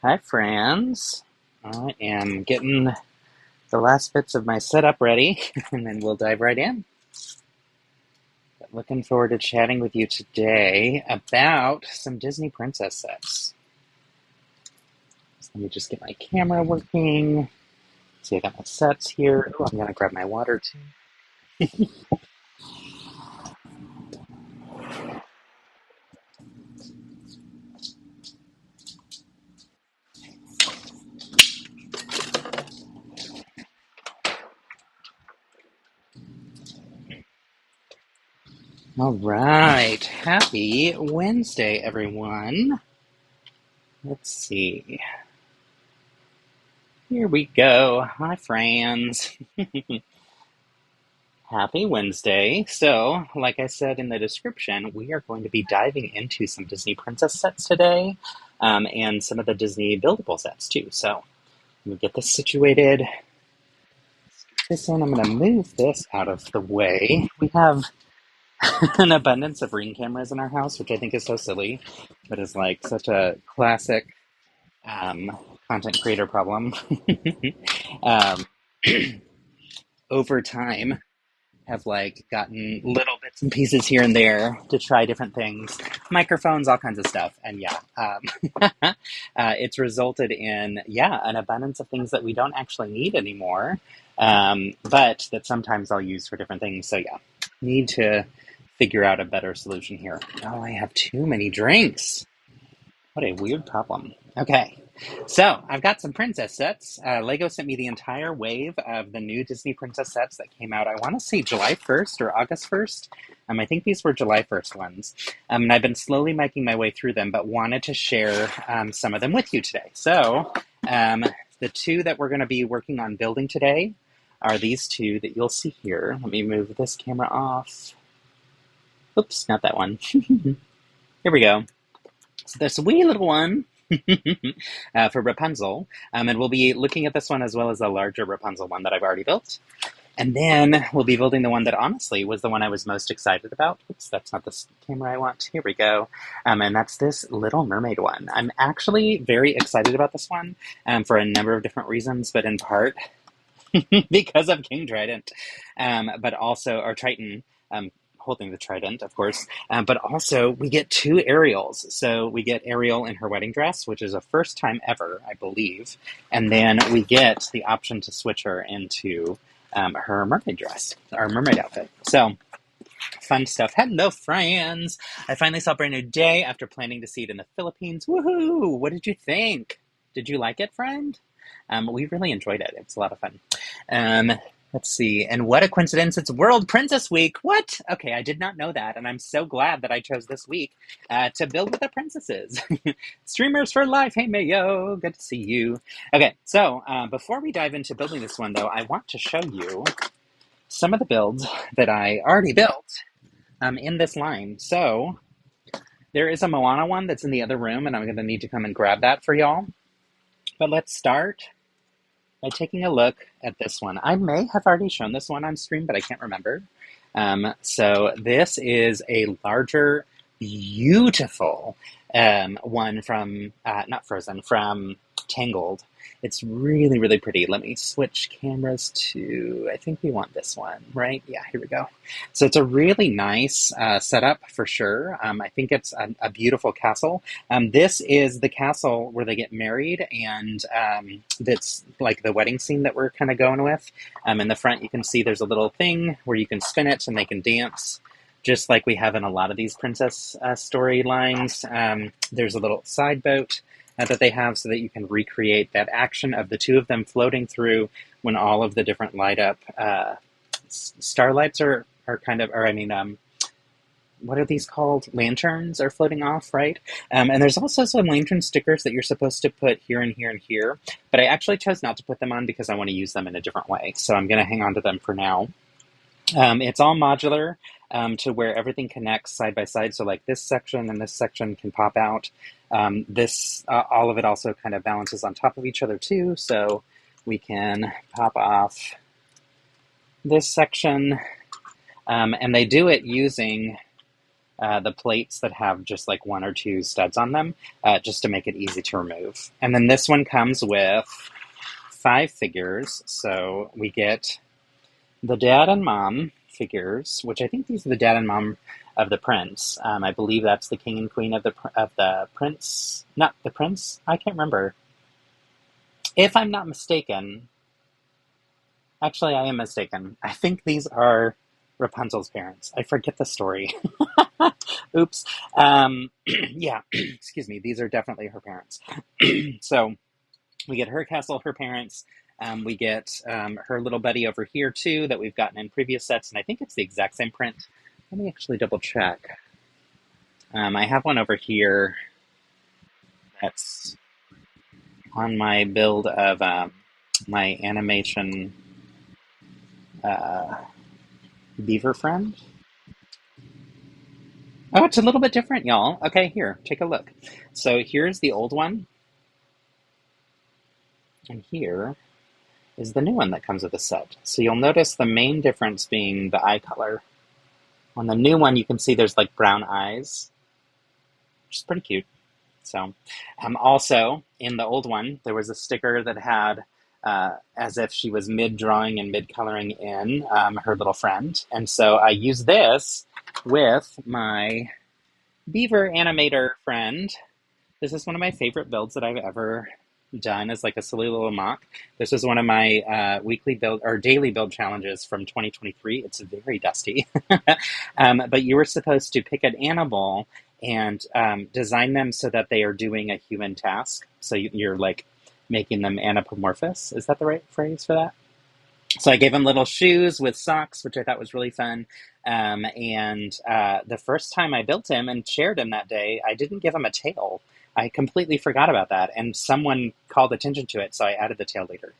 Hi, friends. I am getting the last bits of my setup ready, and then we'll dive right in. But looking forward to chatting with you today about some Disney princess sets. So let me just get my camera working. See, I got my sets here. Oh, I'm going to grab my water, too. All right. Happy Wednesday, everyone. Let's see. Here we go. Hi, friends. Happy Wednesday. So, like I said in the description, we are going to be diving into some Disney princess sets today, and some of the Disney buildable sets too. So, let me get this situated. This in, I'm going to move this out of the way. We have an abundance of Ring cameras in our house, which I think is so silly, but is like such a classic content creator problem. um, over time, have like gotten little bits and pieces here and there to try different things, microphones, all kinds of stuff, and it's resulted in an abundance of things that we don't actually need anymore, but that sometimes I'll use for different things. So need to figure out a better solution here. Oh, I have too many drinks. What a weird problem. Okay. So, I've got some princess sets. Lego sent me the entire wave of the new Disney princess sets that came out, I want to say July 1st or August 1st. I think these were July 1st ones. And I've been slowly making my way through them, but wanted to share some of them with you today. So, the two that we're going to be working on building today are these two that you'll see here. Let me move this camera off. Oops, not that one. Here we go. So this wee little one for Rapunzel, and we'll be looking at this one as well as the larger Rapunzel one that I've already built. And then we'll be building the one that honestly was the one I was most excited about. Oops, that's not the camera I want. Here we go. And that's this Little Mermaid one. I'm actually very excited about this one for a number of different reasons, but in part because of King Trident, but also, or Triton, holding the trident, of course, but also we get two Ariels. So we get Ariel in her wedding dress, which is a first time ever, I believe, and then we get the option to switch her into her mermaid dress, our mermaid outfit. So fun stuff. Hello, friends. I finally saw Brand New Day after planning to see it in the Philippines. Woohoo! What did you think? Did you like it, friend? We really enjoyed it. It was a lot of fun. Let's see. And what a coincidence. It's World Princess Week. What? Okay, I did not know that. And I'm so glad that I chose this week to build with the princesses. Streamers for life. Hey, Mayo. Good to see you. Okay, so before we dive into building this one, though, I want to show you some of the builds that I already built in this line. So there is a Moana one that's in the other room, and I'm going to need to come and grab that for y'all. But let's start by taking a look at this one. I may have already shown this one on stream, but I can't remember. So this is a larger, beautiful one from, not Frozen, from Tangled. It's really, really pretty. Let me switch cameras to, I think we want this one, right? Yeah, here we go. So it's a really nice setup for sure. I think it's a beautiful castle. This is the castle where they get married, and that's like the wedding scene that we're kind of going with. In the front, you can see there's a little thing where you can spin it and they can dance, just like we have in a lot of these princess storylines. There's a little side boat that they have so that you can recreate that action of the two of them floating through when all of the different light up starlights are kind of, or I mean, what are these called? Lanterns are floating off, right? And there's also some lantern stickers that you're supposed to put here and here and here, but I actually chose not to put them on because I want to use them in a different way. So I'm going to hang on to them for now. It's all modular to where everything connects side by side. So like this section and this section can pop out. All of it also kind of balances on top of each other too. So we can pop off this section, and they do it using the plates that have just like one or two studs on them, just to make it easy to remove. And then this one comes with 5 figures. So we get the dad and mom figures, which I think these are the dad and mom of the prince. I believe that's the king and queen of the prince. Not the prince. I can't remember. If I'm not mistaken, actually, I am mistaken. I think these are Rapunzel's parents. I forget the story. Oops. Yeah, excuse me. These are definitely her parents. So we get her castle, her parents. We get her little buddy over here, too, that we've gotten in previous sets. And I think it's the exact same print. Let me actually double check. I have one over here that's on my build of my animation beaver friend. Oh, it's a little bit different, y'all. Okay, here, take a look. So here's the old one. And here is the new one that comes with the set. So you'll notice the main difference being the eye color. On the new one, you can see there's like brown eyes, which is pretty cute. So, also, in the old one, there was a sticker that had as if she was mid-drawing and mid-coloring in her little friend. And so I used this with my beaver animator friend. This is one of my favorite builds that I've ever done as like a silly little mock. This is one of my weekly build or daily build challenges from 2023. It's very dusty. But you were supposed to pick an animal and design them so that they are doing a human task. So you're like making them anthropomorphous. Is that the right phrase for that? So I gave him little shoes with socks, which I thought was really fun. And the first time I built him and shared him that day, I didn't give him a tail. I completely forgot about that, and someone called attention to it, so I added the tail later.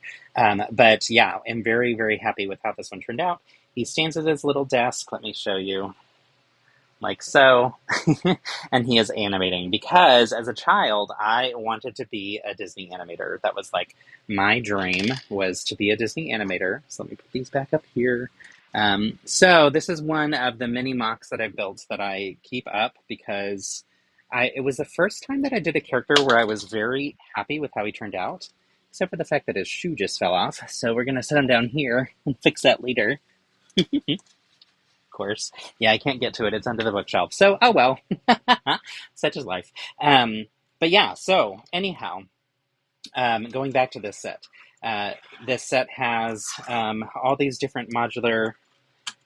But yeah, I'm very, very happy with how this one turned out. He stands at his little desk. Let me show you. Like so, and he is animating because as a child, I wanted to be a Disney animator. That was like my dream, was to be a Disney animator. So let me put these back up here. So this is one of the mini mocks that I've built that I keep up because it was the first time that I did a character where I was very happy with how he turned out, except for the fact that his shoe just fell off. So we're going to set him down here and fix that later. Course. Yeah, I can't get to it. It's under the bookshelf. So, oh well. Such is life. But yeah, so anyhow, going back to this set. This set has all these different modular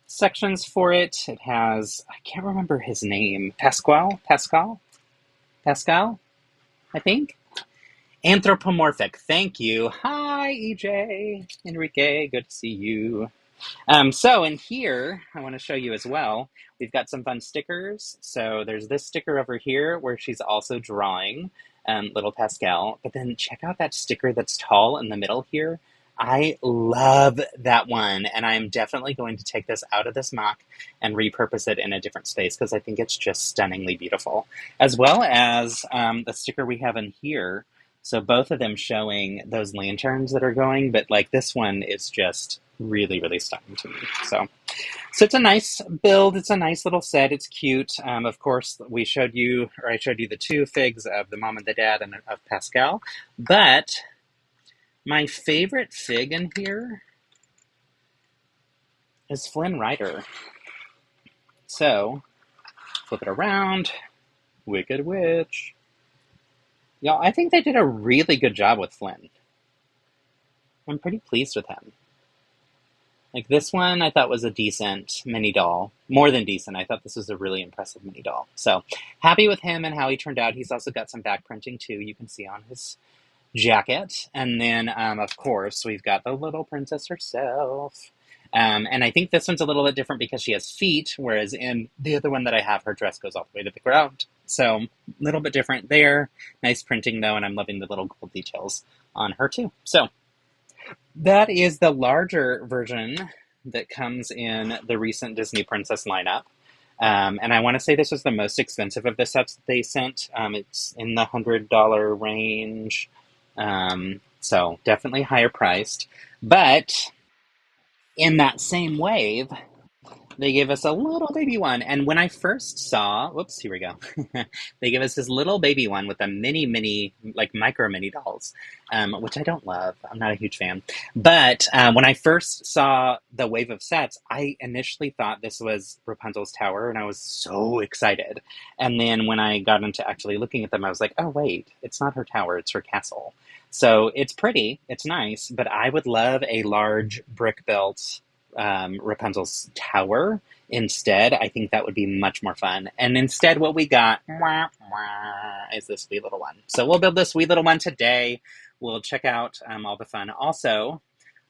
sections for it. It has, I can't remember his name, Pascal, I think? Anthropomorphic. Thank you. Hi, EJ. Enrique, good to see you. So in here, I want to show you as well, we've got some fun stickers. So there's this sticker over here where she's also drawing little Pascal. But then check out that sticker that's tall in the middle here. I love that one. And I'm definitely going to take this out of this mock and repurpose it in a different space because I think it's just stunningly beautiful. As well as the sticker we have in here. So both of them showing those lanterns that are going, but like this one is just really, really stunning to me. So it's a nice build. It's a nice little set. It's cute. Of course, I showed you the 2 figs of the mom and the dad and of Pascal. But my favorite fig in here is Flynn Rider. So flip it around. Wicked Witch. Y'all, I think they did a really good job with Flynn. I'm pretty pleased with him. Like this one, I thought was a decent mini doll. More than decent. I thought this was a really impressive mini doll. So happy with him and how he turned out. He's also got some back printing too. You can see on his jacket. And then, of course, we've got the little princess herself. And I think this one's a little bit different because she has feet, whereas in the other one that I have, her dress goes all the way to the ground. So a little bit different there. Nice printing though, and I'm loving the little gold details on her too. So that is the larger version that comes in the recent Disney Princess lineup. And I want to say this was the most expensive of the sets that they sent. It's in the $100 range. So definitely higher priced. But in that same wave, They gave us a little baby one. And when I first saw, whoops, here we go. They gave us this little baby one with a mini, like micro mini dolls, which I don't love. I'm not a huge fan. But when I first saw the wave of sets, I initially thought this was Rapunzel's tower, and I was so excited. And then when I got into actually looking at them, I was like, oh, wait, it's not her tower, it's her castle. So it's pretty, it's nice, but I would love a large brick built Rapunzel's tower instead. I think that would be much more fun. And instead, what we got is this wee little one. So we'll build this wee little one today. We'll check out all the fun. Also,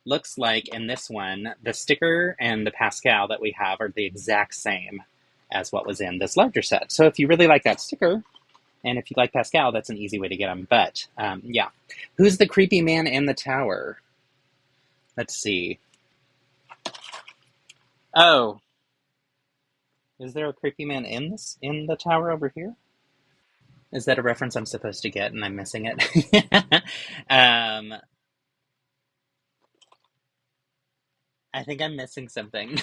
looks like in this one, the sticker and the Pascal that we have are the exact same as what was in this larger set. So if you really like that sticker, and if you like Pascal, that's an easy way to get them. But yeah, who's the creepy man in the tower? Let's see. Oh, is there a creepy man in the tower over here? Is that a reference I'm supposed to get and I'm missing it? um, I think I'm missing something.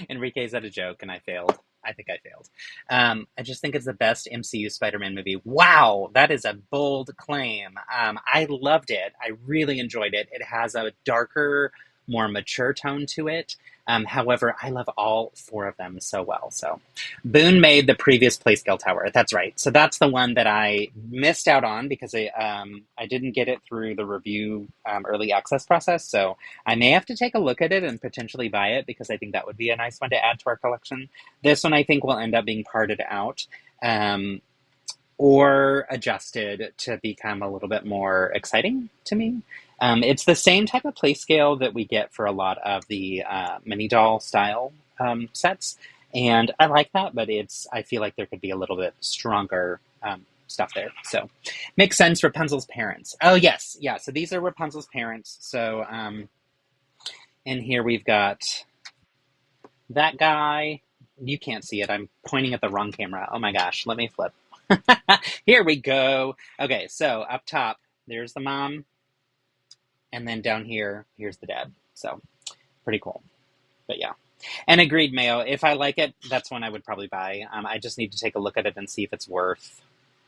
Enrique's had a joke and I failed. I think I failed. I just think it's the best MCU Spider-Man movie. Wow, that is a bold claim. I loved it. I really enjoyed it. It has a darker, more mature tone to it. However, I love all four of them so well. So, Boone made the previous Playscale Tower. That's right. So that's the one that I missed out on because I didn't get it through the review early access process. So I may have to take a look at it and potentially buy it because I think that would be a nice one to add to our collection. This one I think will end up being parted out. Or adjusted to become a little bit more exciting to me. It's the same type of play scale that we get for a lot of the mini doll style sets, and I like that, but I feel like there could be a little bit stronger stuff there. So, makes sense. Rapunzel's parents. Oh yes, yeah. So these are Rapunzel's parents. So in here we've got that guy. You can't see it. I'm pointing at the wrong camera. Oh my gosh. Let me flip. Here we go. Okay, so up top, there's the mom. And then down here, here's the dad. So, pretty cool. But yeah. And agreed, Mayo. If I like it, that's one I would probably buy. I just need to take a look at it and see if it's worth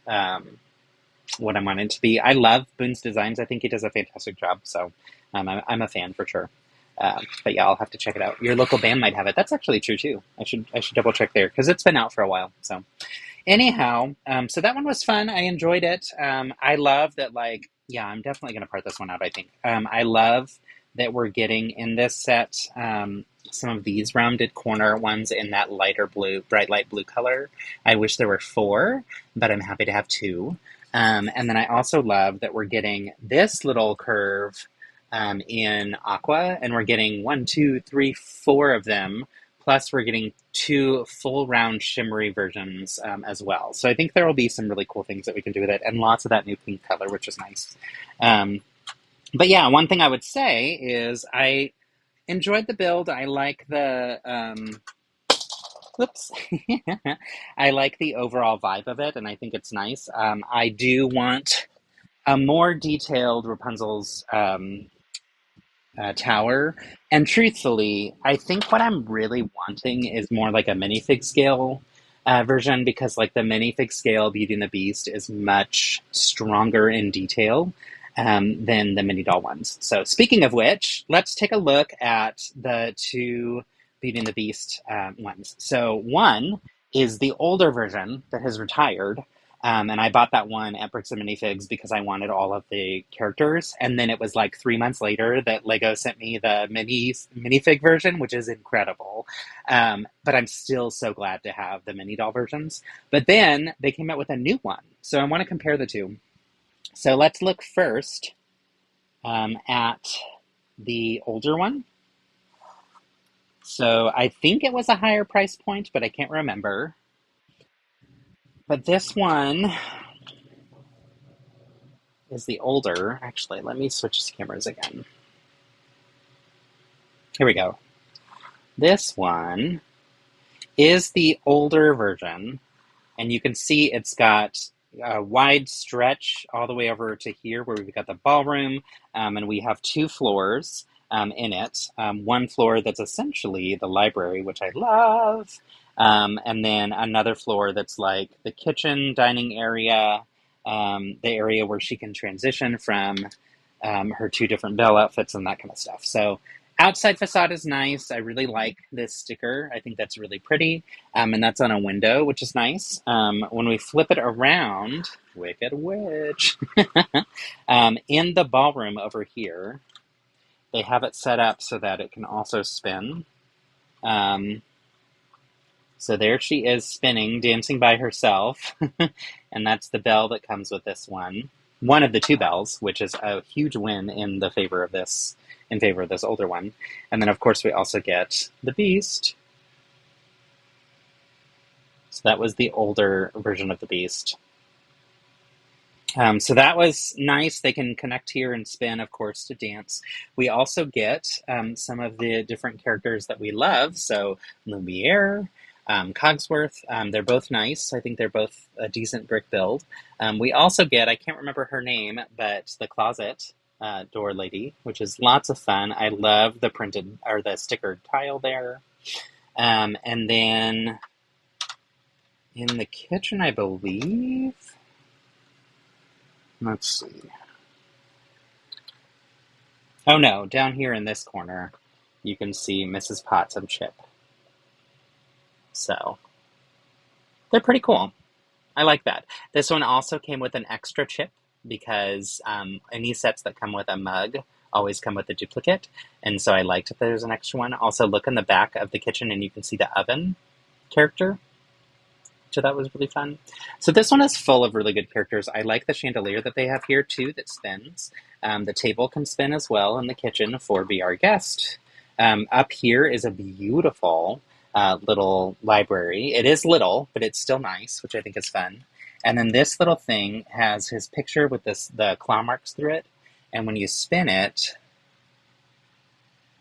what I'm wanting to be. I love Boone's designs. I think he does a fantastic job. So, I'm a fan for sure. But yeah, I'll have to check it out. Your local band might have it. That's actually true too. I should double check there because it's been out for a while. So. Anyhow, so that one was fun. I enjoyed it. I love that, like, yeah, I'm definitely going to part this one out, I think. I love that we're getting in this set some of these rounded corner ones in that lighter blue, bright light blue color. I wish there were 4, but I'm happy to have 2. And then I also love that we're getting this little curve in aqua, and we're getting 1, 2, 3, 4 of them. Plus, we're getting 2 full round shimmery versions as well. So I think there will be some really cool things that we can do with it, and lots of that new pink color, which is nice. But yeah, one thing I would say is I enjoyed the build. I like the whoops. I like the overall vibe of it, and I think it's nice. I do want a more detailed Rapunzel's tower. And truthfully, I think what I'm really wanting is more like a minifig scale version because like the minifig scale Beauty and the Beast is much stronger in detail than the mini doll ones. So speaking of which, let's take a look at the 2 Beauty and the Beast ones. So one is the older version that has retired. And I bought that one at Bricks and Minifigs because I wanted all of the characters. And then it was like 3 months later that Lego sent me the minifig version, which is incredible. But I'm still so glad to have the mini doll versions. But then they came out with a new one. So I want to compare the two. So let's look first at the older one. So I think it was a higher price point, but I can't remember. But this one is the older. Actually, let me switch cameras again. Here we go. This one is the older version, and you can see it's got a wide stretch all the way over to here where we've got the ballroom, and we have 2 floors. in it. One floor that's essentially the library, which I love. And then another floor that's like the kitchen, dining area, the area where she can transition from her two different Belle outfits and that kind of stuff. So outside facade is nice. I really like this sticker. I think that's really pretty. And that's on a window, which is nice. When we flip it around, Wicked Witch, in the ballroom over here, they have it set up so that it can also spin. So there she is spinning, dancing by herself. And that's the bell that comes with this one. One of the two bells, which is a huge win in favor of this older one. And then, of course, we also get the Beast. So that was the older version of the Beast. So that was nice. They can connect here and spin, of course, to dance. We also get some of the different characters that we love. So Lumiere, Cogsworth, they're both nice. I think they're both a decent brick build. We also get, I can't remember her name, but the closet door lady, which is lots of fun. I love the printed or the stickered tile there. And then in the kitchen, I believe, let's see. Oh no, down here in this corner, you can see Mrs. Potts and Chip. So they're pretty cool. I like that. This one also came with an extra chip because any sets that come with a mug always come with a duplicate. And so I liked that there's an extra one. Also, look in the back of the kitchen and you can see the oven character. So that was really fun. So this one is full of really good characters. I like the chandelier that they have here too that spins. The table can spin as well in the kitchen for Be Our Guest. Up here is a beautiful little library. It is little, but it's still nice, which I think is fun. And then this little thing has his picture with the claw marks through it. And when you spin it,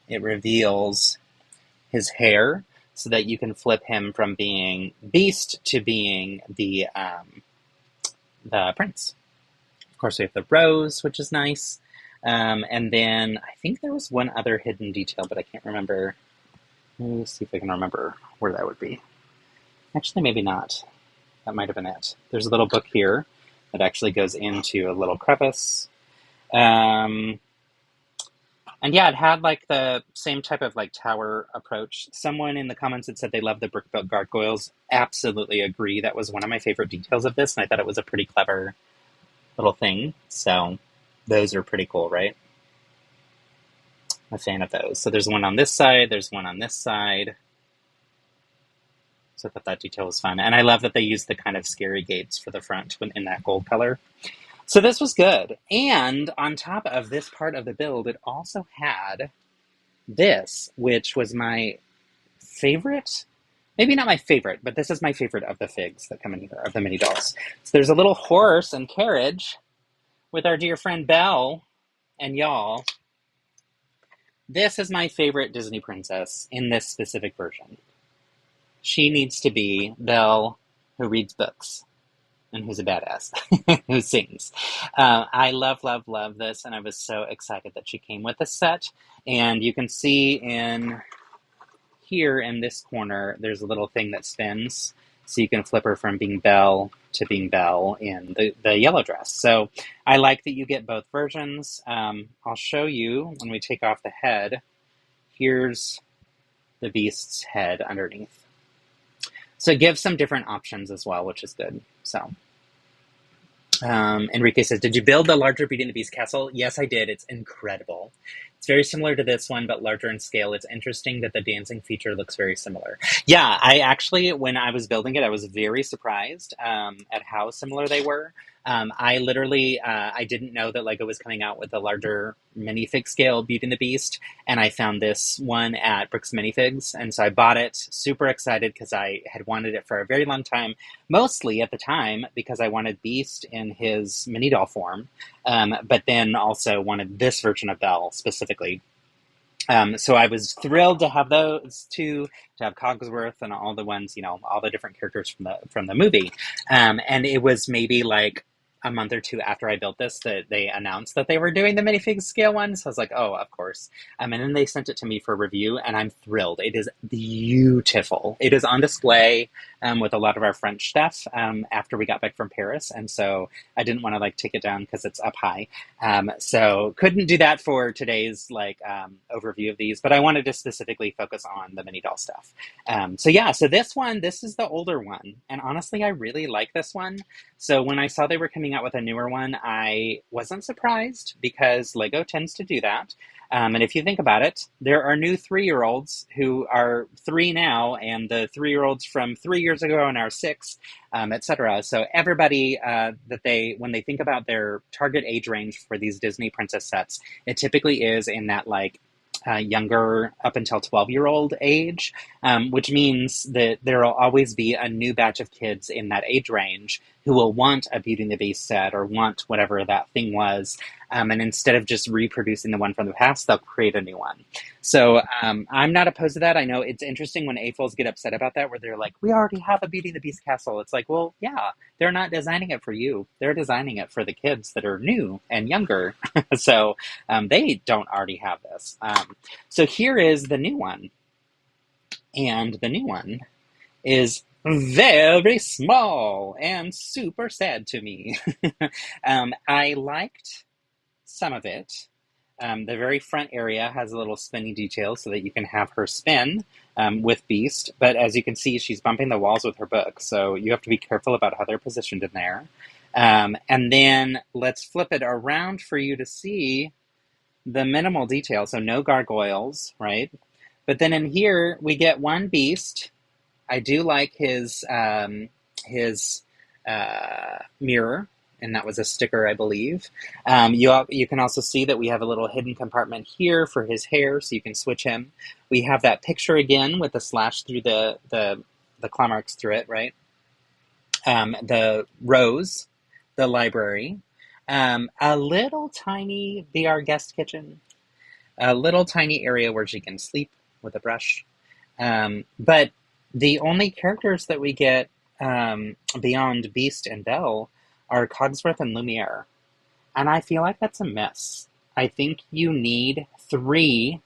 it reveals his hair so that you can flip him from being Beast to being the prince. Of course, we have the rose, which is nice. And then I think there was one other hidden detail, but I can't remember. Let me see if I can remember where that would be. Actually, maybe not. That might have been it. There's a little book here that actually goes into a little crevice. And yeah, it had like the same type of like tower approach. Someone in the comments had said they love the brick built gargoyles. Absolutely agree. That was one of my favorite details of this, and I thought it was a pretty clever little thing. So those are pretty cool, right? I'm a fan of those. So there's one on this side, there's one on this side. So I thought that detail was fun. And I love that they used the kind of scary gates for the front in that gold color. So this was good. And on top of this part of the build, it also had this, which was my favorite. Maybe not my favorite, but this is my favorite of the figs that come in here, of the mini dolls. So there's a little horse and carriage with our dear friend Belle and y'all. This is my favorite Disney princess in this specific version. She needs to be Belle, who reads books and who's a badass, who sings. I love, love, love this, and I was so excited that she came with the set. And you can see in here in this corner, there's a little thing that spins, so you can flip her from being Belle to being Belle in the yellow dress. So I like that you get both versions. I'll show you when we take off the head. Here's the Beast's head underneath. So it gives some different options as well, which is good. So Enrique says, did you build the larger Beauty and the Beast castle? Yes, I did. It's incredible. It's very similar to this one, but larger in scale. It's interesting that the dancing feature looks very similar. Yeah, I actually, when I was building it, I was very surprised at how similar they were. I literally, I didn't know that Lego was coming out with the larger minifig scale Beauty and the Beast, and I found this one at Bricks Minifigs, and so I bought it, super excited because I had wanted it for a very long time, mostly at the time because I wanted Beast in his mini doll form, but then also wanted this version of Belle specifically. So I was thrilled to have those two, to have Cogsworth and all the ones, all the different characters from the movie. And it was maybe like a month or two after I built this that they announced that they were doing the minifig scale one. So I was like, oh, of course. And then they sent it to me for review, and I'm thrilled. It is beautiful. It is on display with a lot of our French stuff after we got back from Paris. And so I didn't want to like take it down because it's up high. So couldn't do that for today's like overview of these, but I wanted to specifically focus on the mini doll stuff. So yeah, so this is the older one. And honestly, I really like this one. So when I saw they were coming out with a newer one, I wasn't surprised because Lego tends to do that. And if you think about it, there are new 3-year-olds who are 3 now, and the 3-year-olds from 3 years ago are now 6, etc. So everybody when they think about their target age range for these Disney princess sets, it typically is in that like younger up until 12-year-old age, which means that there will always be a new batch of kids in that age range who will want a Beauty and the Beast set or want whatever that thing was. And instead of just reproducing the one from the past, they'll create a new one. So I'm not opposed to that. I know it's interesting when AFOLs get upset about that, where they're like, we already have a Beauty and the Beast castle. It's like, well, yeah, they're not designing it for you. They're designing it for the kids that are new and younger. So they don't already have this. So here is the new one. And the new one is very small and super sad to me. I liked some of it. The very front area has a little spinny detail so that you can have her spin with Beast. But as you can see, she's bumping the walls with her book. So you have to be careful about how they're positioned in there. And then let's flip it around for you to see the minimal detail. So no gargoyles, right? But then in here, we get one Beast. I do like his mirror, and that was a sticker, I believe. You can also see that we have a little hidden compartment here for his hair, so you can switch him. We have that picture again with the slash through the claw marks through it, right? The rose, the library, a little tiny VR guest kitchen, a little tiny area where she can sleep with a brush. But the only characters that we get beyond Beast and Belle are Cogsworth and Lumiere. And I feel like that's a miss. I think you need 3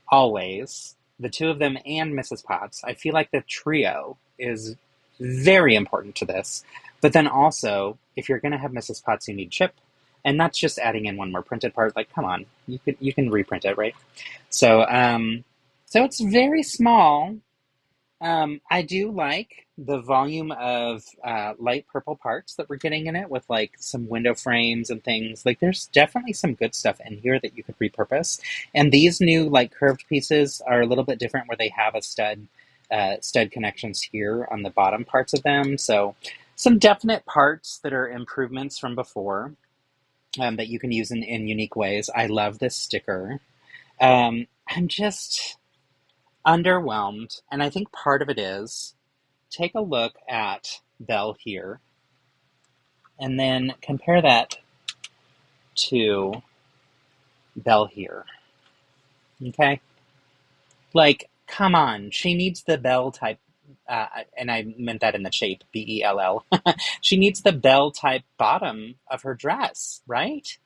always, the 2 of them and Mrs. Potts. I feel like the trio is very important to this. But then also, if you're going to have Mrs. Potts, you need Chip. And that's just adding in one more printed part. Like, come on, you can reprint it, right? So, so it's very small. I do like the volume of light purple parts that we're getting in it with like some window frames and things. Like there's definitely some good stuff in here that you could repurpose. And these new like curved pieces are a little bit different where they have a stud connections here on the bottom parts of them. So some definite parts that are improvements from before that you can use in unique ways. I love this sticker. I'm just underwhelmed, and I think part of it is, take a look at Belle here, and then compare that to Belle here. Okay? Like, come on, she needs the Belle type, and I meant that in the shape, B-E-L-L. She needs the Belle type bottom of her dress, right?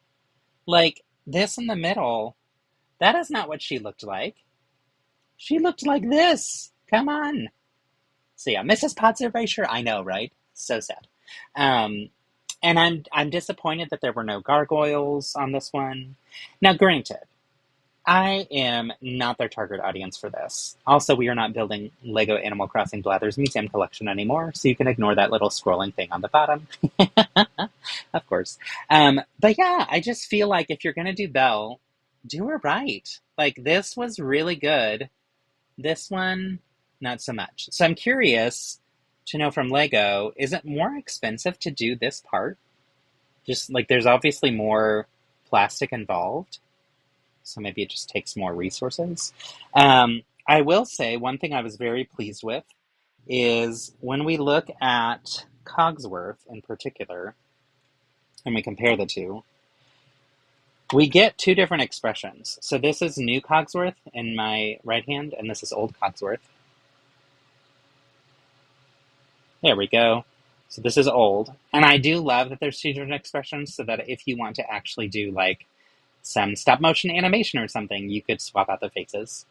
Like, this in the middle, that is not what she looked like. She looked like this. Come on. So yeah, Mrs. Potts erasure. I know, right? So sad. And I'm disappointed that there were no gargoyles on this one. Now, granted, I am not their target audience for this. Also, we are not building Lego Animal Crossing Blather's Museum Collection anymore, so you can ignore that little scrolling thing on the bottom. Of course. But yeah, I just feel like if you're going to do Belle, do her right. Like, this was really good. This one, not so much. So I'm curious to know from Lego, is it more expensive to do this part? Just like there's obviously more plastic involved, so maybe it just takes more resources. I will say one thing I was very pleased with is when we look at Cogsworth in particular, and we compare the two, we get 2 different expressions. So this is new Cogsworth in my right hand, and this is old Cogsworth. There we go. So this is old. And I do love that there's two different expressions so that if you want to actually do like some stop motion animation or something, you could swap out the faces.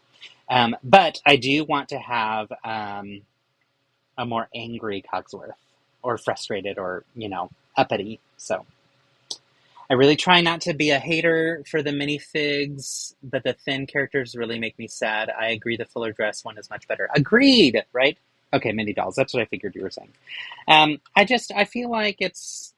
But I do want to have a more angry Cogsworth or frustrated or, uppity. So I really try not to be a hater for the minifigs, but the thin characters really make me sad. I agree the fuller dress one is much better. Agreed, right? Okay, mini dolls. That's what I figured you were saying. I feel like it's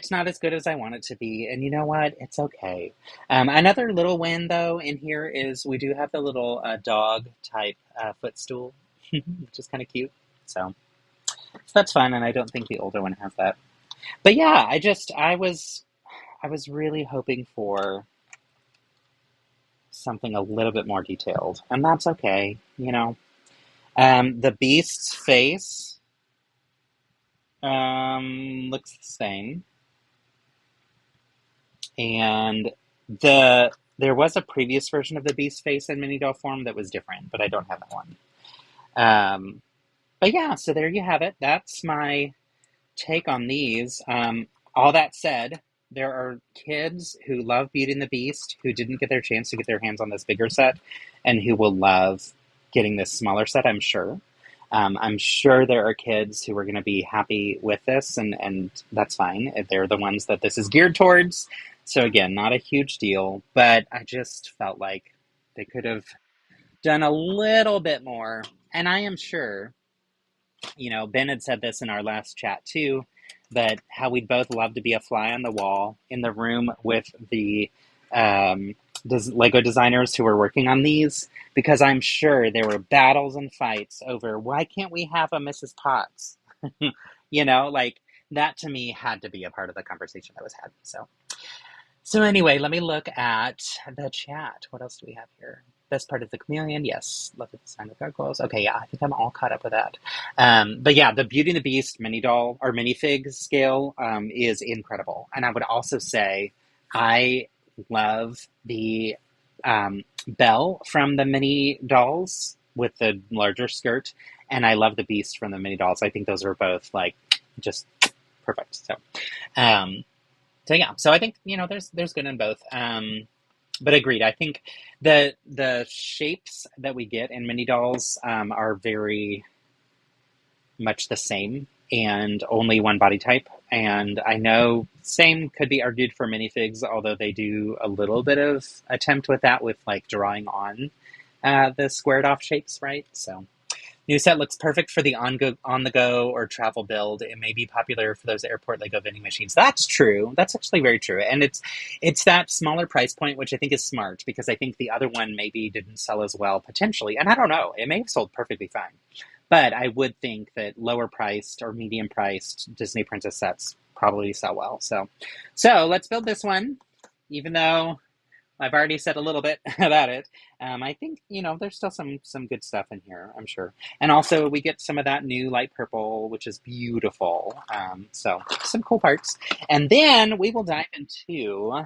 not as good as I want it to be, and you know what? It's okay. Another little win though in here is we do have the little dog type footstool, which is kind of cute. So that's fun, and I don't think the older one has that. But yeah, I was really hoping for something a little bit more detailed, and that's okay. The beast's face looks the same, and there was a previous version of the beast face in mini doll form that was different, but I don't have that one. But yeah, so there you have it. That's my take on these. All that said, there are kids who love Beauty and the Beast who didn't get their chance to get their hands on this bigger set and who will love getting this smaller set, I'm sure. I'm sure there are kids who are going to be happy with this, and that's fine. They're the ones that this is geared towards. So again, not a huge deal, but I just felt like they could have done a little bit more. And I am sure, Ben had said this in our last chat too, but how we'd both love to be a fly on the wall in the room with the Lego designers who were working on these, because I'm sure there were battles and fights over why can't we have a Mrs. Potts? Like that to me had to be a part of the conversation that was had. So anyway, let me look at the chat. What else do we have here? Best part of the chameleon, yes. Love the design of gargoyles. Okay, yeah, I think I'm all caught up with that. But yeah, the Beauty and the Beast mini doll or minifig scale is incredible. And I would also say I love the Belle from the mini dolls with the larger skirt, and I love the Beast from the mini dolls. I think those are both like just perfect. Um, so yeah, so I think there's good in both. But agreed. I think the shapes that we get in mini dolls are very much the same and only one body type. And I know same could be argued for minifigs, although they do a little bit of attempt with that with like drawing on the squared off shapes, right? So new set looks perfect for the on the go or travel build. It may be popular for those airport Lego vending machines. That's true. That's actually very true. And it's that smaller price point, which I think is smart, because I think the other one maybe didn't sell as well potentially. And I don't know. It may have sold perfectly fine. But I would think that lower priced or medium priced Disney Princess sets probably sell well. So let's build this one, even though I've already said a little bit about it. I think, there's still some good stuff in here, I'm sure. And also we get some of that new light purple, which is beautiful. So some cool parts. And then we will dive into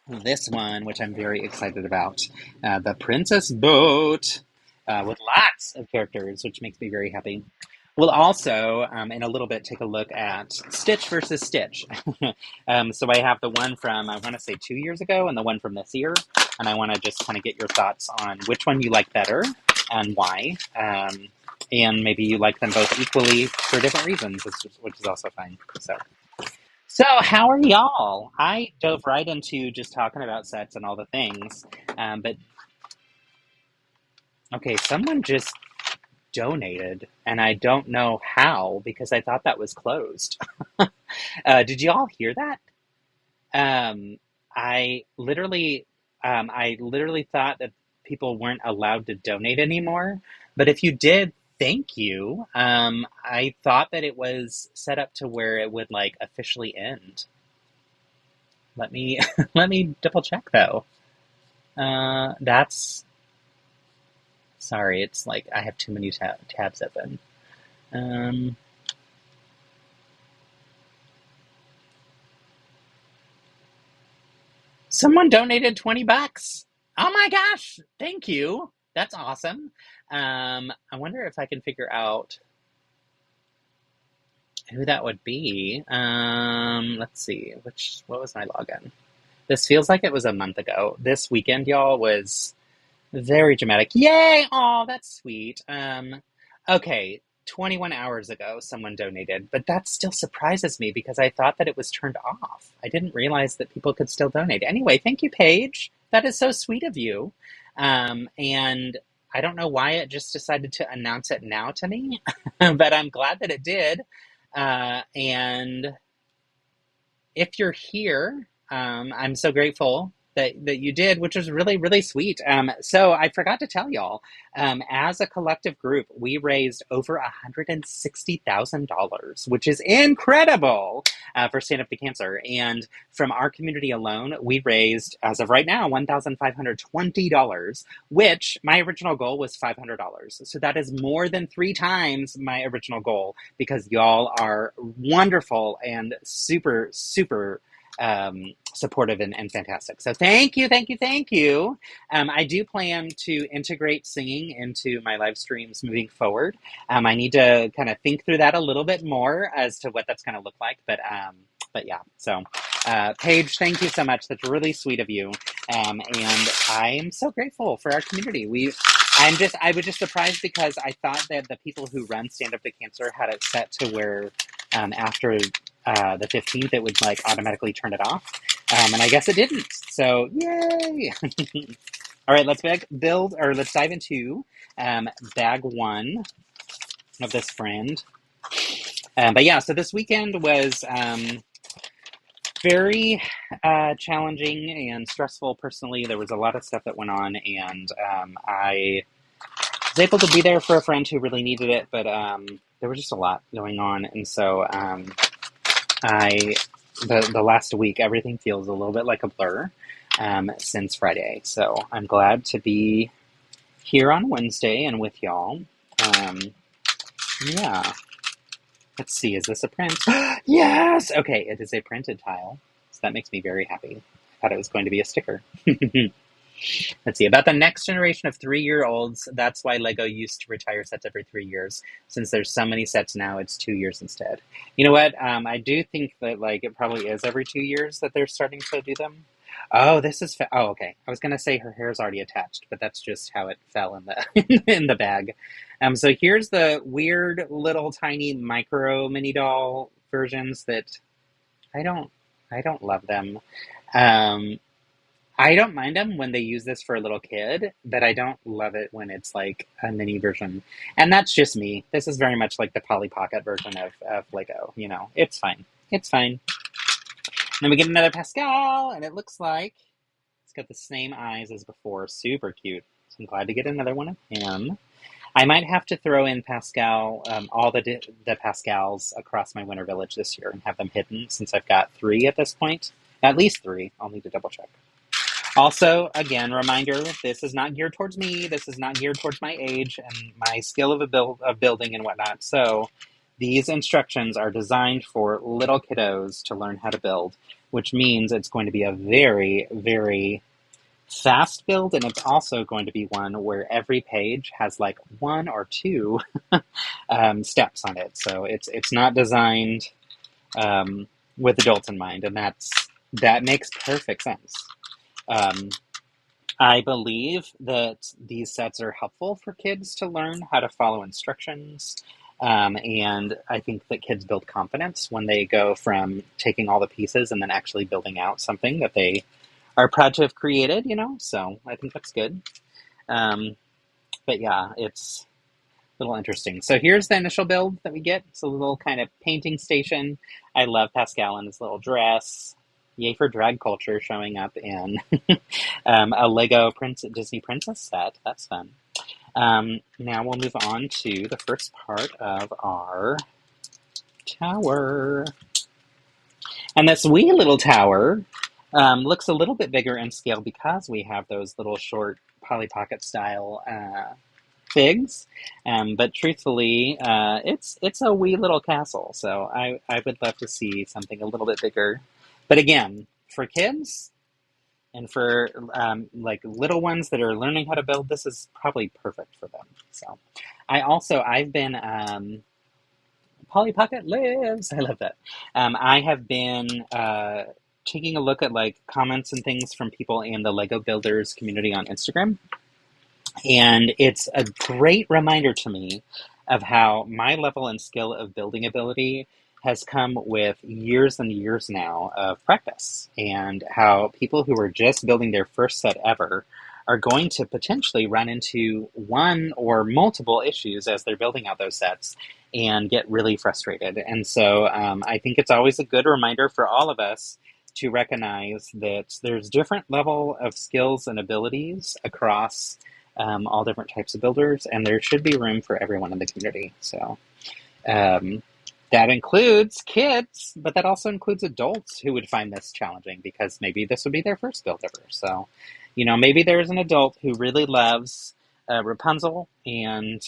this one, which I'm very excited about. The Princess Boat with lots of characters, which makes me very happy. We'll also, in a little bit, take a look at Stitch versus Stitch. So I have the one from, I want to say 2 years ago, and the one from this year. And I want to just kind of get your thoughts on which one you like better and why. And maybe you like them both equally for different reasons, which is also fine. So how are y'all? I dove right into just talking about sets and all the things. But, okay, someone just donated, and I don't know how, because I thought that was closed. Did you all hear that? Um, I literally, I literally thought that people weren't allowed to donate anymore. But if you did, thank you. I thought that it was set up to where it would like officially end. Let me let me double check though. That's sorry. It's like I have too many tabs open. Someone donated $20. Oh my gosh! Thank you. That's awesome. I wonder if I can figure out. who that would be. Let's see, what was my login? This feels like it was a month ago. This weekend, y'all, was very dramatic. Yay! Oh, that's sweet. Okay, 21 hours ago, someone donated, but that still surprises me because I thought that it was turned off. I didn't realize that people could still donate. Anyway, thank you, Paige. That is so sweet of you. And I don't know why it just decided to announce it now to me, but I'm glad that it did. And if you're here, I'm so grateful that you did, which was really, really sweet. So I forgot to tell y'all, as a collective group, we raised over $160,000, which is incredible for Stand Up to Cancer. And from our community alone, we raised, as of right now, $1,520, which my original goal was $500. So that is more than 3 times my original goal because y'all are wonderful and super, super supportive and fantastic. So thank you, thank you, thank you. I do plan to integrate singing into my live streams moving forward. I need to kind of think through that a little bit more as to what that's going to look like. But yeah, so Paige, thank you so much. That's really sweet of you. And I'm so grateful for our community. I was just surprised because I thought that the people who run Stand Up to Cancer had it set to where after the 15th, it would like automatically turn it off. And I guess it didn't. So yay! All right, let's dive into bag 1 of this friend. But yeah, so this weekend was very challenging and stressful personally. There was a lot of stuff that went on, and I was able to be there for a friend who really needed it, but there was just a lot going on, and so the last week, everything feels a little bit like a blur since Friday. So I'm glad to be here on Wednesday and with y'all. Yeah. Let's see, is this a print? Yes! Okay, it is a printed tile. So that makes me very happy. I thought it was going to be a sticker. Let's see, about the next generation of 3-year-olds, that's why Lego used to retire sets every 3 years. Since there's so many sets now, it's 2 years instead. You know what? I do think that like it probably is every 2 years that they're starting to do them. Oh, this is oh, okay. I was gonna say her hair's already attached, but that's just how it fell in the in the bag. So here's the weird little tiny micro mini doll versions that I don't I don't love them. Um, I don't mind them when they use this for a little kid, but I don't love it when it's like a mini version. And that's just me. This is very much like the Polly Pocket version of Lego. You know, it's fine. It's fine. Then we get another Pascal, and it looks like it's got the same eyes as before. Super cute. So I'm glad to get another one of him. I might have to throw in Pascal, all the Pascals across my Winter Village this year and have them hidden since I've got 3 at this point. At least 3. I'll need to double check. Also, again, reminder, this is not geared towards me. This is not geared towards my age and my skill of building and whatnot. So these instructions are designed for little kiddos to learn how to build, which means it's going to be a very, very fast build, and it's also going to be one where every page has like 1 or 2 steps on it. So it's not designed with adults in mind, and that makes perfect sense. I believe that these sets are helpful for kids to learn how to follow instructions. And I think that kids build confidence when they go from taking all the pieces and then actually building out something that they are proud to have created, you know? So I think that's good. But yeah, it's a little interesting. So here's the initial build that we get. It's a little kind of painting station. I love Pascal in his little dress. Yay for drag culture showing up in a Lego Disney Princess set. That's fun. Now we'll move on to the first part of our tower. And this wee little tower looks a little bit bigger in scale because we have those little short Polly Pocket style figs. But truthfully, it's a wee little castle. So I would love to see something a little bit bigger. But again, for kids and for like little ones that are learning how to build, this is probably perfect for them. So I've been Polly Pocket lives. I love that. I have been taking a look at like comments and things from people in the Lego Builders community on Instagram. And it's a great reminder to me of how my level and skill of building ability has come with years and years now of practice, and how people who are just building their first set ever are going to potentially run into one or multiple issues as they're building out those sets and get really frustrated. And so I think it's always a good reminder for all of us to recognize that there's different level of skills and abilities across all different types of builders, and there should be room for everyone in the community. So um, that includes kids, but that also includes adults who would find this challenging because maybe this would be their first build ever. So, you know, maybe there's an adult who really loves Rapunzel and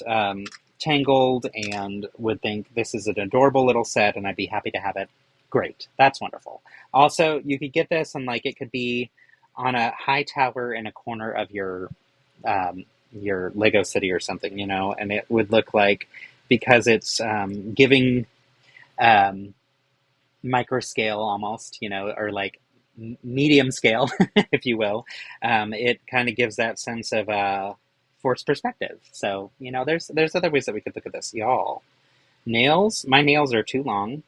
Tangled and would think this is an adorable little set and I'd be happy to have it. Great. That's wonderful. Also, you could get this and like it could be on a high tower in a corner of your Lego city or something, you know, and it would look like, because it's giving micro scale almost, you know, or like medium scale, if you will, it kind of gives that sense of forced perspective. So, you know, there's other ways that we could look at this. Y'all, nails, my nails are too long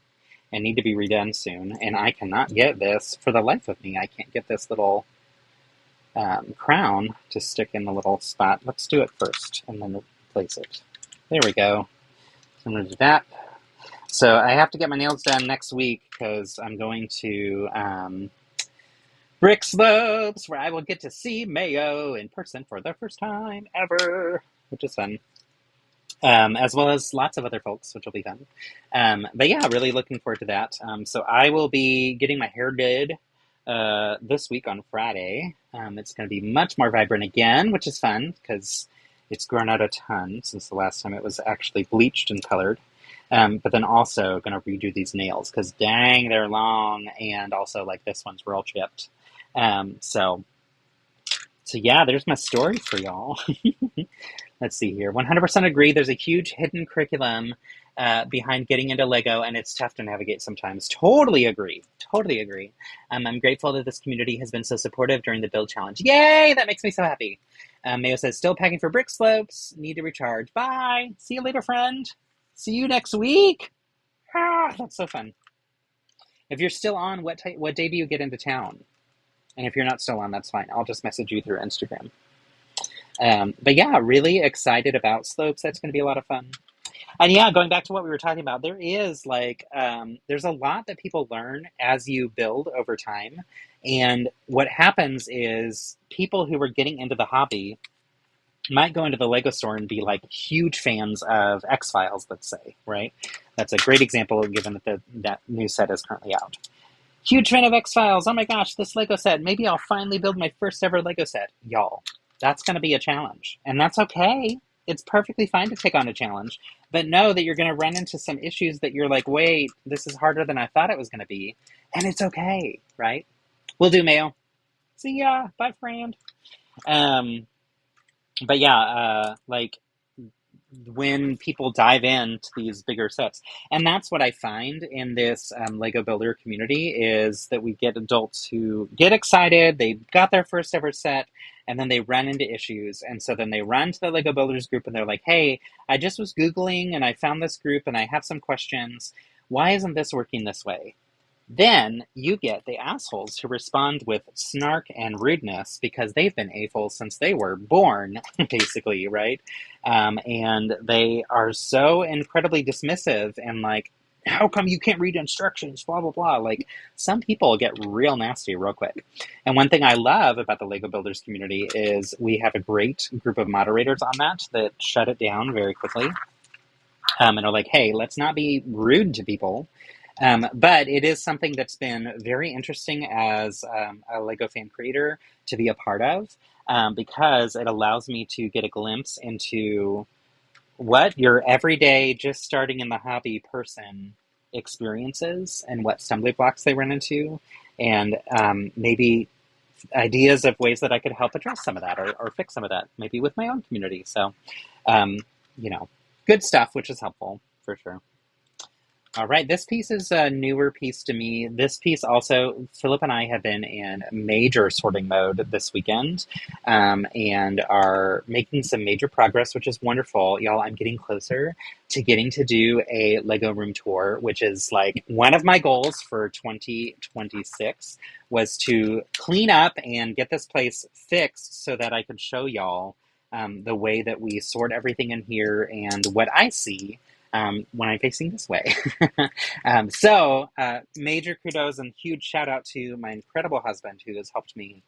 and need to be redone soon, and I cannot get this for the life of me. I can't get this little crown to stick in the little spot. Let's do it first and then replace it. There we go. So I'm going to do that. So I have to get my nails done next week because I'm going to Brick Slopes, where I will get to see Mayo in person for the first time ever, which is fun. As well as lots of other folks, which will be fun. But yeah, really looking forward to that. So I will be getting my hair did this week on Friday. It's going to be much more vibrant again, which is fun because it's grown out a ton since the last time it was actually bleached and colored. But then also going to redo these nails because dang, they're long, and also like this one's real chipped. So yeah, there's my story for y'all. Let's see here. 100% agree. There's a huge hidden curriculum behind getting into Lego, and it's tough to navigate sometimes. Totally agree. Totally agree. I'm grateful that this community has been so supportive during the build challenge. Yay! That makes me so happy. Mayo says, still packing for Brick Slopes. Need to recharge. Bye. See you later, friend. See you next week. Ah, that's so fun. If you're still on, what day do you get into town? And if you're not still on, that's fine. I'll just message you through Instagram. But yeah, really excited about slopes. That's going to be a lot of fun. And yeah, going back to what we were talking about, there is like, there's a lot that people learn as you build over time. And what happens is people who are getting into the hobby might go into the Lego store and be like huge fans of X-Files, let's say, right? That's a great example given that that new set is currently out. Huge fan of X-Files. Oh my gosh, this Lego set. Maybe I'll finally build my first ever Lego set. Y'all, that's going to be a challenge. And that's okay. It's perfectly fine to take on a challenge. But know that you're going to run into some issues that you're like, wait, this is harder than I thought it was going to be. And it's okay, right? Will do, Mayo. See ya. Bye, friend. But yeah, like when people dive into these bigger sets. And that's what I find in this Lego Builder community is that we get adults who get excited, they got their first ever set, and then they run into issues. And so then they run to the Lego Builders group and they're like, hey, I just was Googling and I found this group and I have some questions. Why isn't this working this way? Then you get the assholes who respond with snark and rudeness because they've been AFOL since they were born, basically, right? And they are so incredibly dismissive and like, how come you can't read instructions, blah, blah, blah. Like, some people get real nasty real quick. And one thing I love about the Lego Builders community is we have a great group of moderators on that shut it down very quickly and are like, hey, let's not be rude to people. But it is something that's been very interesting as a Lego fan creator to be a part of because it allows me to get a glimpse into what your everyday, just starting in the hobby person experiences and what stumbling blocks they run into, and maybe ideas of ways that I could help address some of that or fix some of that, maybe with my own community. So, you know, good stuff, which is helpful for sure. All right, this piece is a newer piece to me. This piece also, Philip and I have been in major sorting mode this weekend, and are making some major progress, which is wonderful. Y'all, I'm getting closer to getting to do a Lego room tour, which is like one of my goals for 2026 was to clean up and get this place fixed so that I could show y'all the way that we sort everything in here and what I see when I'm facing this way. Major kudos and huge shout out to my incredible husband who has helped me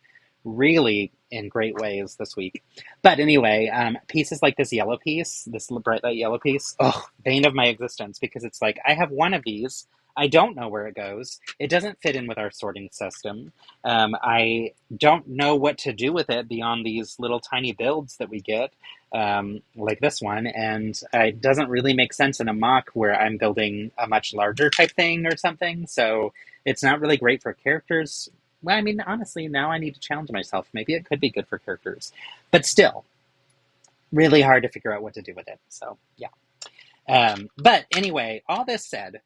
really in great ways this week. But anyway, pieces like this yellow piece, this bright light yellow piece, oh, bane of my existence, because it's like, I have one of these. I don't know where it goes. It doesn't fit in with our sorting system. I don't know what to do with it beyond these little tiny builds that we get, like this one. And it doesn't really make sense in a mock where I'm building a much larger type thing or something. So it's not really great for characters. Well, I mean, honestly, now I need to challenge myself. Maybe it could be good for characters. But still, really hard to figure out what to do with it. So, yeah. But anyway, all this said,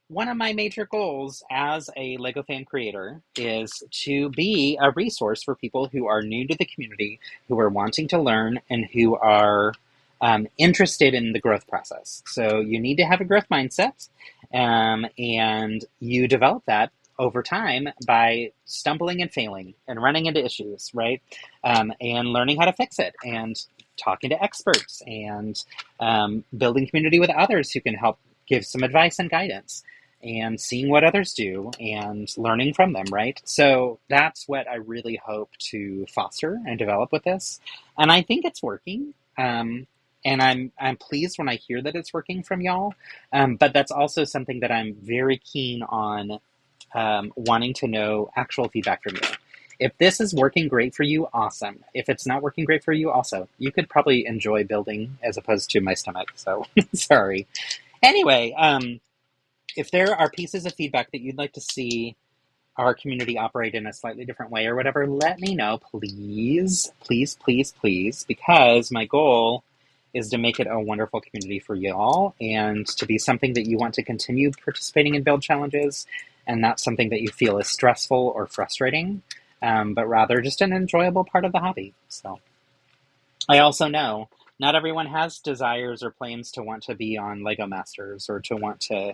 one of my major goals as a Lego fan creator is to be a resource for people who are new to the community, who are wanting to learn, and who are interested in the growth process. So you need to have a growth mindset, and you develop that over time by stumbling and failing and running into issues, right? And learning how to fix it and talking to experts and building community with others who can help give some advice and guidance and seeing what others do and learning from them, right? So that's what I really hope to foster and develop with this. And I think it's working. And I'm pleased when I hear that it's working from y'all. But that's also something that I'm very keen on wanting to know actual feedback from you. If this is working great for you, awesome. If it's not working great for you, also, you could probably enjoy building as opposed to my stomach. So sorry. Anyway, if there are pieces of feedback that you'd like to see our community operate in a slightly different way or whatever, let me know, please, please, please, please, because my goal is to make it a wonderful community for y'all and to be something that you want to continue participating in build challenges and not something that you feel is stressful or frustrating, but rather just an enjoyable part of the hobby. So I also know not everyone has desires or plans to want to be on Lego Masters or to want to,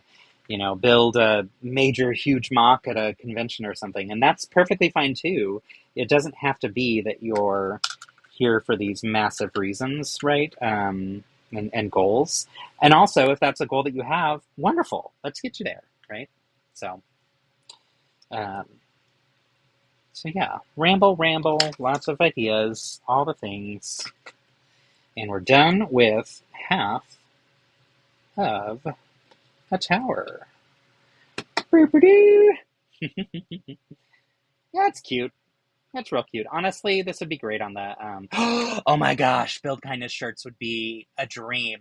build a major, huge mock at a convention or something. And that's perfectly fine too. It doesn't have to be that you're here for these massive reasons, right? And goals. And also, if that's a goal that you have, wonderful. Let's get you there, right? So yeah, ramble, lots of ideas, all the things. And we're done with half of a tower. Yeah, it's cute. That's real cute. Honestly, this would be great on the, oh my gosh, Build Kindness shirts would be a dream.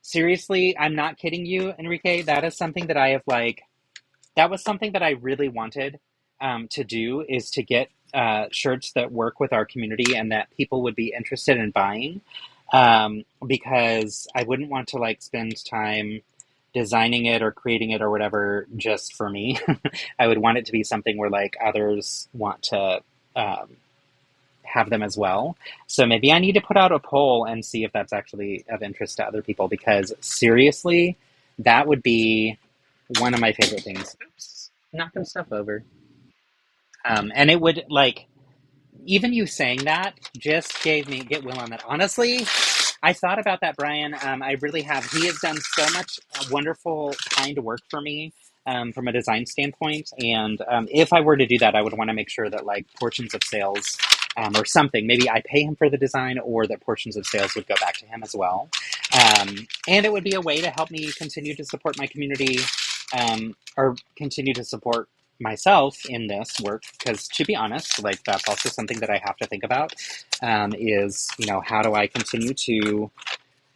Seriously, I'm not kidding you, Enrique. That is something that I have that was something that I really wanted to do, is to get shirts that work with our community and that people would be interested in buying, because I wouldn't want to spend time designing it or creating it or whatever just for me. I would want it to be something where others want to have them as well. So maybe I need to put out a poll and see if that's actually of interest to other people, because seriously, that would be one of my favorite things. Oops, knocking stuff over. And it would even you saying that just gave me get Will on that. Honestly, I thought about that, Brian. I really have. He has done so much wonderful, kind work for me from a design standpoint. And if I were to do that, I would want to make sure that portions of sales or something, maybe I pay him for the design, or that portions of sales would go back to him as well. And it would be a way to help me continue to support my community, or continue to support myself in this work, because to be honest, that's also something that I have to think about, is how do I continue to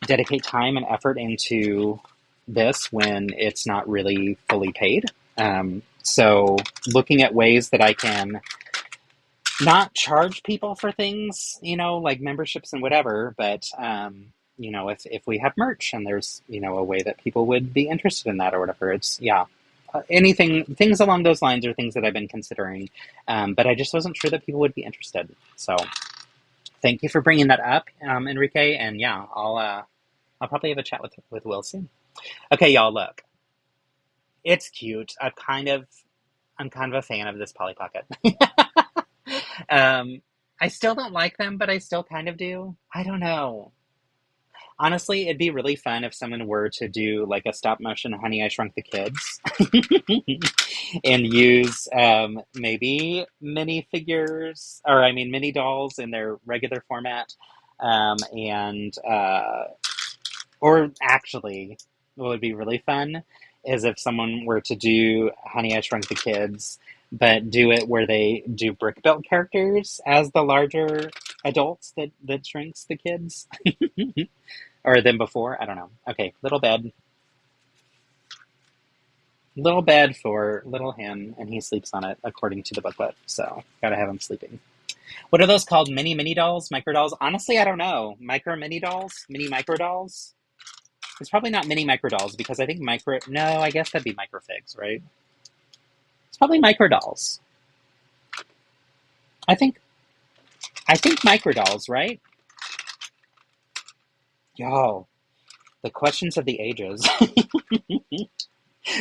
dedicate time and effort into this when it's not really fully paid. So looking at ways that I can not charge people for things, like memberships and whatever, but you know, if we have merch and there's, you know, a way that people would be interested in that or whatever. It's, yeah. Things along those lines are things that I've been considering, but I just wasn't sure that people would be interested. So thank you for bringing that up, Enrique. And yeah, I'll probably have a chat with Will soon. Okay, y'all, look, it's cute. I'm kind of a fan of this Polly Pocket. I still don't like them, but I still kind of do. I don't know. Honestly, it'd be really fun if someone were to do like a stop motion Honey, I Shrunk the Kids and use maybe mini figures, or I mean mini dolls in their regular format. And or actually, what would be really fun is if someone were to do Honey, I Shrunk the Kids, but do it where they do brick built characters as the larger adults that shrinks the kids. Or than before. I don't know. Okay, little bed for little him, and he sleeps on it according to the booklet. So gotta have him sleeping. What are those called? Mini dolls, micro dolls? Honestly, I don't know. Mini dolls, micro dolls. It's probably not mini micro dolls because I think micro. No, I guess that'd be microfigs, right? It's probably micro dolls. I think micro dolls, right? Yo, the questions of the ages.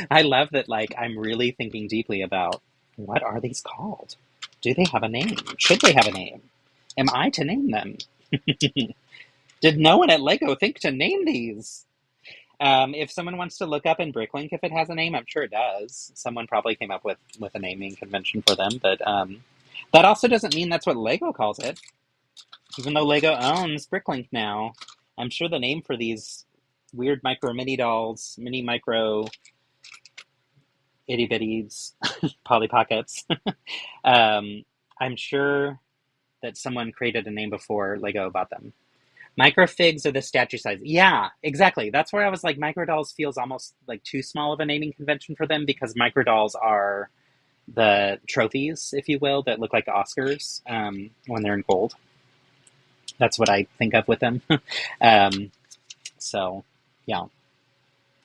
I love that, like, I'm really thinking deeply about what are these called? Do they have a name? Should they have a name? Am I to name them? Did no one at Lego think to name these? If someone wants to look up in Bricklink if it has a name, I'm sure it does. Someone probably came up with a naming convention for them, but that also doesn't mean that's what Lego calls it. Even though Lego owns Bricklink now, I'm sure the name for these weird mini dolls, mini micro itty bitties, Polly Pockets. I'm sure that someone created a name before Lego bought them. Microfigs are the statue size. Yeah, exactly. That's where I was like, microdolls feels almost like too small of a naming convention for them because microdolls are the trophies, if you will, that look like Oscars when they're in gold. That's what I think of with them. So, yeah.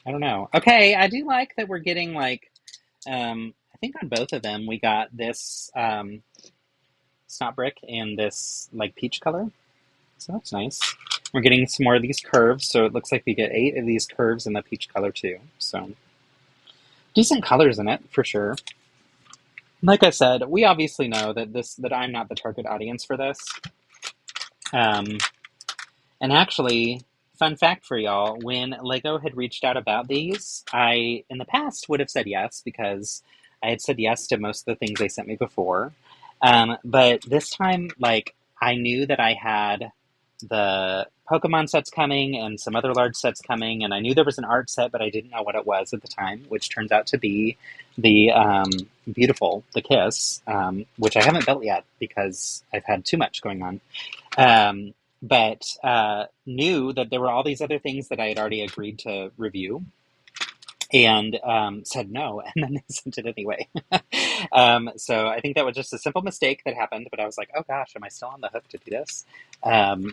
I don't know. Okay, I do like that we're getting like, I think on both of them we got this snot brick and this like peach color. So that's nice. We're getting some more of these curves, so it looks like we get 8 of these curves in the peach color too. So decent colors in it for sure. Like I said, we obviously know that I'm not the target audience for this. And actually, fun fact for y'all, when Lego had reached out about these, I, in the past, would have said yes, because I had said yes to most of the things they sent me before. But this time, like, I knew that I had the Pokemon sets coming and some other large sets coming, and I knew there was an art set, but I didn't know what it was at the time, which turns out to be the beautiful, the Kiss, which I haven't built yet because I've had too much going on. But knew that there were all these other things that I had already agreed to review, and said no, and then they sent it anyway. So I think that was just a simple mistake that happened, but I was like, oh gosh, am I still on the hook to do this?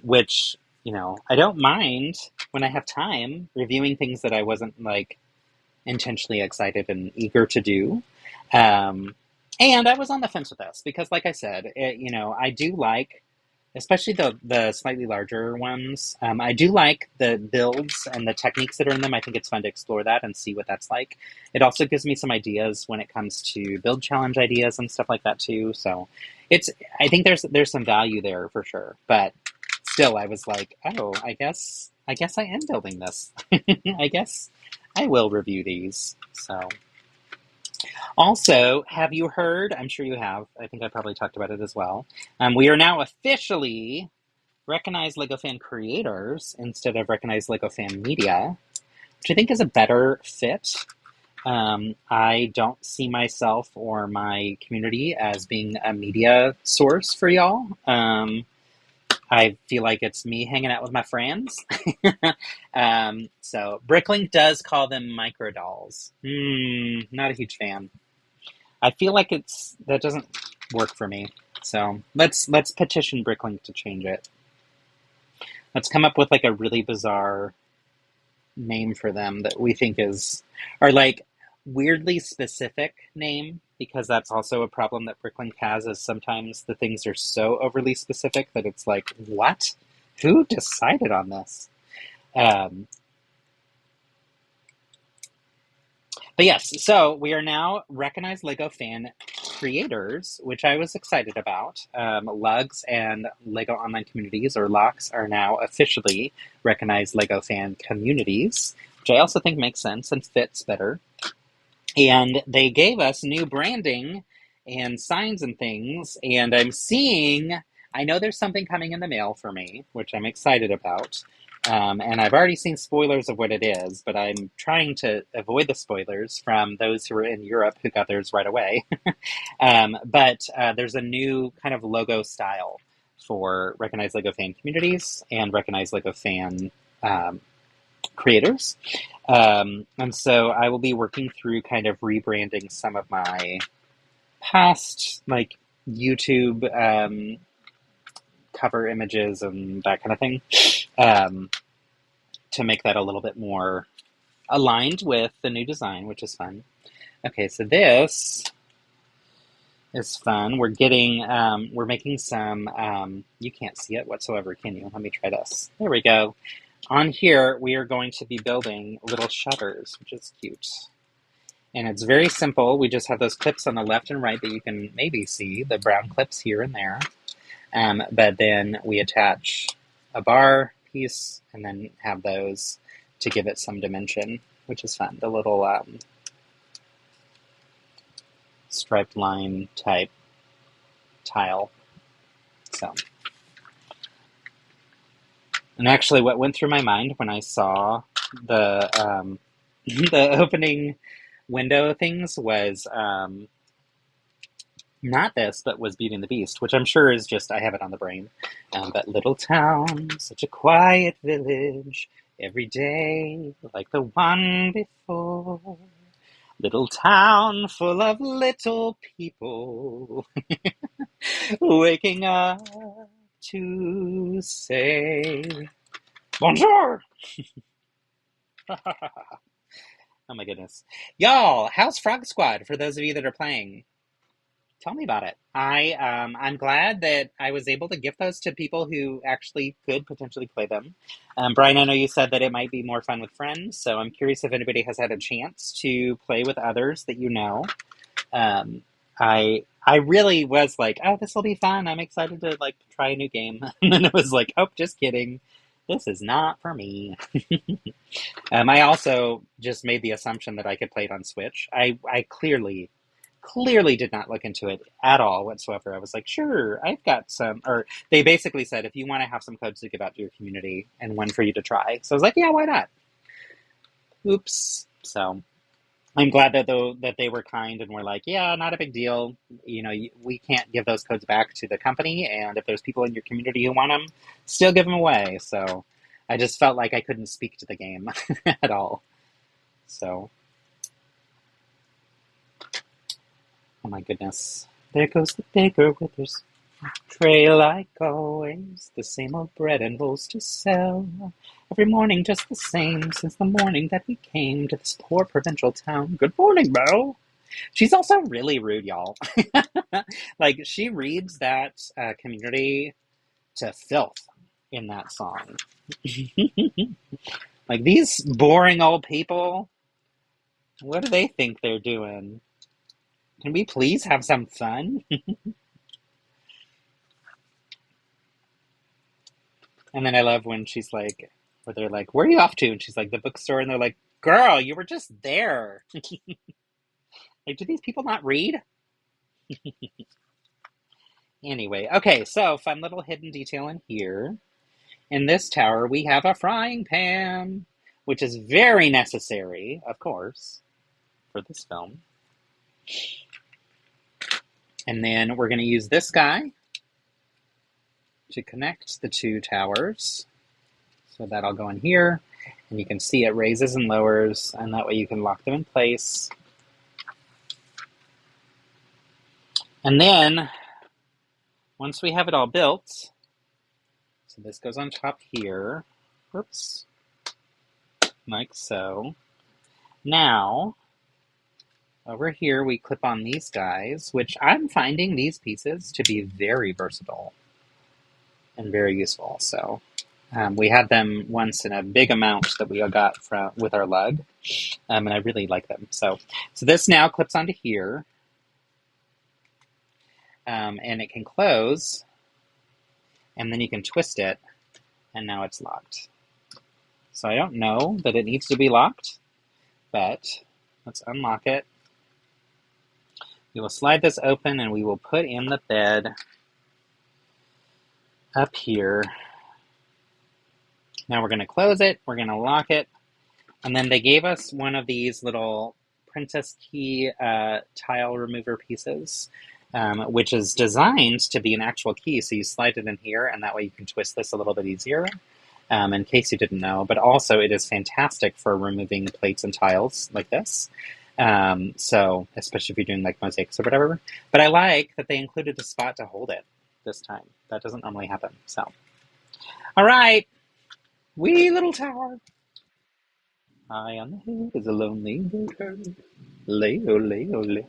Which, you know, I don't mind when I have time reviewing things that I wasn't like intentionally excited and eager to do. And I was on the fence with this because, like I said, you know, I do like, especially the slightly larger ones. I do like the builds and the techniques that are in them. I think it's fun to explore that and see what that's like. It also gives me some ideas when it comes to build challenge ideas and stuff like that too. So I think there's some value there for sure. But still, I was like, oh, I guess I am building this. I guess I will review these. So. Also, have you heard, I'm sure you have, I think I probably talked about it as well, we are now officially recognized LEGO Fan Creators instead of recognized LEGO Fan Media, which I think is a better fit. I don't see myself or my community as being a media source for y'all. I feel like it's me hanging out with my friends. So Bricklink does call them micro dolls. Not a huge fan. I feel like that doesn't work for me. So let's petition Bricklink to change it. Let's come up with like a really bizarre name for them that we think is, or like weirdly specific name, because that's also a problem that Bricklink has, is sometimes the things are so overly specific that it's like, what? Who decided on this? Um, but yes, so we are now recognized Lego fan creators, which I was excited about. Lugs and Lego Online Communities, or LOCKs, are now officially recognized Lego fan communities, which I also think makes sense and fits better. And they gave us new branding and signs and things, and I know there's something coming in the mail for me, which I'm excited about. And I've already seen spoilers of what it is, but I'm trying to avoid the spoilers from those who are in Europe who got theirs right away. But there's a new kind of logo style for Recognized Lego Fan Communities and Recognized Lego Fan um, creators. And so I will be working through kind of rebranding some of my past, like, YouTube cover images and that kind of thing, um, to make that a little bit more aligned with the new design, which is fun. Okay, so this is fun. We're making some, you can't see it whatsoever, can you? Let me try this. There we go. On here, we are going to be building little shutters, which is cute. And it's very simple. We just have those clips on the left and right that you can maybe see, the brown clips here and there. But then we attach a bar piece and then have those to give it some dimension, which is fun. The little striped line type tile. So, and actually what went through my mind when I saw the the opening window things was not this, but was Beauty and the Beast, which I'm sure is just, I have it on the brain. But little town, such a quiet village, every day like the one before. Little town full of little people, waking up to say, bonjour! Oh my goodness. Y'all, how's Frog Squad for those of you that are playing? Tell me about it. I'm glad that I was able to gift those to people who actually could potentially play them. Brian, I know you said that it might be more fun with friends, so I'm curious if anybody has had a chance to play with others that you know. Um, I really was like, oh, this will be fun. I'm excited to like try a new game, and then it was like, oh, just kidding. This is not for me. I also just made the assumption that I could play it on Switch. I clearly did not look into it at all whatsoever. I was like, sure, I've got some, or they basically said, if you want to have some codes to give out to your community and one for you to try. So I was like, yeah, why not? Oops. So I'm glad that they were kind and were like, yeah, not a big deal. You know, we can't give those codes back to the company, and if there's people in your community who want them, still give them away. So I just felt like I couldn't speak to the game at all. So, oh my goodness. There goes the baker with his tray like always. The same old bread and rolls to sell. Every morning just the same since the morning that we came to this poor provincial town. Good morning, Belle. She's also really rude, y'all. Like, she reads that community to filth in that song. Like, these boring old people, what do they think they're doing? Can we please have some fun? And then I love when she's like, where they're like, where are you off to? And she's like, the bookstore. And they're like, girl, you were just there. Like, do these people not read? Anyway, okay, so fun little hidden detail in here. In this tower, we have a frying pan, which is very necessary, of course, for this film. And then we're going to use this guy to connect the two towers. So that'll go in here, and you can see it raises and lowers, and that way you can lock them in place. And then, once we have it all built, so So this goes on top here. Oops. Like so. Now, over here we clip on these guys, which I'm finding these pieces to be very versatile and very useful. So we had them once in a big amount that we got with our lug, and I really like them. So this now clips onto here, and it can close, and then you can twist it, and now it's locked. So I don't know that it needs to be locked, but let's unlock it. We will slide this open, and we will put in the bed up here. Now we're going to close it, we're going to lock it, and then they gave us one of these little princess key tile remover pieces, which is designed to be an actual key. So you slide it in here, and that way you can twist this a little bit easier, in case you didn't know. But also it is fantastic for removing plates and tiles like this. So especially if you're doing like mosaics or whatever. But I like that they included a spot to hold it this time. That doesn't normally happen. So, all right. Wee little tower. High on the hill is a lonely bird. Lay, oh, lay, oh, lay.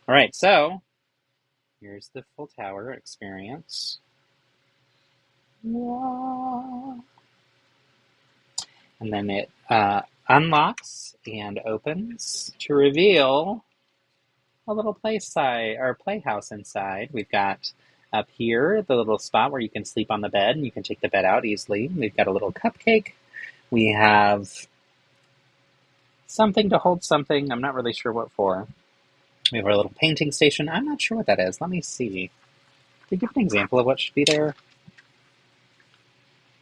All right, so here's the full tower experience. And then it unlocks and opens to reveal a little playhouse inside. We've got up here the little spot where you can sleep on the bed and you can take the bed out easily. We've got a little cupcake. We have something to hold something. I'm not really sure what for. We have our little painting station. I'm not sure what that is. Let me see. Can you give an example of what should be there?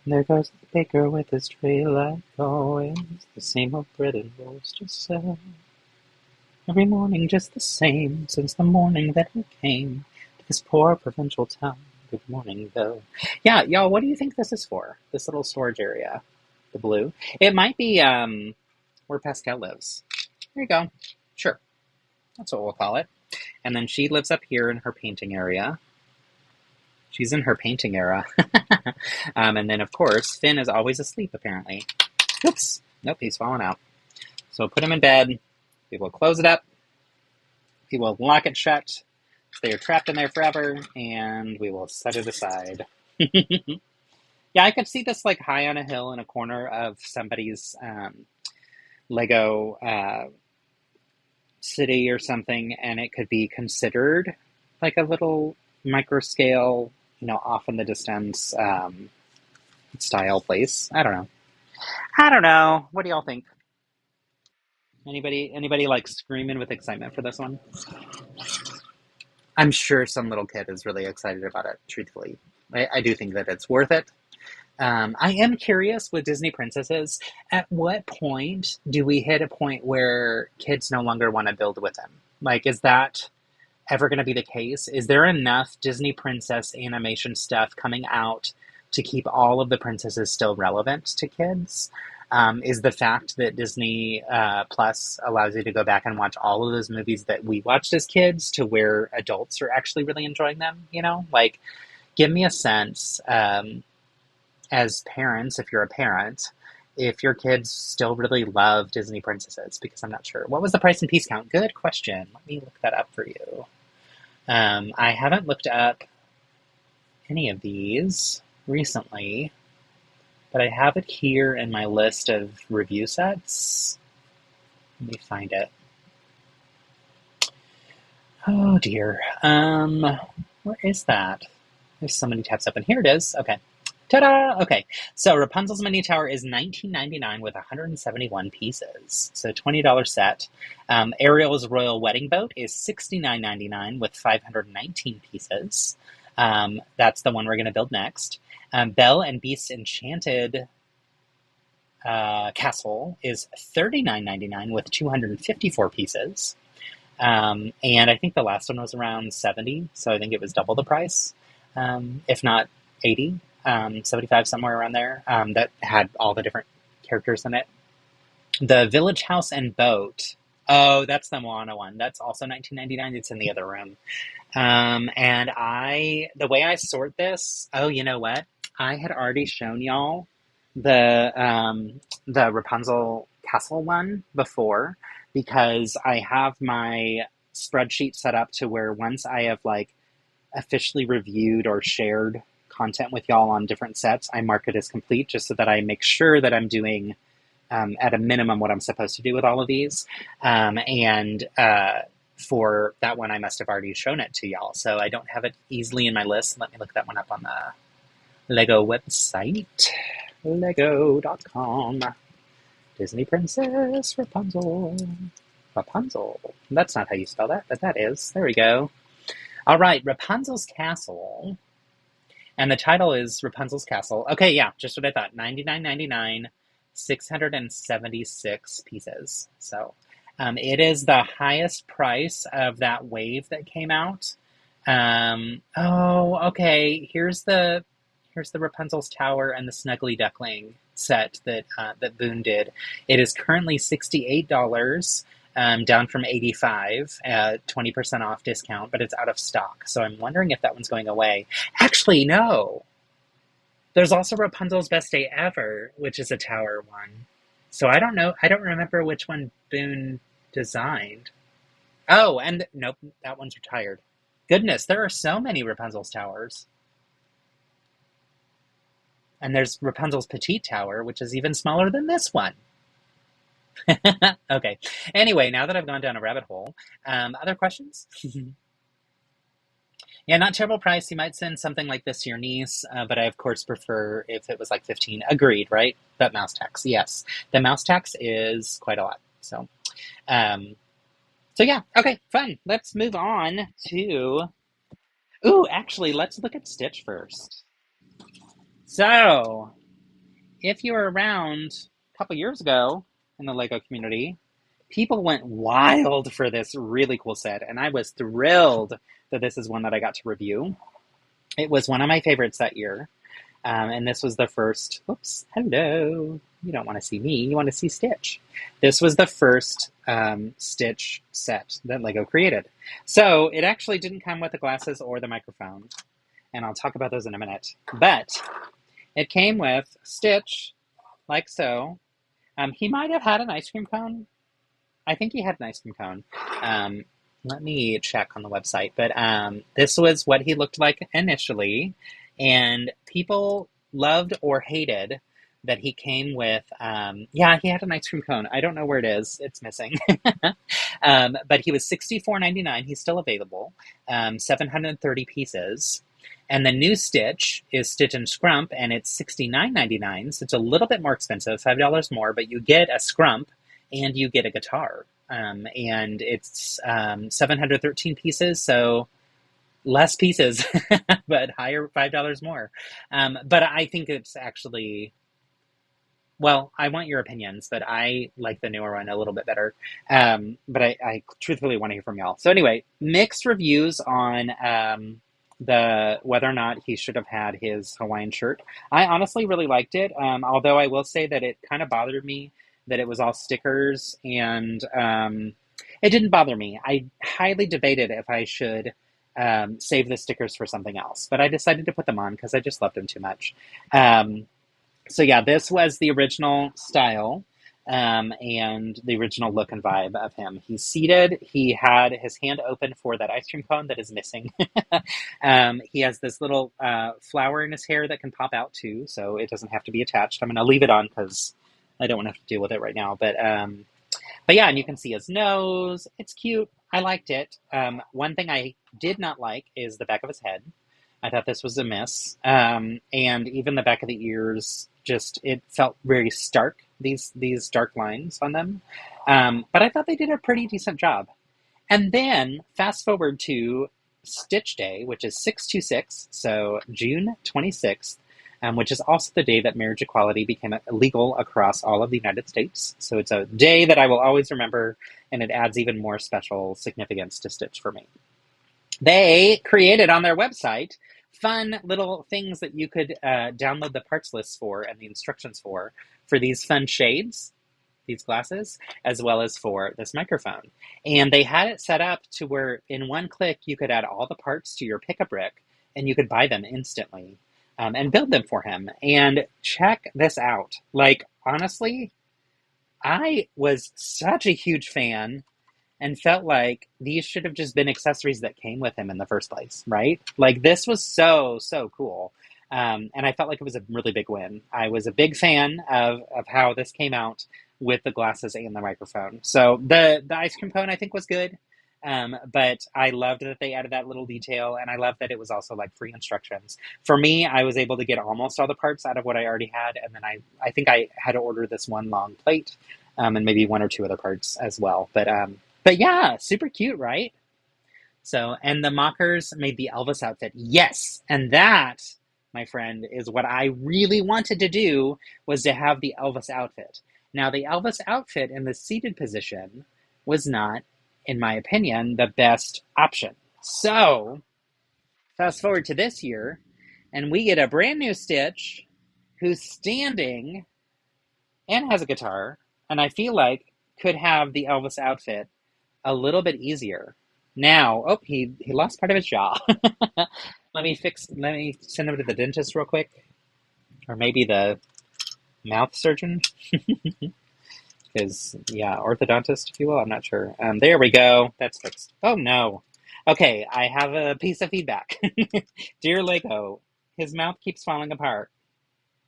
There goes the baker with his tray like always. The same old bread and rolls to sell. Every morning just the same, since the morning that he came to this poor provincial town. Good morning, though. Yeah, y'all, what do you think this is for? This little storage area. The blue. It might be where Pascal lives. There you go. Sure. That's what we'll call it. And then she lives up here in her painting area. She's in her painting era. And then, of course, Finn is always asleep, apparently. Oops. Nope, he's fallen out. So we'll put him in bed. We will close it up. We will lock it shut. They are trapped in there forever. And we will set it aside. Yeah, I could see this like high on a hill in a corner of somebody's Lego city or something, and it could be considered like a little micro scale, off in the distance style place. I don't know. What do y'all think? Anybody like screaming with excitement for this one? I'm sure some little kid is really excited about it, truthfully. I do think that it's worth it. I am curious with Disney princesses, at what point do we hit a point where kids no longer want to build with them? Like, is that ever going to be the case? Is there enough Disney princess animation stuff coming out to keep all of the princesses still relevant to kids? Is the fact that Disney Plus allows you to go back and watch all of those movies that we watched as kids to where adults are actually really enjoying them? Like, give me a sense, as parents, if you're a parent, if your kids still really love Disney princesses, because I'm not sure. What was the price and piece count? Good question. Let me look that up for you. I haven't looked up any of these recently, but I have it here in my list of review sets. Let me find it. Oh dear. Where is that? There's so many tabs open. Here it is. Okay. Ta-da! Okay, so Rapunzel's Mini Tower is $19.99 with 171 pieces, so $20 set. Ariel's Royal Wedding Boat is $69.99 with 519 pieces. That's the one we're going to build next. Belle and Beast's Enchanted Castle is $39.99 with 254 pieces. And I think the last one was around $70, so I think it was double the price, if not $80. 75, somewhere around there, that had all the different characters in it. The Village House and Boat. Oh, that's the Moana one. That's also $19.99. It's in the other room. And the way I sort this, oh, you know what? I had already shown y'all the Rapunzel Castle one before because I have my spreadsheet set up to where once I have like officially reviewed or shared content with y'all on different sets, I mark it as complete just so that I make sure that I'm doing at a minimum what I'm supposed to do with all of these. And for that one, I must have already shown it to y'all. So I don't have it easily in my list. Let me look that one up on the Lego website. Lego.com. Disney Princess Rapunzel. Rapunzel. That's not how you spell that, but that is. There we go. All right, Rapunzel's Castle. And the title is Rapunzel's Castle. Okay, yeah, just what I thought. $99.99, 676 pieces. So it is the highest price of that wave that came out. Oh, okay. Here's the Rapunzel's Tower and the Snuggly Duckling set that Boone did. It is currently $68. Down from 85, 20% off discount, but it's out of stock. So I'm wondering if that one's going away. Actually, no. There's also Rapunzel's Best Day Ever, which is a tower one. So I don't know. I don't remember which one Boone designed. Oh, and nope, that one's retired. Goodness, there are so many Rapunzel's towers. And there's Rapunzel's Petite Tower, which is even smaller than this one. Okay. Anyway, now that I've gone down a rabbit hole, other questions? Yeah, not terrible price. You might send something like this to your niece, but I, of course, prefer if it was like 15. Agreed, right? That mouse tax, yes. The mouse tax is quite a lot. Um, so yeah, okay, fun. Let's move on to... Ooh, actually, let's look at Stitch first. So, if you were around a couple years ago in the LEGO community, people went wild for this really cool set, and I was thrilled that this is one that I got to review. It was one of my favorites that year, and this was the first... Oops, hello. You don't want to see me, you want to see Stitch. This was the first Stitch set that LEGO created. So it actually didn't come with the glasses or the microphone, and I'll talk about those in a minute. But it came with Stitch, like so. He might have had an ice cream cone. I think he had an ice cream cone. Let me check on the website. But this was what he looked like initially. And people loved or hated that he came with, yeah, he had an ice cream cone. I don't know where it is. It's missing. But he was $64.99. He's still available. 730 pieces. And the new Stitch is Stitch and Scrump, and it's $69.99. So it's a little bit more expensive, $5 more, but you get a Scrump and you get a guitar. And it's 713 pieces, so less pieces, but higher, $5 more. But I think it's actually... Well, I want your opinions, but I like the newer one a little bit better. But I truthfully want to hear from y'all. So anyway, mixed reviews on the whether or not he should have had his Hawaiian shirt. I honestly really liked it, although I will say that it kind of bothered me that it was all stickers, and it didn't bother me. I highly debated if I should save the stickers for something else, but I decided to put them on because I just loved them too much. So yeah, this was the original style and the original look and vibe of him. He's seated. He had his hand open for that ice cream cone that is missing. He has this little flower in his hair that can pop out too, so it doesn't have to be attached. I'm going to leave it on because I don't want to have to deal with it right now. But yeah, and you can see his nose. It's cute. I liked it. One thing I did not like is the back of his head. I thought this was a miss. And even the back of the ears, it felt very stark, these dark lines on them. But I thought they did a pretty decent job. And then fast forward to Stitch Day, which is 6/26, so June 26th, which is also the day that marriage equality became illegal across all of the United States. So it's a day that I will always remember, and it adds even more special significance to Stitch for me. They created on their website fun little things that you could download the parts lists for and the instructions for these fun shades. these glasses, as well as for this microphone. And they had it set up to where in one click you could add all the parts to your pick-a-brick and you could buy them instantly and build them for him. And check this out. Like, honestly, I was such a huge fan and felt like these should have just been accessories that came with him in the first place, right? Like, this was so, so cool. And I felt like it was a really big win. I was a big fan of how this came out with the glasses and the microphone. So the ice cream cone I think was good. But I loved that they added that little detail, and I loved that it was also like free instructions. For me, I was able to get almost all the parts out of what I already had, and then I think I had to order this one long plate, and maybe one or two other parts as well. But yeah, super cute, right? So, and the mockers made the Elvis outfit. Yes, and that, my friend, is what I really wanted to do, was to have the Elvis outfit. Now, the Elvis outfit in the seated position was not, in my opinion, the best option. So, fast forward to this year, and we get a brand new Stitch who's standing and has a guitar, and I feel like could have the Elvis outfit a little bit easier. Now, oh, he lost part of his jaw. Let me send him to the dentist real quick. Or maybe the mouth surgeon. Because, yeah, orthodontist, if you will, I'm not sure. There we go. That's fixed. Oh, no. Okay, I have a piece of feedback. Dear Lego, his mouth keeps falling apart.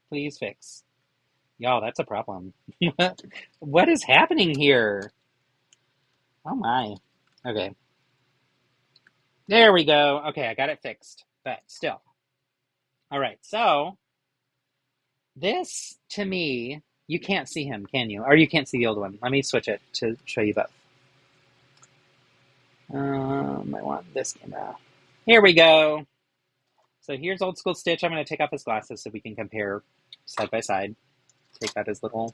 Please fix. Y'all, that's a problem. What is happening here? Oh, my. Okay. There we go. Okay, I got it fixed, but still. All right, so this, to me, you can't see him, can you? Or you can't see the old one. Let me switch it to show you both. I want this camera. Here we go. So here's old school Stitch. I'm going to take off his glasses so we can compare side by side. Take out his little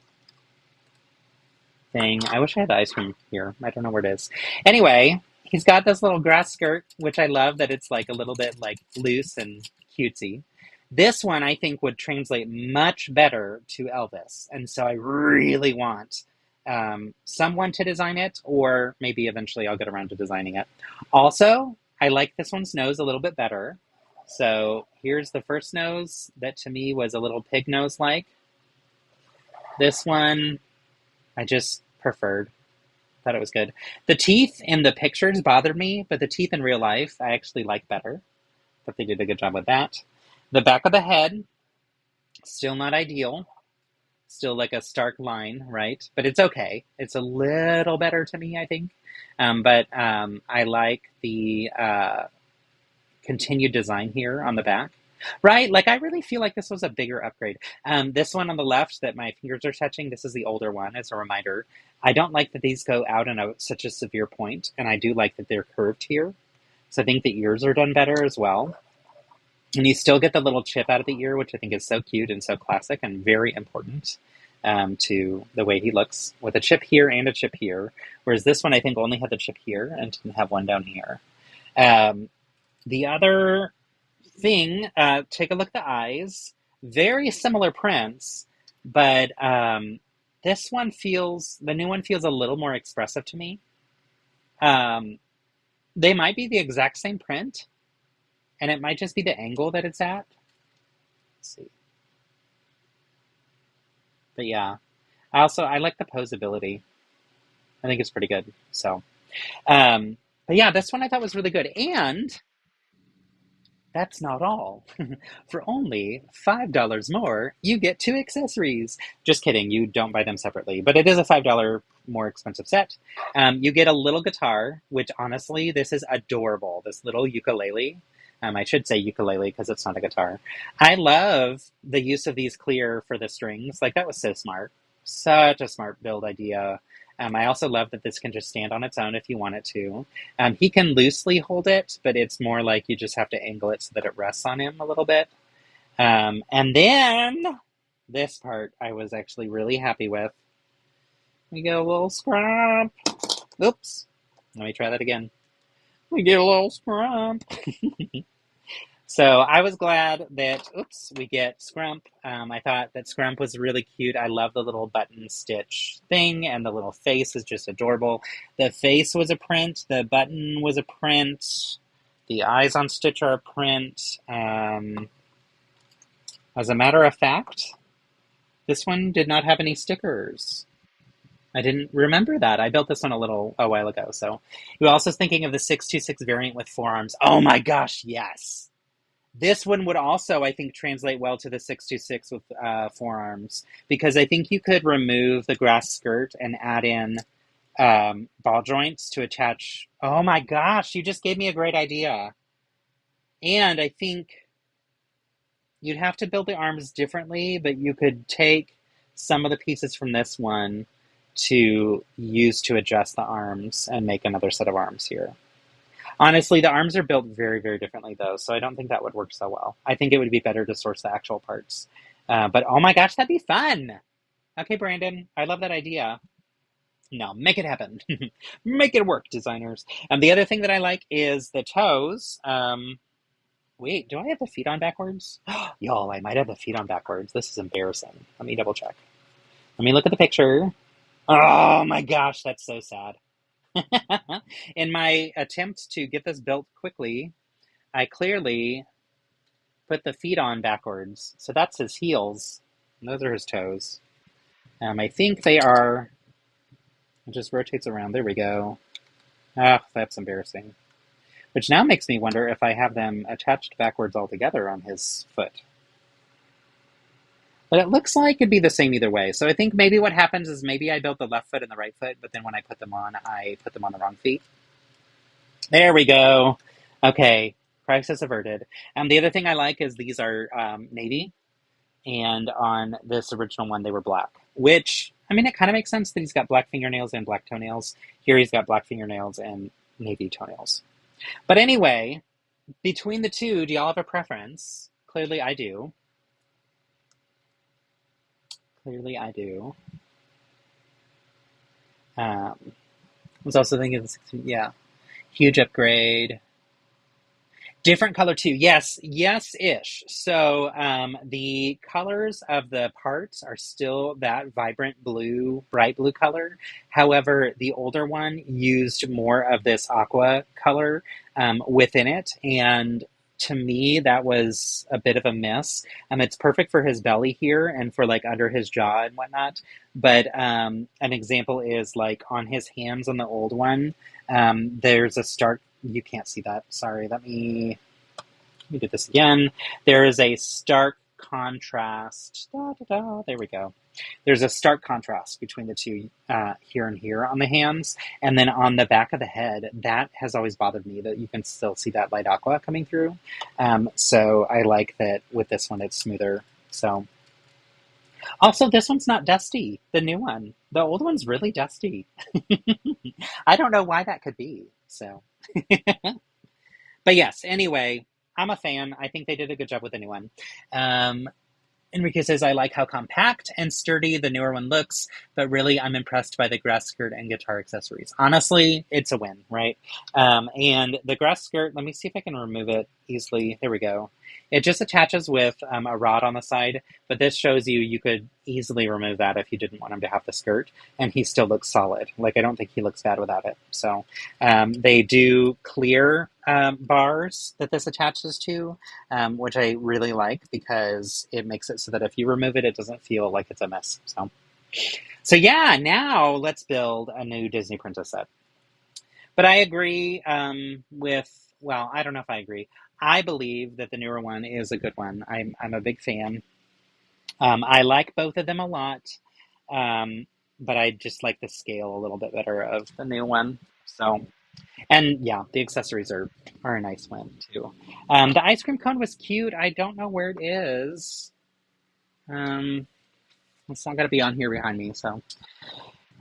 thing. I wish I had the ice cream here. I don't know where it is. Anyway, he's got this little grass skirt, which I love that it's like a little bit like loose and cutesy. This one I think would translate much better to Elvis. And so I really want someone to design it, or maybe eventually I'll get around to designing it. Also, I like this one's nose a little bit better. So here's the first nose that to me was a little pig nose like. This one I just preferred. Thought it was good. The teeth in the pictures bothered me, but the teeth in real life I actually like better. But they did a good job with that. The back of the head, still not ideal. Still like a stark line, right? But it's okay. It's a little better to me, I think. But I like the continued design here on the back. Right? Like, I really feel like this was a bigger upgrade. This one on the left that my fingers are touching, this is the older one, as a reminder. I don't like that these go out in such a severe point, and I do like that they're curved here. So I think the ears are done better as well. And you still get the little chip out of the ear, which I think is so cute and so classic and very important to the way he looks, with a chip here and a chip here. Whereas this one, I think, only had the chip here and didn't have one down here. The other thing, take a look at the eyes. Very similar prints, but this one the new one feels a little more expressive to me. They might be the exact same print, and it might just be the angle that it's at. Let's see. But yeah, I like the posability. I think it's pretty good. So, but yeah, this one I thought was really good. And that's not all. For only $5 more, you get 2 accessories. Just kidding, you don't buy them separately, but it is a $5 more expensive set. You get a little guitar, which honestly, this is adorable. This little ukulele. I should say ukulele because it's not a guitar. I love the use of these clear for the strings. Like, that was so smart. Such a smart build idea. I also love that this can just stand on its own if you want it to. He can loosely hold it, but it's more like you just have to angle it so that it rests on him a little bit. And then this part I was actually really happy with. We get a little Scrump. Oops. Let me try that again. We get a little Scrump. So I was glad that, oops, we get Scrump. I thought that Scrump was really cute. I love the little button stitch thing, and the little face is just adorable. The face was a print. The button was a print. The eyes on Stitch are a print. As a matter of fact, this one did not have any stickers. I didn't remember that. I built this one a while ago. So you also thinking of the 626 variant with forearms. Oh my gosh, yes. This one would also, I think, translate well to the 626 with forearms, because I think you could remove the grass skirt and add in ball joints to attach. Oh my gosh, you just gave me a great idea. And I think you'd have to build the arms differently, but you could take some of the pieces from this one to use to adjust the arms and make another set of arms here. Honestly, the arms are built very, very differently, though, so I don't think that would work so well. I think it would be better to source the actual parts. But oh my gosh, that'd be fun! Okay, Brandon, I love that idea. No, make it happen. Make it work, designers. The other thing that I like is the toes. Wait, do I have the feet on backwards? Y'all, I might have the feet on backwards. This is embarrassing. Let me double check. Let me look at the picture. Oh my gosh, that's so sad. In my attempt to get this built quickly, I clearly put the feet on backwards. So that's his heels, and those are his toes. I think they are, it just rotates around. There we go. Ah, that's embarrassing. Which now makes me wonder if I have them attached backwards altogether on his foot. But it looks like it'd be the same either way. So I think maybe what happens is maybe I built the left foot and the right foot, but then when I put them on, I put them on the wrong feet. There we go. Okay, crisis averted. The other thing I like is these are navy, and on this original one they were black, which, I mean, it kind of makes sense that he's got black fingernails and black toenails. Here he's got black fingernails and navy toenails. But anyway, between the two, do y'all have a preference? Clearly I do. Clearly I do. I was also thinking of the 16, yeah, huge upgrade. Different color too. Yes, yes-ish. So the colors of the parts are still that vibrant blue, bright blue color. However, the older one used more of this aqua color within it. And to me, that was a bit of a miss. It's perfect for his belly here and for like under his jaw and whatnot. But an example is like on his hands on the old one, there's a stark, you can't see that. Sorry, let me do this again. There is a stark contrast. There we go. There's a stark contrast between the two here and here on the hands. And then on the back of the head, that has always bothered me, that you can still see that light aqua coming through. So I like that with this one, it's smoother. So also, this one's not dusty, the new one. The old one's really dusty. I don't know why that could be. So, but yes, anyway, I'm a fan. I think they did a good job with the new one. Enrique says, I like how compact and sturdy the newer one looks, but really I'm impressed by the grass skirt and guitar accessories. Honestly, it's a win, right? And the grass skirt, let me see if I can remove it easily. There we go. It just attaches with a rod on the side, but this shows you could easily remove that if you didn't want him to have the skirt, and he still looks solid. Like, I don't think he looks bad without it. So they do clear bars that this attaches to, which I really like because it makes it so that if you remove it, it doesn't feel like it's a mess. So yeah, now let's build a new Disney Princess set. But I agree well, I don't know if I agree. I believe that the newer one is a good one. I'm a big fan. I like both of them a lot, but I just like the scale a little bit better of the new one. So, and yeah, the accessories are a nice win too. The ice cream cone was cute. I don't know where it is. It's not going to be on here behind me, so.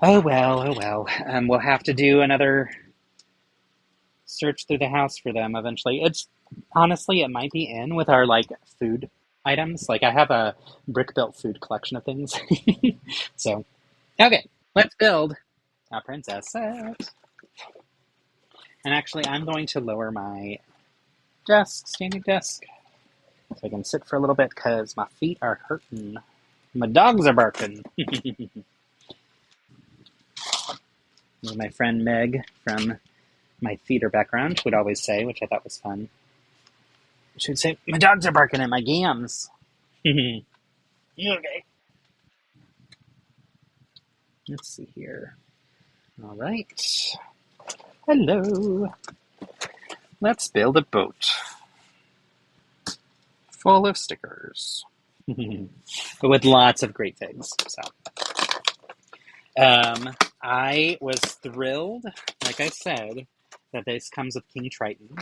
Oh well. We'll have to do another search through the house for them eventually. It's honestly, it might be in with our like food items. Like, I have a brick built food collection of things. So, okay, let's build a princess set. And actually, I'm going to lower my standing desk, So I can sit for a little bit because my feet are hurting. My dogs are barking. My friend Meg from my theater background would always say, which I thought was fun. She would say, my dogs are barking at my gams. Okay. Let's see here. All right. Hello. Let's build a boat full of stickers. But with lots of great figs. So, I was thrilled, like I said, that this comes with King Triton.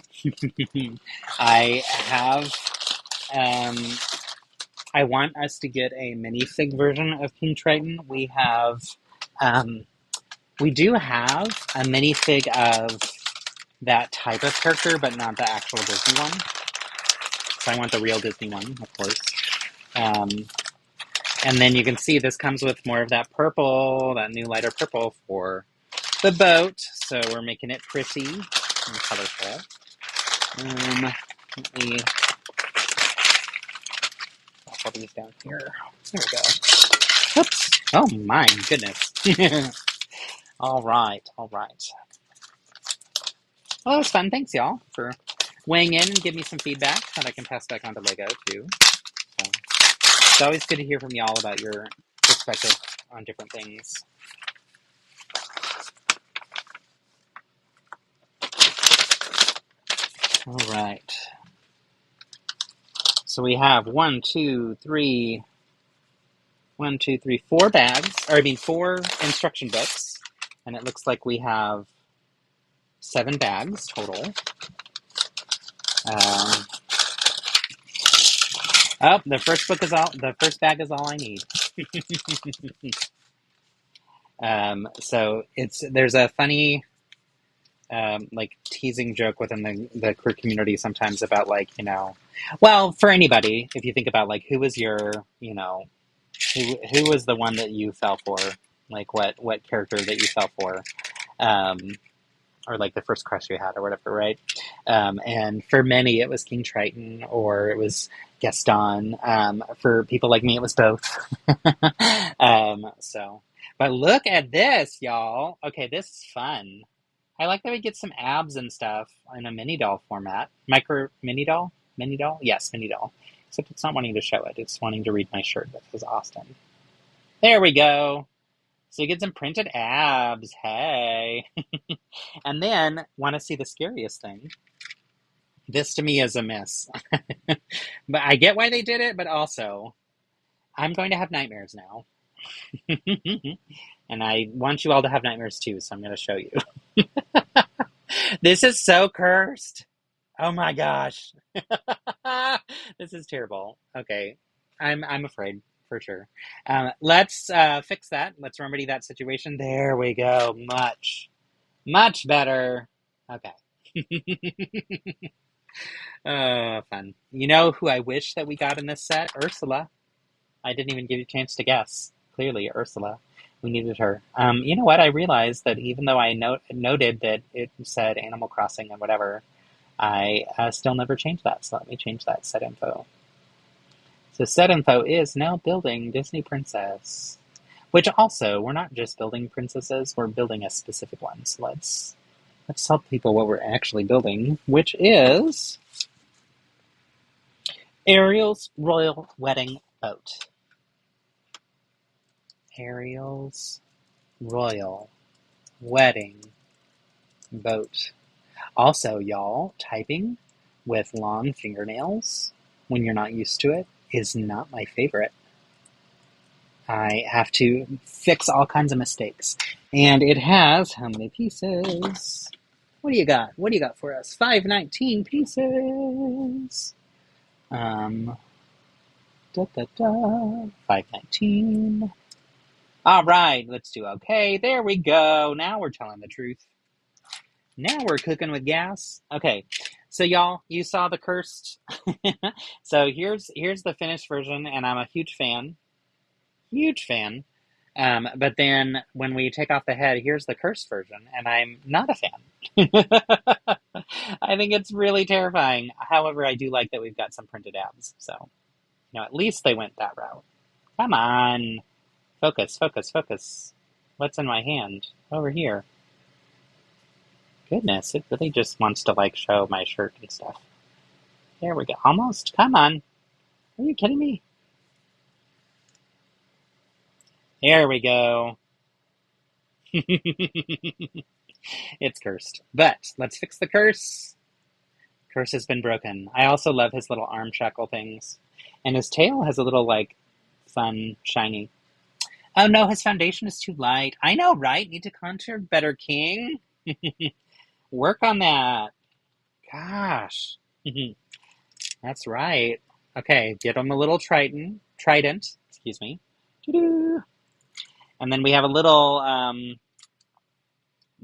I have, I want us to get a minifig version of King Triton. We do have a minifig of that type of character, but not the actual Disney one. So I want the real Disney one, of course. And then you can see this comes with more of that purple, that new lighter purple for the boat. So we're making it pretty and colorful. Let me put these down here. There we go. Oops. Oh my goodness. All right. Well, that was fun. Thanks, y'all, for weighing in and give me some feedback that I can pass back on to Lego, too. So, it's always good to hear from y'all about your perspective on different things. All right. So we have 4 bags, or I mean 4 instruction books, and it looks like we have 7 bags total. The first bag is all I need. So there's a funny like teasing joke within the queer community sometimes about, like, well, for anybody, if you think about, like, who was your, who was the one that you fell for, like what character that you fell for, or like the first crush you had or whatever, right? And for many it was King Triton or it was Gaston. For people like me it was both. But look at this, y'all. Okay, this is fun. I like that we get some abs and stuff in a mini doll format. Mini doll? Yes, mini doll. Except it's not wanting to show it. It's wanting to read my shirt that says Austin. There we go. So you get some printed abs. Hey. And then, want to see the scariest thing? This to me is a miss. But I get why they did it, but also, I'm going to have nightmares now. And I want you all to have nightmares too, so I'm going to show you. This is so cursed. Oh my gosh. This is terrible. Okay. I'm afraid, for sure. Let's fix that. Let's remedy that situation. There we go. Much better. Okay. Fun. You know who I wish that we got in this set? Ursula. I didn't even give you a chance to guess. Clearly, Ursula. We needed her. You know what? I realized that even though I noted that it said Animal Crossing and whatever, I still never changed that. So let me change that set info. So set info is now building Disney Princess. Which also, we're not just building princesses, we're building a specific one. So let's tell people what we're actually building, which is Ariel's Royal Wedding Boat. Ariel's Royal Wedding Boat. Also, y'all, typing with long fingernails when you're not used to it is not my favorite. I have to fix all kinds of mistakes. And it has how many pieces? What do you got? What do you got for us? 519 pieces. 519. All right, let's do okay. There we go. Now we're telling the truth. Now we're cooking with gas. Okay, so y'all, you saw the cursed. So here's the finished version, and I'm a huge fan. But then when we take off the head, here's the cursed version, and I'm not a fan. I think it's really terrifying. However, I do like that we've got some printed abs. So, at least they went that route. Come on. Focus, focus, focus. What's in my hand? Over here. Goodness, it really just wants to, show my shirt and stuff. There we go. Almost. Come on. Are you kidding me? There we go. It's cursed. But let's fix the curse. Curse has been broken. I also love his little arm shackle things. And his tail has a little, fun, shiny. Oh no, his foundation is too light. I know, right? Need to contour better, King. Work on that. Gosh. That's right. Okay, get him a little trident, excuse me. Doo-doo. And then we have a little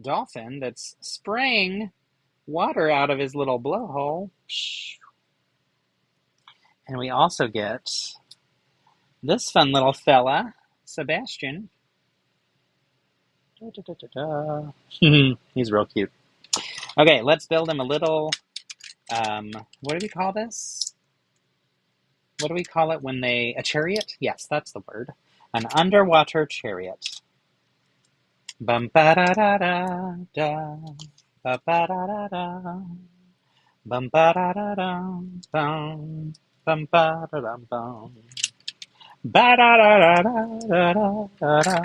dolphin that's spraying water out of his little blowhole. And we also get this fun little fella, Sebastian. He's real cute. Okay, let's build him a little, what do we call this? What do we call it when a chariot? Yes, that's the word. An underwater chariot. Bum ba da da da da. Ba ba da da da. Bum ba da da da. Bum. Bum ba da da bum. Ba da da da da da da da.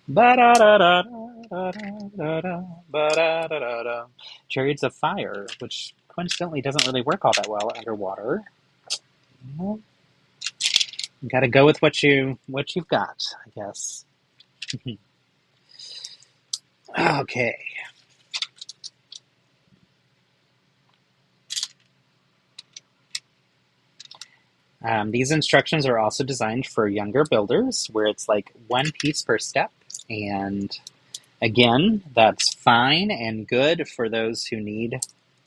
Ba da da da da. Ba da da da da da da. Ba da da da da. Chariots of fire, which coincidentally doesn't really work all that well underwater. You gotta go with what you've got, I guess. Okay. These instructions are also designed for younger builders, where it's one piece per step. And again, that's fine and good for those who need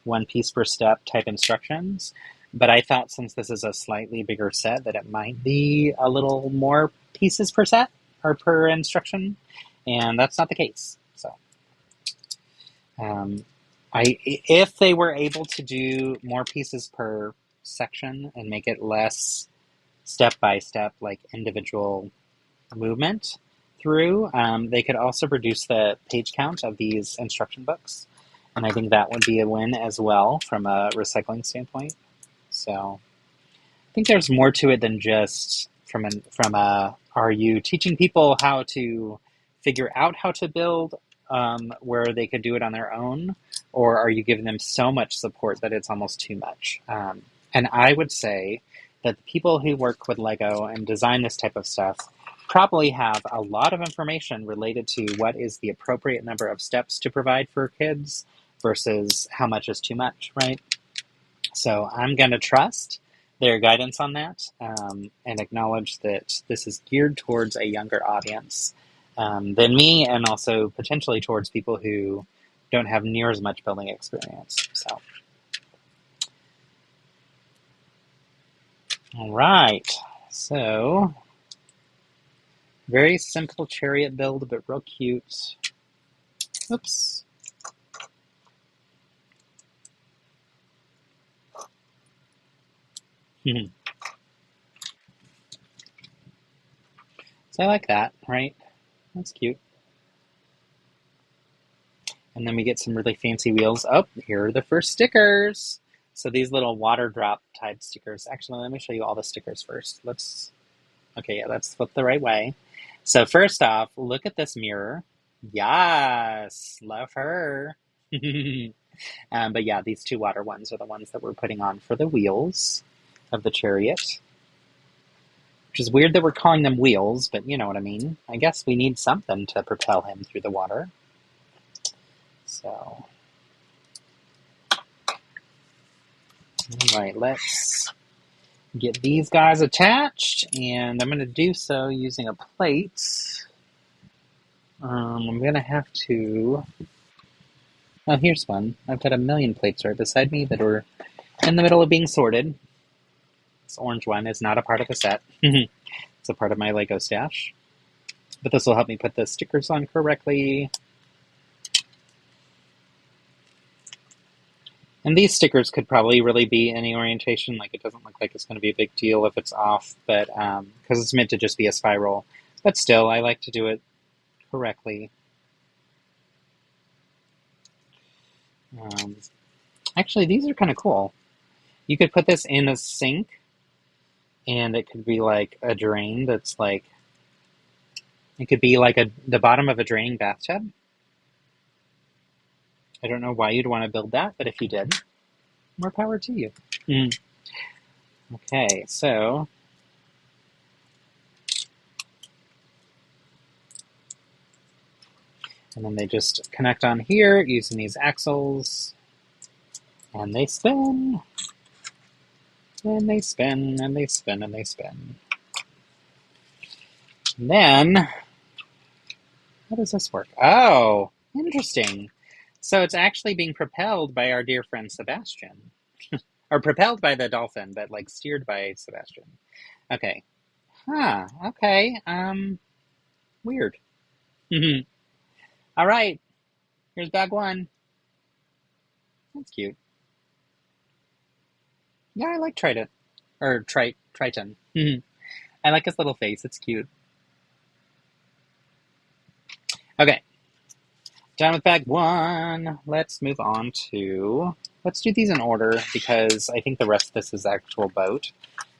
one piece per step type instructions. But I thought since this is a slightly bigger set that it might be a little more pieces per set or per instruction. And that's not the case. So if they were able to do more pieces per section and make it less step-by-step, individual movement through, they could also reduce the page count of these instruction books. And I think that would be a win as well from a recycling standpoint. So I think there's more to it than just from are you teaching people how to figure out how to build where they could do it on their own, or are you giving them so much support that it's almost too much? And I would say that the people who work with Lego and design this type of stuff probably have a lot of information related to what is the appropriate number of steps to provide for kids versus how much is too much, right? So I'm going to trust their guidance on that and acknowledge that this is geared towards a younger audience than me, and also potentially towards people who don't have near as much building experience. So, all right. So, very simple chariot build, but real cute. Oops. So I like that, right? That's cute. And then we get some really fancy wheels. Oh, here are the first stickers. So these little water drop type stickers. Actually, let me show you all the stickers first. Let's flip the right way. So first off, look at this mirror. Yes, love her. But yeah, these two water ones are the ones that we're putting on for the wheels of the chariot. Which is weird that we're calling them wheels, but you know what I mean. I guess we need something to propel him through the water. So, all right, let's get these guys attached, and I'm going to do so using a plate. I'm going to have to... Oh, here's one. I've got a million plates right beside me that are in the middle of being sorted. This orange one is not a part of the set. It's a part of my Lego stash. But this will help me put the stickers on correctly. And these stickers could probably really be any orientation. Like, it doesn't look like it's going to be a big deal if it's off, but because it's meant to just be a spiral. But still, I like to do it correctly. Actually, these are kind of cool. You could put this in a sink, and it could be like a drain that's like, it could be like the bottom of a draining bathtub. I don't know why you'd want to build that, but if you did, more power to you. Okay, so and then they just connect on here using these axles, and they spin, and they spin, and they spin, and they spin. And then, how does this work? Oh, interesting. So it's actually being propelled by our dear friend Sebastian. Or propelled by the dolphin, but like steered by Sebastian. Okay. Huh, okay. Weird. All right. Here's bag one. That's cute. Yeah, I like Triton. Or Triton. I like his little face. It's cute. Okay. Done with bag one. Let's move on to... Let's do these in order because I think the rest of this is actual boat.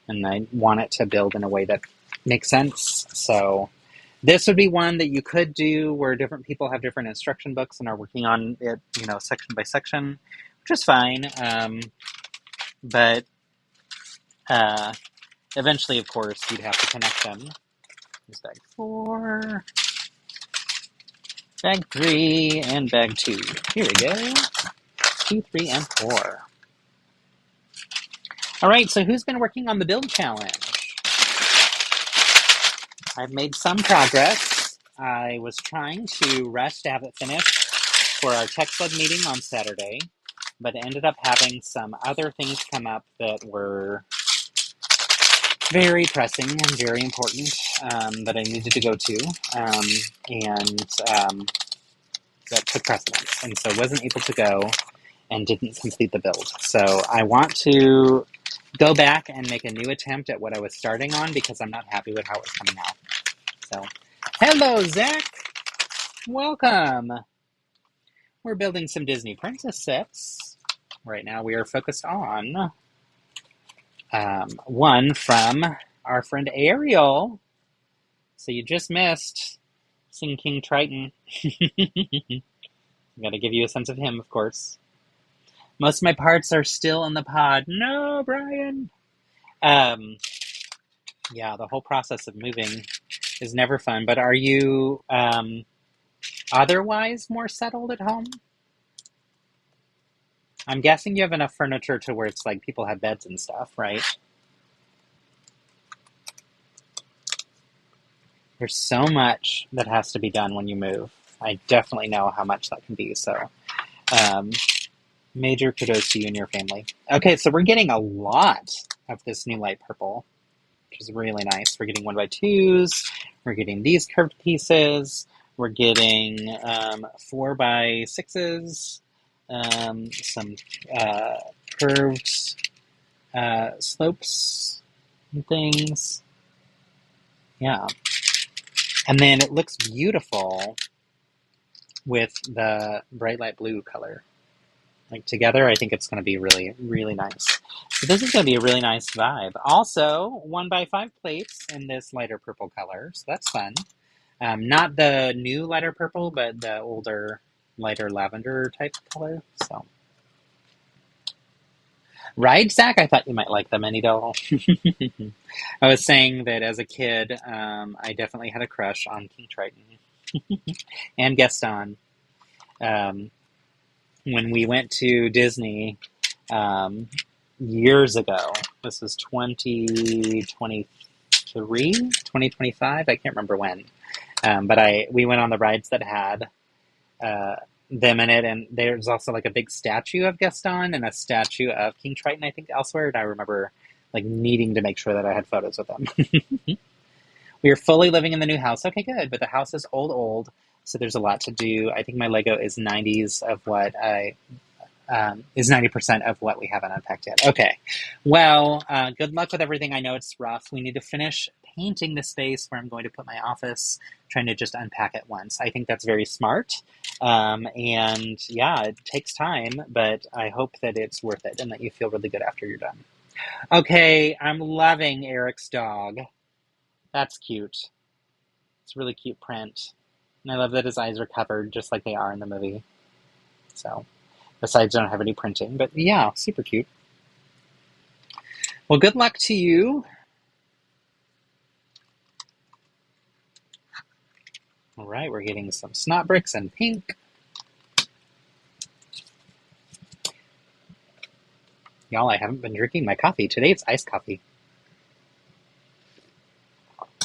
And I want it to build in a way that makes sense. So this would be one that you could do where different people have different instruction books and are working on it, section by section, which is fine. But eventually, of course, you'd have to connect them. Here's bag 4, bag 3, and bag 2. Here we go. 2, 3, and 4. All right, so who's been working on the build challenge? I've made some progress. I was trying to rush to have it finished for our tech club meeting on Saturday, but ended up having some other things come up that were very pressing and very important that I needed to go to, and that took precedence. And so wasn't able to go and didn't complete the build. So I want to go back and make a new attempt at what I was starting on because I'm not happy with how it's coming out. So, hello, Zach. Welcome. We're building some Disney princess sets. Right now we are focused on one from our friend Ariel. So you just missed seeing King Triton. Gotta give you a sense of him, of course. Most of my parts are still in the pod. No, Brian! Yeah, the whole process of moving is never fun, but are you otherwise more settled at home? I'm guessing you have enough furniture to where it's like people have beds and stuff, right? There's so much that has to be done when you move. I definitely know how much that can be, so major kudos to you and your family. Okay, so we're getting a lot of this new light purple, which is really nice. We're getting 1x2s, we're getting these curved pieces, we're getting 4x6s, some curved slopes and things. Yeah. And then it looks beautiful with the bright light blue color. Like together, I think it's going to be really, really nice. So this is going to be a really nice vibe. Also, 1x5 plates in this lighter purple color, so that's fun. Not the new lighter purple, but the older, lighter lavender type color. So, right, Zach? I thought you might like the mini doll. I was saying that as a kid, I definitely had a crush on King Triton and Gaston. When we went to Disney years ago, this was 2023, 2025, I can't remember when, but we went on the rides that had them in it, and there's also like a big statue of Gaston and a statue of King Triton, I think, elsewhere, and I remember like needing to make sure that I had photos with them. We are fully living in the new house. Okay, good. But the house is old, so there's a lot to do. I think my Lego is 90% of what we haven't unpacked yet. Okay. Well, good luck with everything. I know it's rough. We need to finish painting the space where I'm going to put my office, trying to just unpack it once. I think that's very smart. And yeah, it takes time, but I hope that it's worth it and that you feel really good after you're done. Okay, I'm loving Eric's dog. That's cute. It's a really cute print. And I love that his eyes are covered just like they are in the movie. So, besides, I don't have any printing, but yeah, super cute. Well, good luck to you. All right, we're getting some snot bricks and pink. Y'all, I haven't been drinking my coffee. Today it's iced coffee.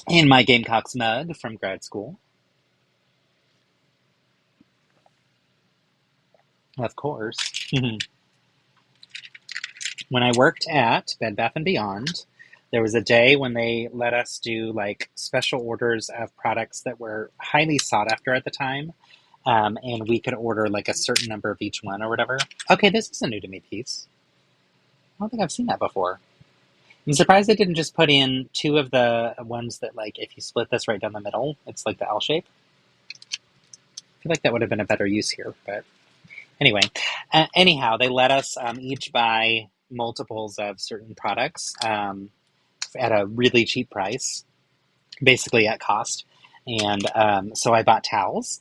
In my Gamecocks mug from grad school. Of course. When I worked at Bed Bath & Beyond, there was a day when they let us do like special orders of products that were highly sought after at the time. And we could order like a certain number of each one or whatever. Okay, this is a new to me piece. I don't think I've seen that before. I'm surprised they didn't just put in two of the ones that, like, if you split this right down the middle, it's like the L shape. I feel like that would have been a better use here, but anyway. Anyhow, they let us each buy multiples of certain products at a really cheap price, basically at cost. And so I bought towels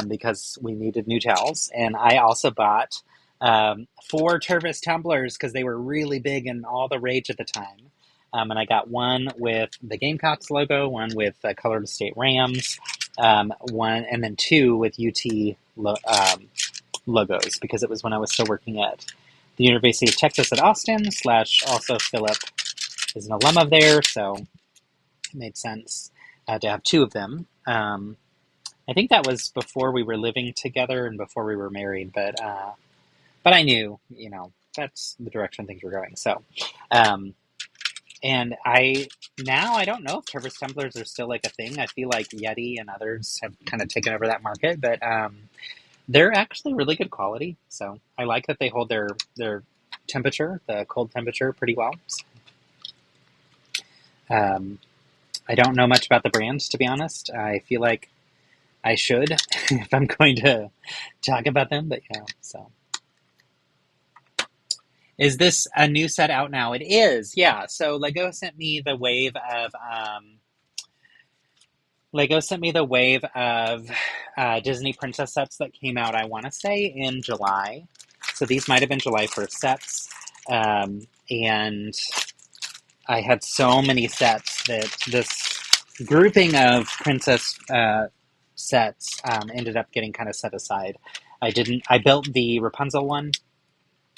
because we needed new towels. And I also bought 4 Tervis tumblers because they were really big and all the rage at the time. And I got one with the Gamecocks logo, one with Colored State Rams, one, and then 2 with UT logos because it was when I was still working at the University of Texas at Austin. / also Philip is an alum of there, so it made sense to have 2 of them. I think that was before we were living together and before we were married, but I knew, that's the direction things were going. So, and I don't know if Tervis tumblers are still like a thing. I feel like Yeti and others have kind of taken over that market, but they're actually really good quality. So I like that they hold their temperature, the cold temperature, pretty well. So, I don't know much about the brand, to be honest. I feel like I should if I'm going to talk about them, but yeah, so. Is this a new set out now? It is, yeah. So Lego sent me the wave of Disney princess sets that came out, I want to say, in July. So these might have been July 1st sets. And I had so many sets that this grouping of princess sets ended up getting kind of set aside. I built the Rapunzel one,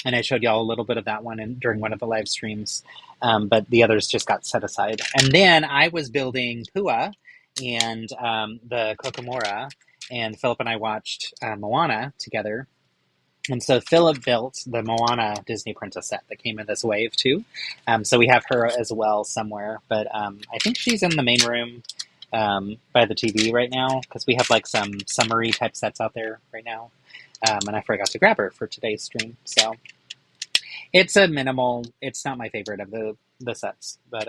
and I showed y'all a little bit of that one during one of the live streams, but the others just got set aside. And then I was building Pua and the Kokomora, and Philip and I watched Moana together. And so Philip built the Moana Disney Princess set that came in this wave too. So we have her as well somewhere, but I think she's in the main room by the TV right now because we have like some summary type sets out there right now. And I forgot to grab her for today's stream. So it's a minimal. It's not my favorite of the sets, but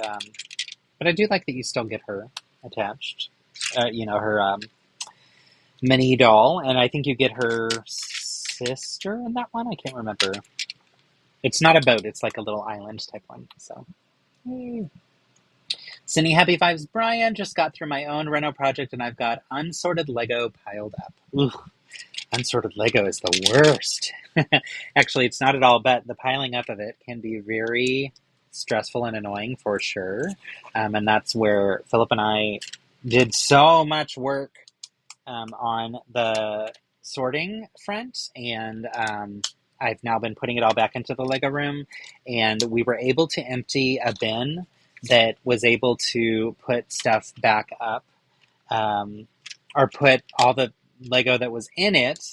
I do like that you still get her attached. Her mini doll, and I think you get her sister in that one. I can't remember. It's not a boat. It's like a little island type one. So. Sending happy vibes, Brian. Just got through my own reno project, and I've got unsorted Lego piled up. Ooh. Unsorted Lego is the worst. Actually, it's not at all, but the piling up of it can be very stressful and annoying for sure. And that's where Philip and I did so much work on the sorting front. And I've now been putting it all back into the Lego room. And we were able to empty a bin that was able to put stuff back up or put all the Lego that was in it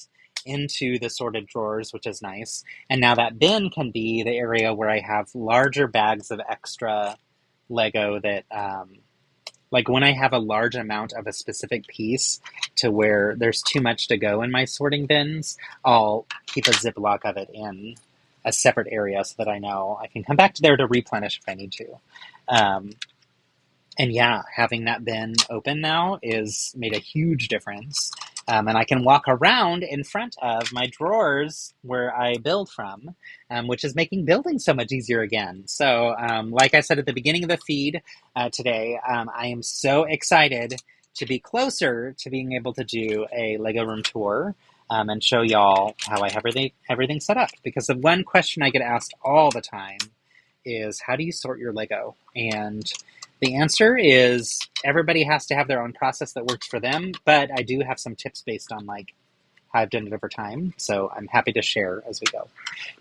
into the sorted drawers, which is nice. And now that bin can be the area where I have larger bags of extra Lego that Like when I have a large amount of a specific piece to where there's too much to go in my sorting bins, I'll keep a Ziploc of it in a separate area so that I know I can come back to there to replenish if I need to. Um, and yeah, having that bin open now is made a huge difference. And I can walk around in front of my drawers where I build from, which is making building so much easier again. So like I said at the beginning of the feed today, I am so excited to be closer to being able to do a Lego room tour and show y'all how I have everything set up. Because the one question I get asked all the time is, how do you sort your Lego? And the answer is everybody has to have their own process that works for them, but I do have some tips based on like how I've done it over time, so I'm happy to share as we go.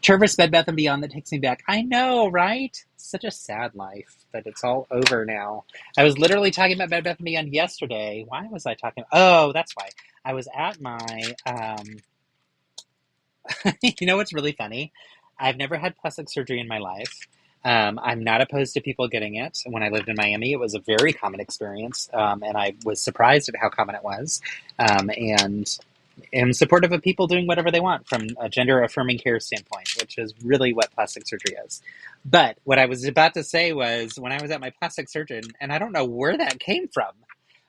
Tervis Bed Bath & Beyond, that takes me back. I know, right? Such a sad life that it's all over now. I was literally talking about Bed Bath & Beyond yesterday. Why was I talking? Oh, that's why. I was at my, you know what's really funny? I've never had plastic surgery in my life. I'm not opposed to people getting it. When I lived in Miami, it was a very common experience, and I was surprised at how common it was, and am supportive of people doing whatever they want from a gender-affirming care standpoint, which is really what plastic surgery is. But what I was about to say was, when I was at my plastic surgeon, and I don't know where that came from,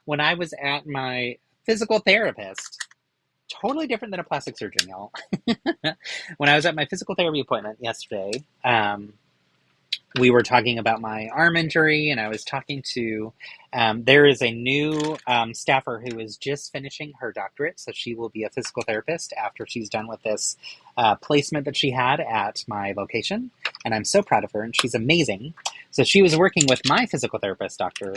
when I was at my physical therapist, totally different than a plastic surgeon, y'all. When I was at my physical therapy appointment yesterday, we were talking about my arm injury, and I was talking to, there is a new staffer who is just finishing her doctorate, so she will be a physical therapist after she's done with this placement that she had at my location, and I'm so proud of her, and she's amazing. So she was working with my physical therapist doctor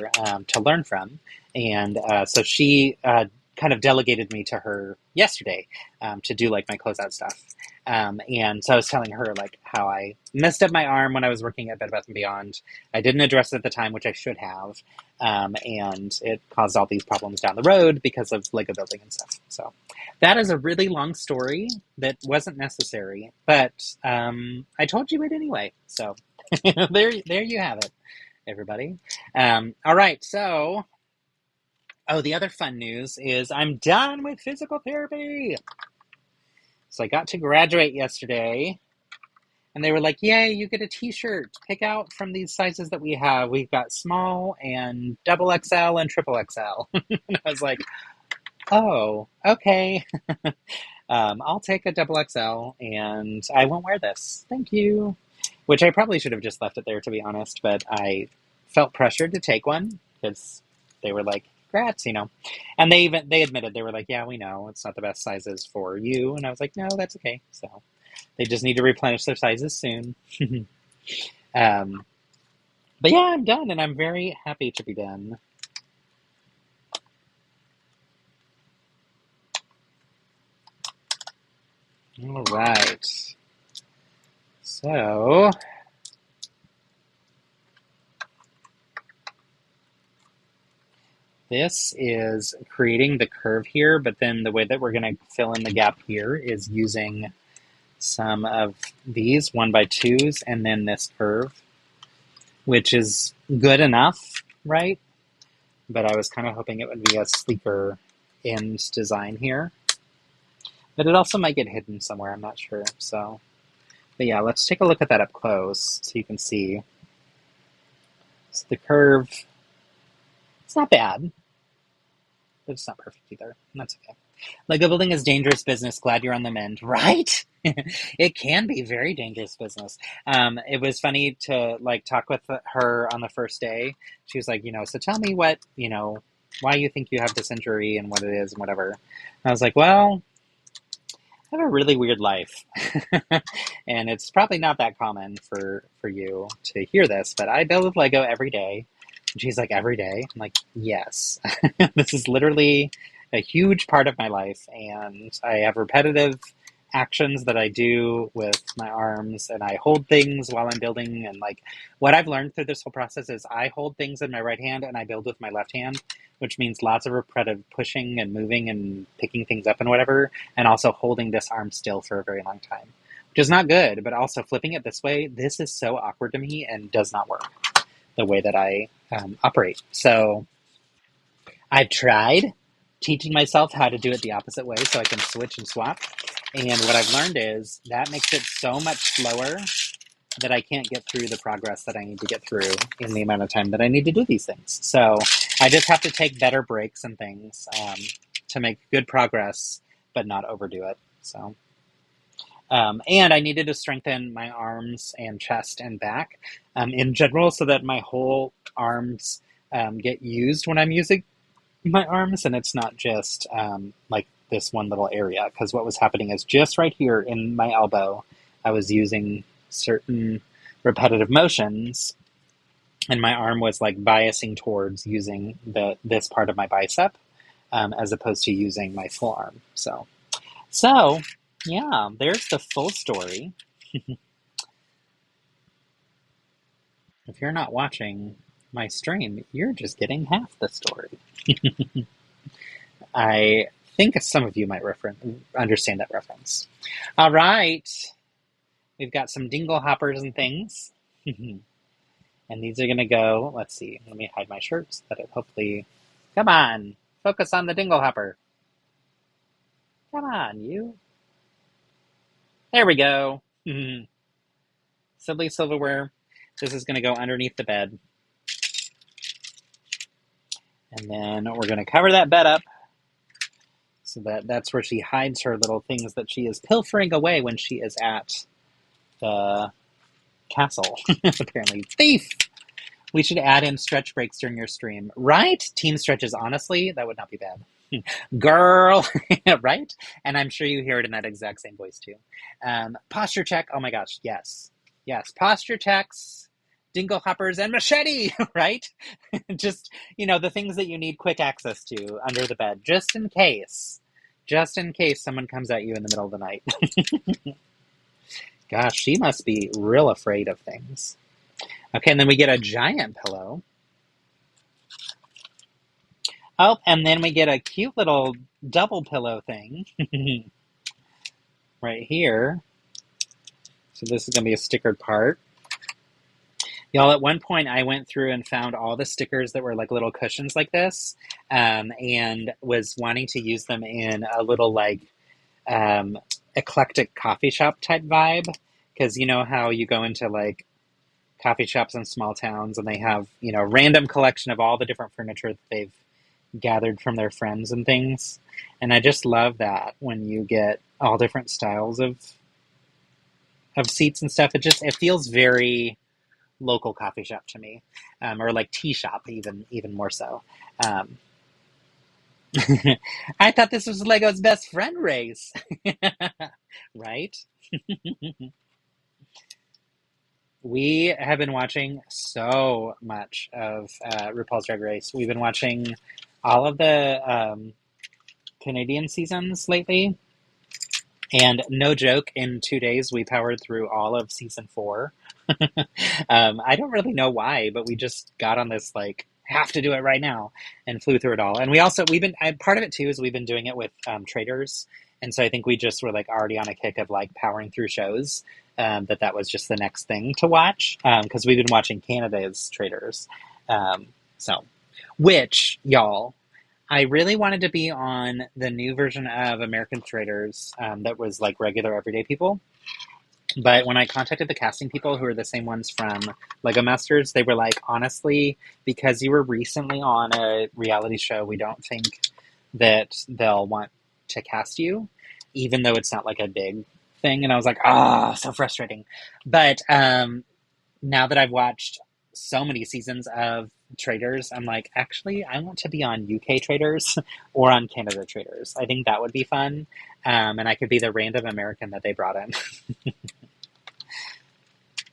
to learn from, and so she kind of delegated me to her yesterday to do like my closeout stuff. And so I was telling her like how I messed up my arm when I was working at Bed Bath & Beyond. I didn't address it at the time, which I should have. And it caused all these problems down the road because of Lego building and stuff. So that is a really long story that wasn't necessary, but I told you it anyway. So there you have it, everybody. All right, so... Oh, the other fun news is I'm done with physical therapy. So I got to graduate yesterday, and they were like, yay, you get a t-shirt. Pick out from these sizes that we have. We've got small and double XL and triple XL. And I was like, oh, okay. I'll take a double XL, and I won't wear this. Thank you. Which I probably should have just left it there, to be honest, but I felt pressured to take one because they were like, congrats, you know. And they admitted, they were like, yeah, we know it's not the best sizes for you. And I was like, no, that's okay. So they just need to replenish their sizes soon. But yeah, I'm done, and I'm very happy to be done. All right. So this is creating the curve here, but then the way that we're going to fill in the gap here is using some of these 1x2s and then this curve, which is good enough, right? But I was kind of hoping it would be a sleeker end design here. But it also might get hidden somewhere, I'm not sure. So, but yeah, let's take a look at that up close so you can see. So the curve, it's not bad, but it's not perfect either. That's okay. Lego building is dangerous business. Glad you're on the mend, right? It can be very dangerous business. It was funny to like talk with her on the first day. She was like, so tell me what, why you think you have this injury and what it is and whatever. And I was like, well, I have a really weird life. And it's probably not that common for you to hear this, but I build with Lego every day. And she's like, every day? I'm like, yes. This is literally a huge part of my life, and I have repetitive actions that I do with my arms, and I hold things while I'm building, and like what I've learned through this whole process is I hold things in my right hand and I build with my left hand, which means lots of repetitive pushing and moving and picking things up and whatever, and also holding this arm still for a very long time, which is not good, but also flipping it this way, this is so awkward to me and does not work the way that I operate. So I've tried teaching myself how to do it the opposite way so I can switch and swap. And what I've learned is that makes it so much slower that I can't get through the progress that I need to get through in the amount of time that I need to do these things. So I just have to take better breaks and things to make good progress, but not overdo it. So, and I needed to strengthen my arms and chest and back in general so that my whole arms get used when I'm using my arms, and it's not just like this one little area. Because what was happening is just right here in my elbow, I was using certain repetitive motions, and my arm was like biasing towards using this part of my bicep as opposed to using my full arm. So yeah, there's the full story. If you're not watching my stream, you're just getting half the story. I think some of you might understand that reference. All right. We've got some dingle hoppers and things. And these are going to go, let's see, let me hide my shirt so that it hopefully, come on, focus on the dingle hopper. Come on, you. There we go. Silly silverware. This is going to go underneath the bed. And then we're going to cover that bed up so that's where she hides her little things that she is pilfering away when she is at the castle. Apparently. Thief! We should add in stretch breaks during your stream. Right? Team stretches, honestly, that would not be bad. Girl! Right? And I'm sure you hear it in that exact same voice, too. Posture check. Oh my gosh, yes. Yes, posture checks, dingle hoppers, and machete, right? Just, the things that you need quick access to under the bed, just in case. Just in case someone comes at you in the middle of the night. Gosh, she must be real afraid of things. Okay, and then we get a giant pillow. Oh, and then we get a cute little double pillow thing right here. So this is going to be a stickered part. Y'all, at one point I went through and found all the stickers that were like little cushions like this, and was wanting to use them in a little like eclectic coffee shop type vibe. Because you know how you go into like coffee shops in small towns and they have, random collection of all the different furniture that they've gathered from their friends and things. And I just love that when you get all different styles of seats and stuff. It feels very local coffee shop to me, or like tea shop even more so. I thought this was Lego's best friend race. Right? We have been watching so much of RuPaul's Drag Race. We've been watching all of the Canadian seasons lately. And no joke, in 2 days we powered through all of season 4. I don't really know why, but we just got on this like have to do it right now and flew through it all. And part of it too is we've been doing it with traders, and so I think we just were like already on a kick of like powering through shows. That was just the next thing to watch because we've been watching Canada's traders. Which y'all, I really wanted to be on the new version of American Traders that was like regular everyday people. But when I contacted the casting people who are the same ones from Lego Masters, they were like, honestly, because you were recently on a reality show, we don't think that they'll want to cast you, even though it's not like a big thing. And I was like, so frustrating. But now that I've watched so many seasons of Traders, I'm like, actually, I want to be on UK Traders or on Canada Traders. I think that would be fun. And I could be the random American that they brought in.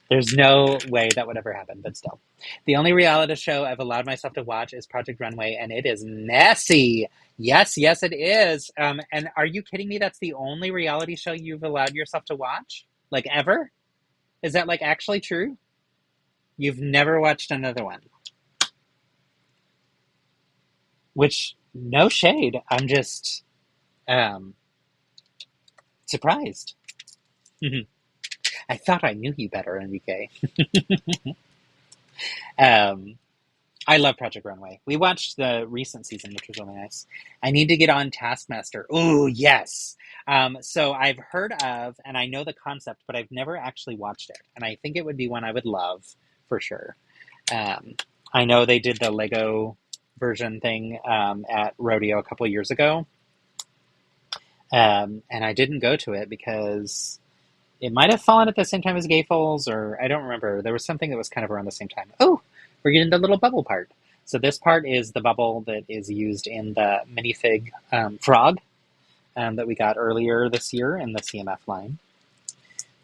There's no way that would ever happen, but still. The only reality show I've allowed myself to watch is Project Runway, and it is messy. Yes, it is. And are you kidding me? That's the only reality show you've allowed yourself to watch? Like, ever? Is that, like, actually true? You've never watched another one? Which, no shade. I'm just surprised. I thought I knew you better, NBK. I love Project Runway. We watched the recent season, which was really nice. I need to get on Taskmaster. Ooh, yes. So I've heard of, and I know the concept, but I've never actually watched it. And I think it would be one I would love for sure. Um, I know they did the Lego version thing at Rodeo a couple of years ago. And I didn't go to it because it might have fallen at the same time as Gayfol's, or I don't remember. There was something that was kind of around the same time. Oh, we're getting the little bubble part. So this part is the bubble that is used in the minifig frog that we got earlier this year in the CMF line.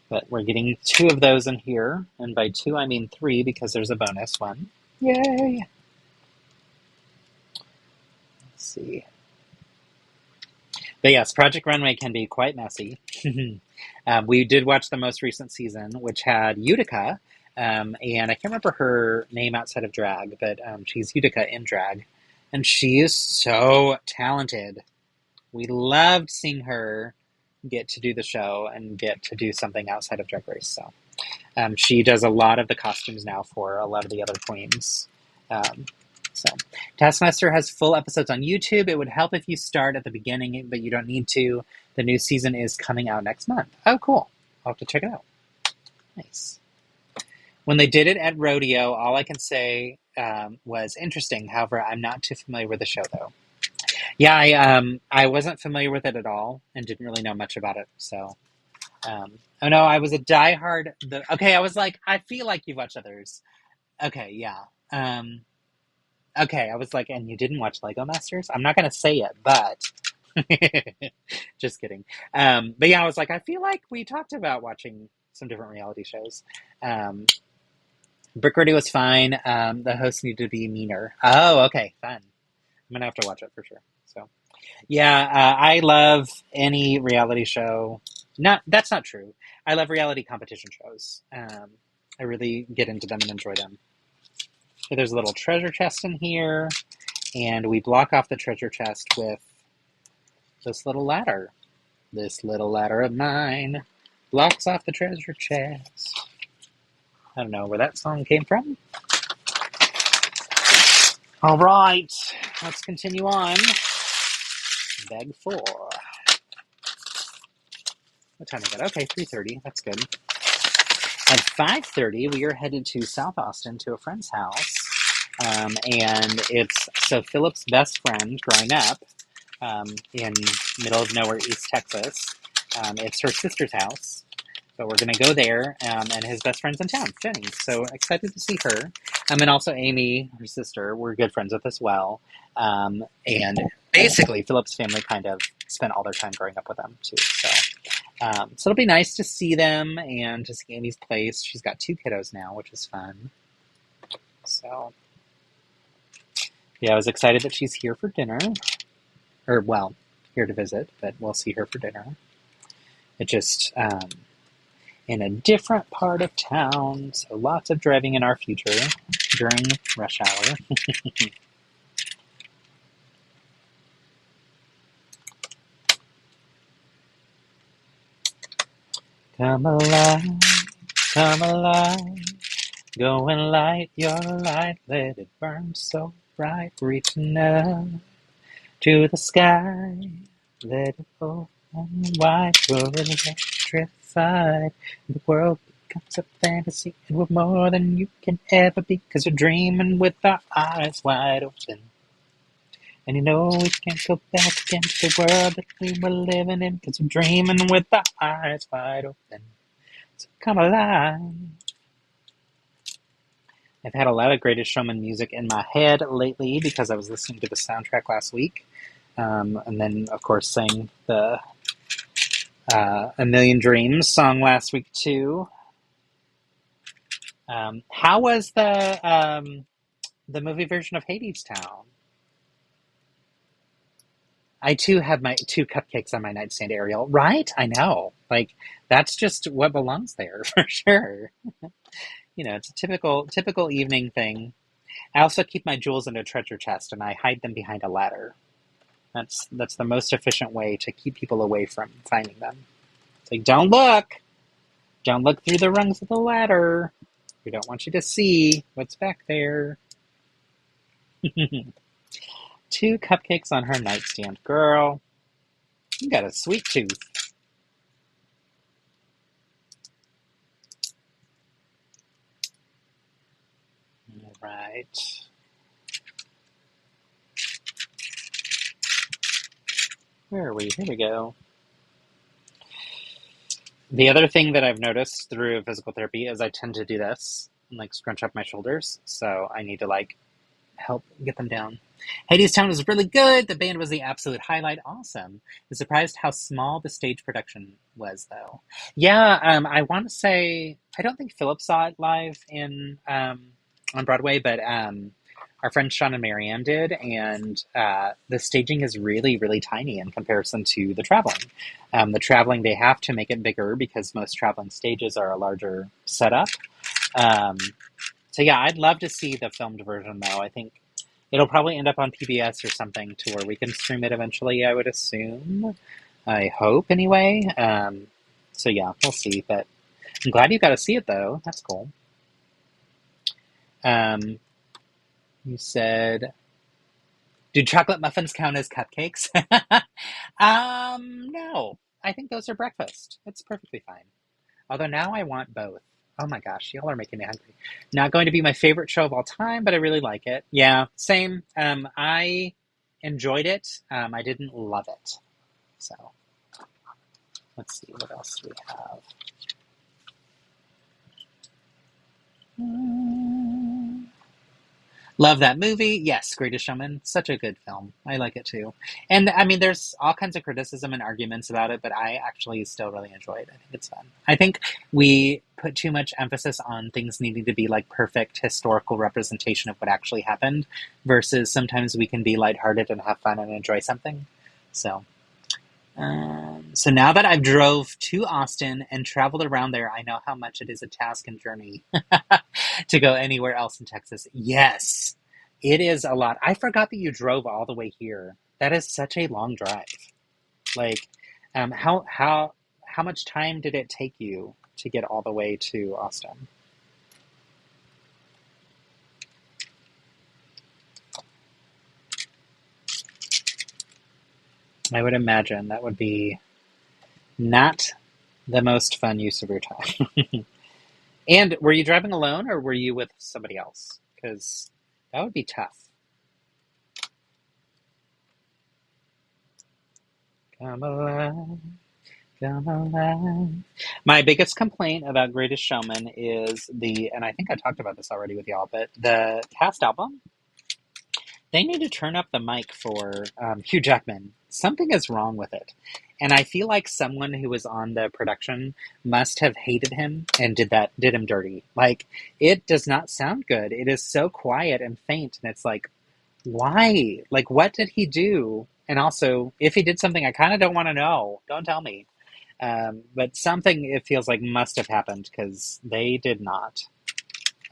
But we're getting 2 of those in here, and by 2 I mean 3 because there's a bonus one. Yay! Let's see. But yes, Project Runway can be quite messy. We did watch the most recent season, which had Utica, and I can't remember her name outside of drag, but she's Utica in drag, and she is so talented. We loved seeing her get to do the show and get to do something outside of Drag Race. So she does a lot of the costumes now for a lot of the other queens. So Taskmaster has full episodes on YouTube. It would help if you start at the beginning, but you don't need to. The new season is coming out next month. Oh, cool. I'll have to check it out. Nice. When they did it at Rodeo, all I can say was interesting. However, I'm not too familiar with the show, though. Yeah, I wasn't familiar with it at all and didn't really know much about it. So, oh no, I was a diehard. Okay, I was like, I feel like you've watched others. Okay, yeah. Okay, I was like, and you didn't watch Lego Masters? I'm not going to say it, but just kidding. But yeah, I was like, I feel like we talked about watching some different reality shows. Brick Ready was fine. The host needed to be meaner. Oh, okay, fun. I'm going to have to watch it for sure. So, yeah, I love any reality show. That's not true. I love reality competition shows. I really get into them and enjoy them. So there's a little treasure chest in here, and we block off the treasure chest with this little ladder. This little ladder of mine blocks off the treasure chest. I don't know where that song came from. All right, let's continue on. Bag 4. What time is it? Okay, 3:30. That's good. At 5:30, we are headed to South Austin to a friend's house. And it's Philip's best friend growing up in middle of nowhere, East Texas. It's her sister's house. So we're going to go there, and his best friend's in town, Jenny. So excited to see her. And also Amy, her sister, we're good friends with as well. And basically, Philip's family kind of spent all their time growing up with them, too. So it'll be nice to see them and to see Amy's place. She's got 2 kiddos now, which is fun. So, yeah, I was excited that she's here for dinner. Or, well, here to visit, but we'll see her for dinner. It just, in a different part of town, so lots of driving in our future during rush hour. Come alive, go and light your light, let it burn so bright, reaching up to the sky, let it open wide, we're electrified, the world becomes a fantasy, and we're more than you can ever be, 'cause we're dreaming with our eyes wide open. And you know we can't go back against the world that we were living in, 'cause we're dreaming with our eyes wide open. So come alive. I've had a lot of Greatest Showman music in my head lately because I was listening to the soundtrack last week. And then, of course, sang the A Million Dreams song last week, too. How was the movie version of Hadestown? I, too, have my 2 cupcakes on my nightstand, Ariel. Right? I know. Like, that's just what belongs there, for sure. You know, it's a typical evening thing. I also keep my jewels in a treasure chest, and I hide them behind a ladder. That's the most efficient way to keep people away from finding them. It's like, don't look through the rungs of the ladder. We don't want you to see what's back there. 2 cupcakes on her nightstand. Girl, you got a sweet tooth. All right. Where are we? Here we go. The other thing that I've noticed through physical therapy is I tend to do this and like scrunch up my shoulders. So I need to like help get them down. Hadestown was really good. The band was the absolute highlight. Awesome. I'm surprised how small the stage production was, though. Yeah, I want to say I don't think Philip saw it live in on Broadway, but our friend Sean and Marianne did, and the staging is really, really tiny in comparison to the traveling. The traveling, they have to make it bigger because most traveling stages are a larger setup. Um, so yeah, I'd love to see the filmed version, though. I think it'll probably end up on PBS or something to where we can stream it eventually, I would assume. I hope, anyway. So yeah, we'll see. But I'm glad you got to see it, though. That's cool. You said, do chocolate muffins count as cupcakes? No. I think those are breakfast. It's perfectly fine. Although now I want both. Oh my gosh, y'all are making me hungry. Not going to be my favorite show of all time, but I really like it. Yeah, same. I enjoyed it. I didn't love it. So, let's see, what else do we have? Love that movie. Yes, Greatest Showman. Such a good film. I like it too. And I mean, there's all kinds of criticism and arguments about it, but I actually still really enjoy it. I think it's fun. I think we put too much emphasis on things needing to be like perfect historical representation of what actually happened versus sometimes we can be lighthearted and have fun and enjoy something. So now that I've drove to Austin and traveled around there, I know how much it is a task and journey to go anywhere else in Texas. Yes, it is a lot. I forgot that you drove all the way here. That is such a long drive. Like, how much time did it take you to get all the way to Austin? I would imagine that would be not the most fun use of your time. And were you driving alone or were you with somebody else? Because that would be tough. Come alive, come alive. My biggest complaint about Greatest Showman is and I think I talked about this already with y'all, but the cast album, they need to turn up the mic for Hugh Jackman. Something is wrong with it. And I feel like someone who was on the production must have hated him and did him dirty. Like, it does not sound good. It is so quiet and faint, and it's like, why? Like, what did he do? And also, if he did something, I kind of don't want to know. Don't tell me. But something, it feels like, must have happened because they did not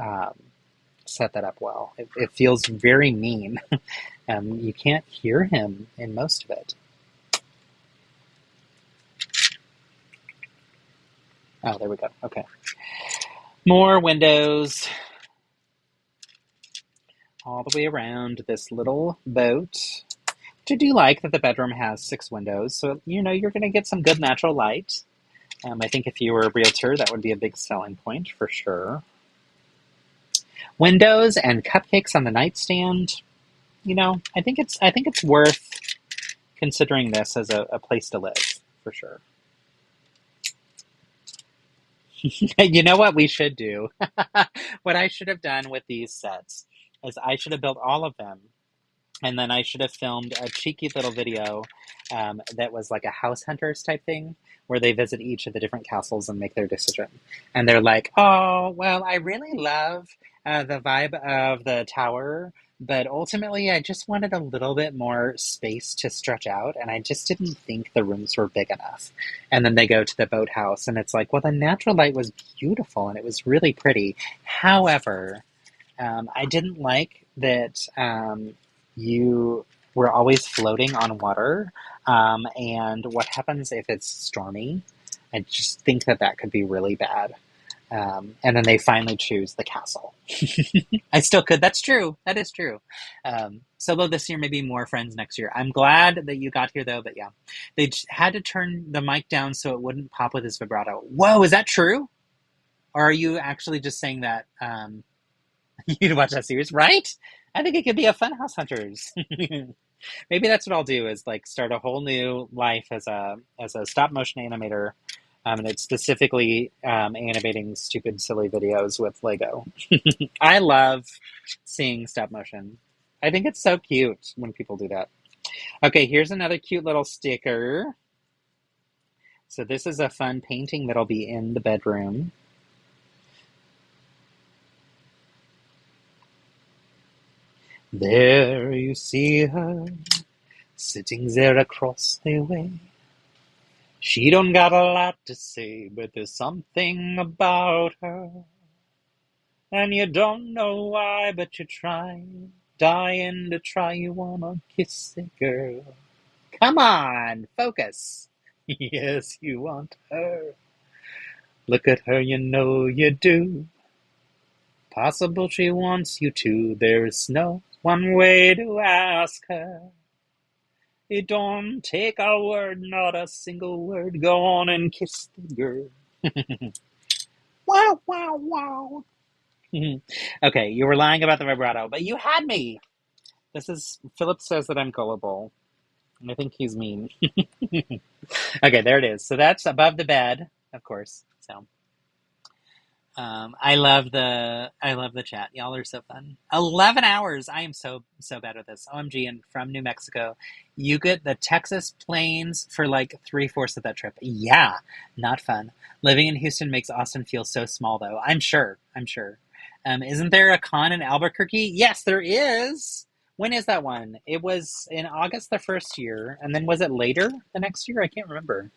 um, set that up well. It feels very mean. You can't hear him in most of it. Oh, there we go. Okay. More windows all the way around this little boat. I do like that the bedroom has 6 windows, so you're going to get some good natural light. I think if you were a realtor, that would be a big selling point for sure. Windows and cupcakes on the nightstand. I think it's worth considering this as a place to live for sure. You know what we should do? What I should have done with these sets is I should have built all of them, and then I should have filmed a cheeky little video that was like a house hunters type thing, where they visit each of the different castles and make their decision. And they're like, oh, well, I really love the vibe of the tower, but ultimately I just wanted a little bit more space to stretch out, and I just didn't think the rooms were big enough. And then they go to the boathouse, and it's like, well, the natural light was beautiful, and it was really pretty. However, I didn't like that you were always floating on water, and what happens if it's stormy? I just think that could be really bad. And then they finally choose the castle. I still could. That's true. That is true. Solo this year, maybe more Friends next year. I'm glad that you got here, though. But yeah, they had to turn the mic down so it wouldn't pop with his vibrato. Whoa, is that true? Or are you actually just saying that you'd watch that series, right? I think it could be a Funhouse Hunters. Maybe that's what I'll do, is like start a whole new life as a stop motion animator. And it's specifically animating stupid, silly videos with Lego. I love seeing stop motion. I think it's so cute when people do that. Okay, here's another cute little sticker. So this is a fun painting that'll be in the bedroom. There you see her, sitting there across the way. She don't got a lot to say, but there's something about her. And you don't know why, but you try, dying to try. You wanna kiss the girl. Come on, focus. Yes, you want her. Look at her, you know you do. Possible she wants you to. There's no one way to ask her. It don't take a word, not a single word. Go on and kiss the girl. Wow, wow, wow. Okay, you were lying about the vibrato, but you had me. Philip says that I'm gullible. I think he's mean. Okay, there it is. So that's above the bed, of course. So, I love the chat. Y'all are so fun. 11 hours. I am so bad at this. OMG, and from New Mexico, you get the Texas plains for like 3/4 of that trip. Yeah, not fun. Living in Houston makes Austin feel so small, though. I'm sure. Isn't there a con in Albuquerque? Yes, there is. When is that one? It was in August the first year, and then was it later the next year? I can't remember.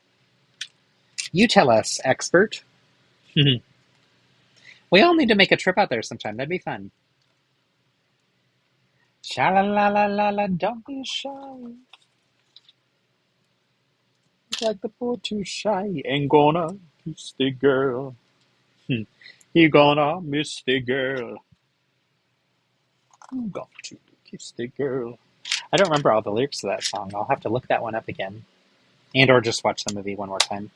You tell us, expert. We all need to make a trip out there sometime. That'd be fun. Sha-la-la-la-la-la, don't be shy. Like the boy too shy. Ain't gonna kiss the girl. He gonna miss the girl. Got to kiss the girl. I don't remember all the lyrics to that song. I'll have to look that one up again. And or just watch the movie one more time.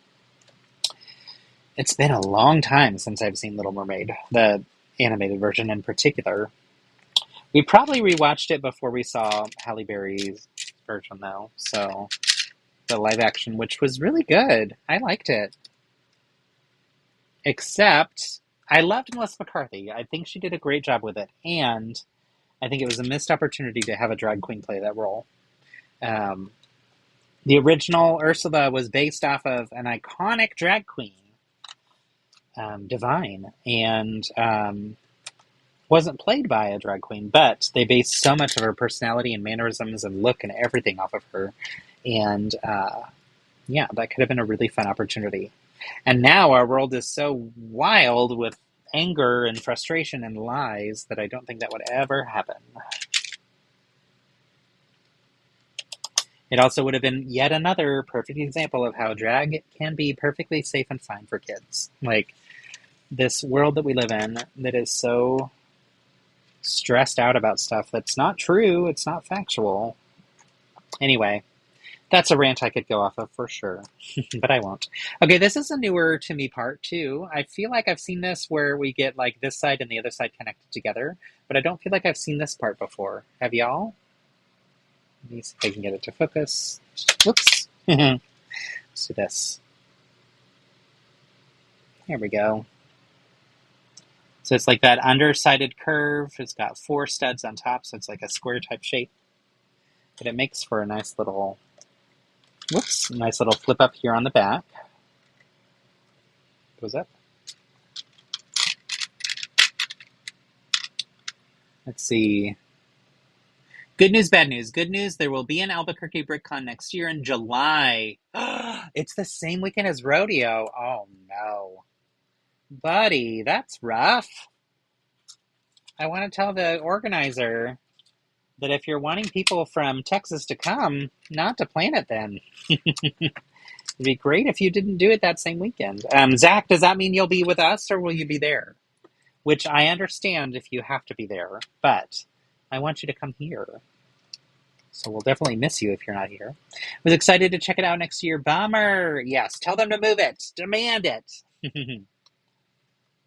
It's been a long time since I've seen Little Mermaid, the animated version in particular. We probably rewatched it before we saw Halle Berry's version, though. So, the live action, which was really good. I liked it. Except, I loved Melissa McCarthy. I think she did a great job with it. And I think it was a missed opportunity to have a drag queen play that role. The original Ursula was based off of an iconic drag queen, Divine, and wasn't played by a drag queen, but they based so much of her personality and mannerisms and look and everything off of her. And yeah, that could have been a really fun opportunity. And now our world is so wild with anger and frustration and lies that I don't think that would ever happen. It also would have been yet another perfect example of how drag can be perfectly safe and fine for kids. Like, this world that we live in that is so stressed out about stuff that's not true, it's not factual. Anyway, that's a rant I could go off of for sure, but I won't. Okay, this is a newer to me part too. I feel like I've seen this where we get like this side and the other side connected together, but I don't feel like I've seen this part before. Have y'all? Let me see if I can get it to focus. Whoops. Let's do this. There we go. So it's like that undersided curve. It's got 4 studs on top, so it's like a square type shape. But it makes for a nice little, nice little flip up here on the back. Goes up. Let's see. Good news, bad news. Good news, there will be an Albuquerque BrickCon next year in July. It's the same weekend as Rodeo. Oh no. Buddy, that's rough. I want to tell the organizer that if you're wanting people from Texas to come, not to plan it then. It'd be great if you didn't do it that same weekend. Zach, does that mean you'll be with us or will you be there? Which I understand if you have to be there, but I want you to come here. So we'll definitely miss you if you're not here. Was excited to check it out next year. Bummer. Yes, tell them to move it. Demand it.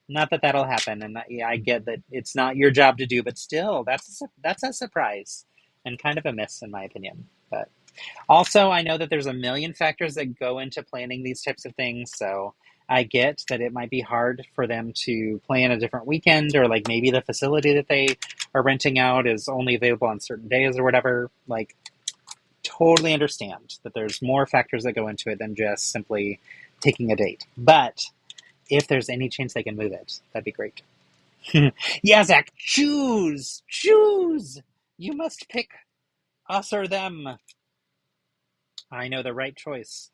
Not that that'll happen, and yeah, I get that it's not your job to do, but still, that's a surprise and kind of a miss in my opinion. But also, I know that there's a million factors that go into planning these types of things, so I get that it might be hard for them to plan a different weekend, or like maybe the facility that they are renting out is only available on certain days or whatever. Like, totally understand that there's more factors that go into it than just simply taking a date. But if there's any chance they can move it, that'd be great. Yeah, Zach, choose! Choose! You must pick us or them. I know the right choice.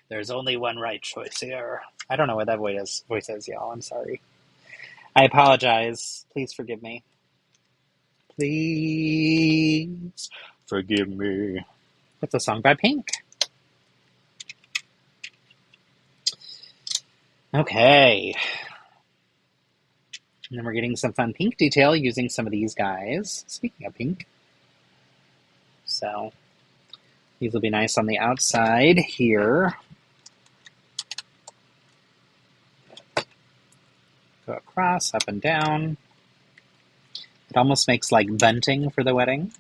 There's only one right choice here. I don't know what that voice is, y'all. I'm sorry. I apologize. Please forgive me. Please forgive me. That's a song by Pink. Okay. And then we're getting some fun pink detail using some of these guys. Speaking of pink. So these will be nice on the outside here. Go across, up and down. It almost makes like bunting for the wedding.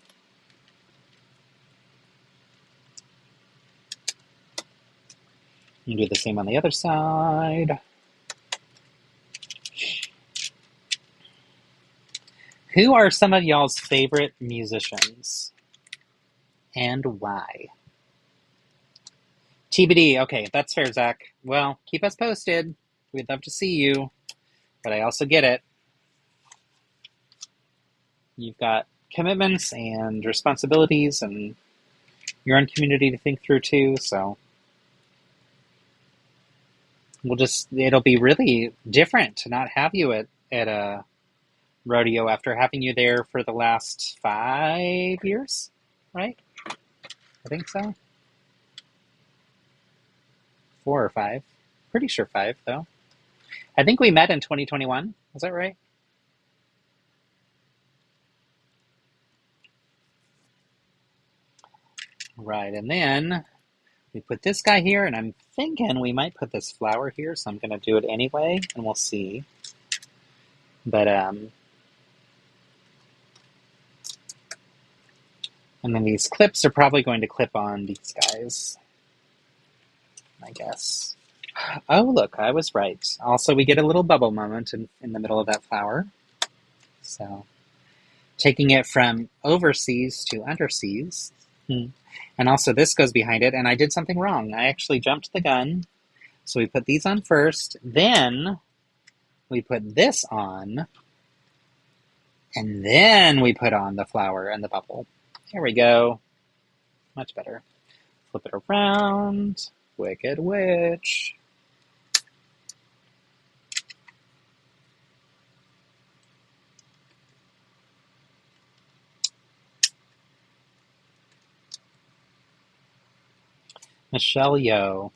And do the same on the other side. Who are some of y'all's favorite musicians? And why? TBD. Okay, that's fair, Zach. Well, keep us posted. We'd love to see you. But I also get it. You've got commitments and responsibilities and your own community to think through too, so it'll be really different to not have you at a rodeo after having you there for the last 5 years, right? I think so. 4 or 5. Pretty sure 5, though. I think we met in 2021. Is that right? Right, and then we put this guy here, and I'm thinking we might put this flower here, so I'm going to do it anyway, and we'll see. But, and then these clips are probably going to clip on these guys, I guess. Oh, look, I was right. Also, we get a little bubble moment in the middle of that flower. So, taking it from overseas to underseas. And also, this goes behind it, and I did something wrong. I actually jumped the gun. So we put these on first, then we put this on, and then we put on the flower and the bubble. Here we go. Much better. Flip it around. Wicked Witch. Michelle Yeoh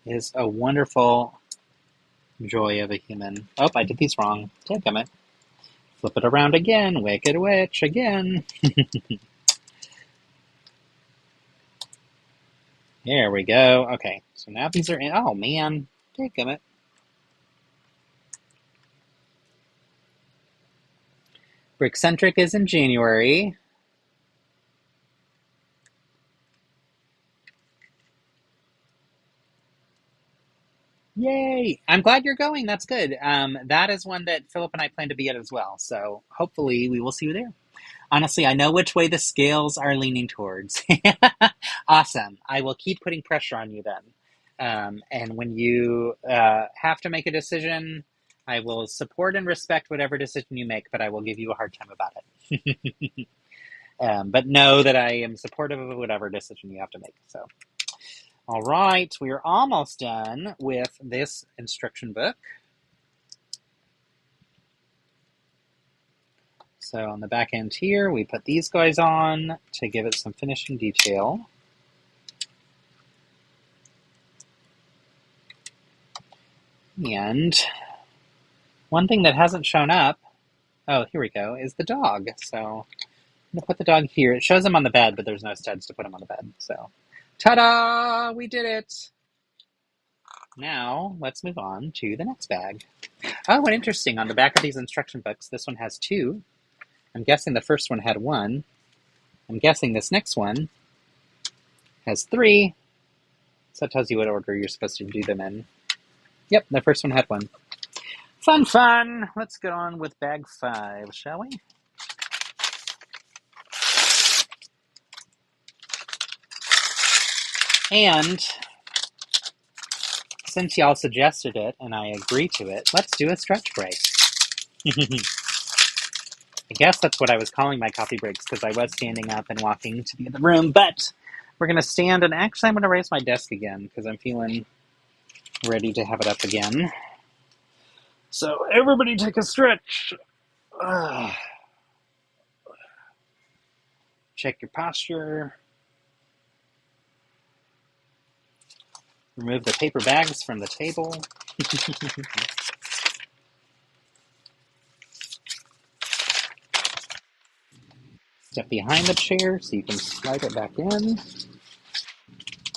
is a wonderful joy of a human. Oh, I did these wrong. Dadgummit. Flip it around again. Wicked Witch again. There we go. Okay, so now these are in. Oh, man. Dadgummit. Brickcentric is in January. Yay! I'm glad you're going. That's good. That is one that Philip and I plan to be at as well. So hopefully we will see you there. Honestly, I know which way the scales are leaning towards. Awesome. I will keep putting pressure on you then. And when you have to make a decision, I will support and respect whatever decision you make, but I will give you a hard time about it. But know that I am supportive of whatever decision you have to make. So. All right, we are almost done with this instruction book. So on the back end here, we put these guys on to give it some finishing detail. And one thing that hasn't shown up, oh, here we go, is the dog. So I'm going to put the dog here. It shows him on the bed, but there's no studs to put him on the bed. So, ta-da! We did it! Now, let's move on to the next bag. Oh, and interesting, on the back of these instruction books, this one has 2. I'm guessing the first one had 1. I'm guessing this next one has 3. So that tells you what order you're supposed to do them in. Yep, the first one had 1. Fun, fun! Let's get on with bag 5, shall we? And since y'all suggested it, and I agree to it, let's do a stretch break. I guess that's what I was calling my coffee breaks, because I was standing up and walking to the other room, but we're going to stand, and actually I'm going to raise my desk again, because I'm feeling ready to have it up again. So everybody take a stretch. Check your posture. Remove the paper bags from the table. Step behind the chair so you can slide it back in.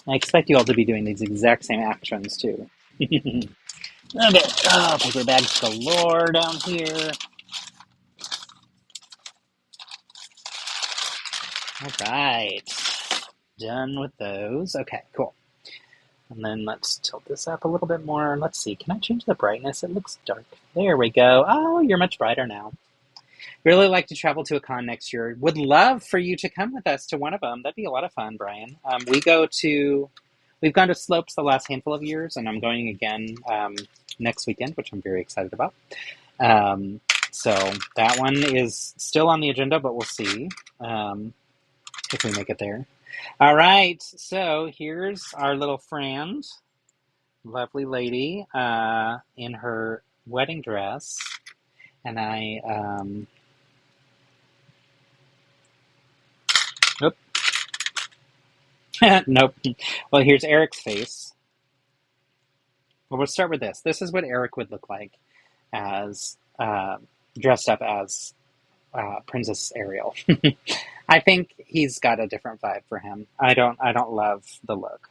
I expect you all to be doing these exact same actions too. Okay. Oh, paper bags galore down here. All right. Done with those. Okay, cool. And then let's tilt this up a little bit more. Let's see. Can I change the brightness? It looks dark. There we go. Oh, you're much brighter now. Really like to travel to a con next year. Would love for you to come with us to one of them. That'd be a lot of fun, Brian. We've gone to Slopes the last handful of years, and I'm going again next weekend, which I'm very excited about. So that one is still on the agenda, but we'll see if we make it there. All right, so here's our little friend, lovely lady, in her wedding dress, and nope. Well, here's Eric's face. Well, we'll start with this. This is what Eric would look like as dressed up as Princess Ariel. I think he's got a different vibe for him. I don't love the look.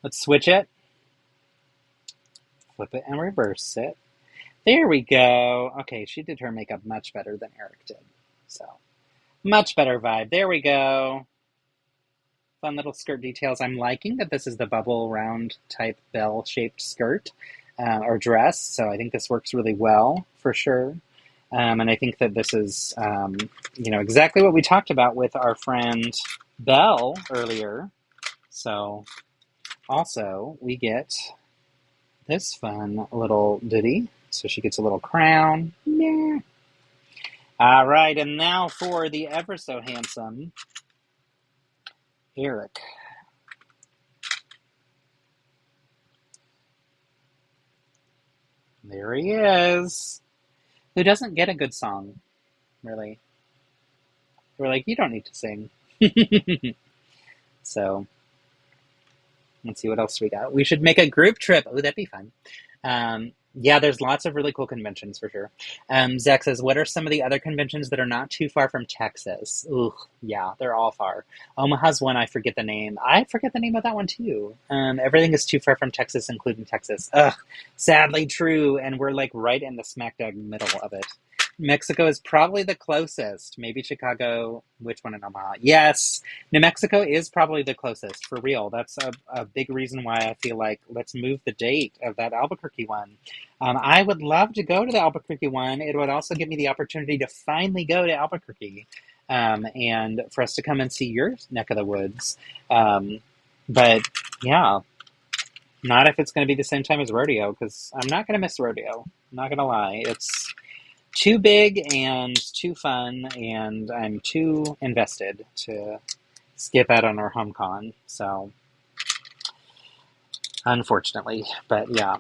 Let's switch it. Flip it and reverse it. There we go. Okay, she did her makeup much better than Eric did. So, much better vibe. There we go. Fun little skirt details. I'm liking that this is the bubble round type bell-shaped skirt or dress. So I think this works really well for sure. And I think that this is, exactly what we talked about with our friend Belle earlier. So also we get this fun little ditty. So she gets a little crown. Yeah. All right, and now for the ever so handsome Eric. There he is. Who doesn't get a good song, really. We're like, you don't need to sing. So, let's see what else we got. We should make a group trip. Oh, that'd be fun. Yeah, there's lots of really cool conventions for sure. Zach says, what are some of the other conventions that are not too far from Texas? Ooh, yeah, they're all far. Omaha's one, I forget the name. I forget the name of that one too. Everything is too far from Texas, including Texas. Ugh, sadly true, and we're like right in the smack dab middle of it. Mexico is probably the closest. Maybe Chicago. Which one in Omaha? Yes, New Mexico is probably the closest, for real. That's a big reason why I feel like let's move the date of that Albuquerque one. I would love to go to the Albuquerque one. It would also give me the opportunity to finally go to Albuquerque and for us to come and see your neck of the woods. But yeah, not if it's going to be the same time as rodeo, because I'm not going to miss rodeo. I'm not going to lie. It's too big and too fun, and I'm too invested to skip out on our home con. So, unfortunately, but yeah.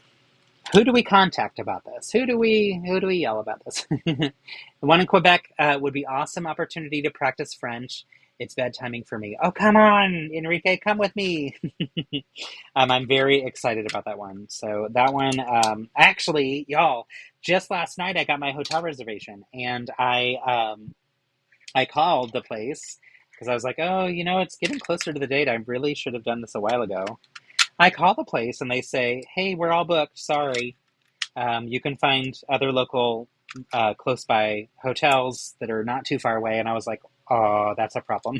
Who do we contact about this? Who do we yell about this? The one in Quebec would be awesome opportunity to practice French. It's bad timing for me. Oh, come on, Enrique, come with me. I'm very excited about that one. So that one, actually, y'all, just last night I got my hotel reservation, and I called the place because I was like, oh, it's getting closer to the date. I really should have done this a while ago. I call the place and they say, hey, we're all booked. Sorry. You can find other local close by hotels that are not too far away. And I was like, oh, that's a problem.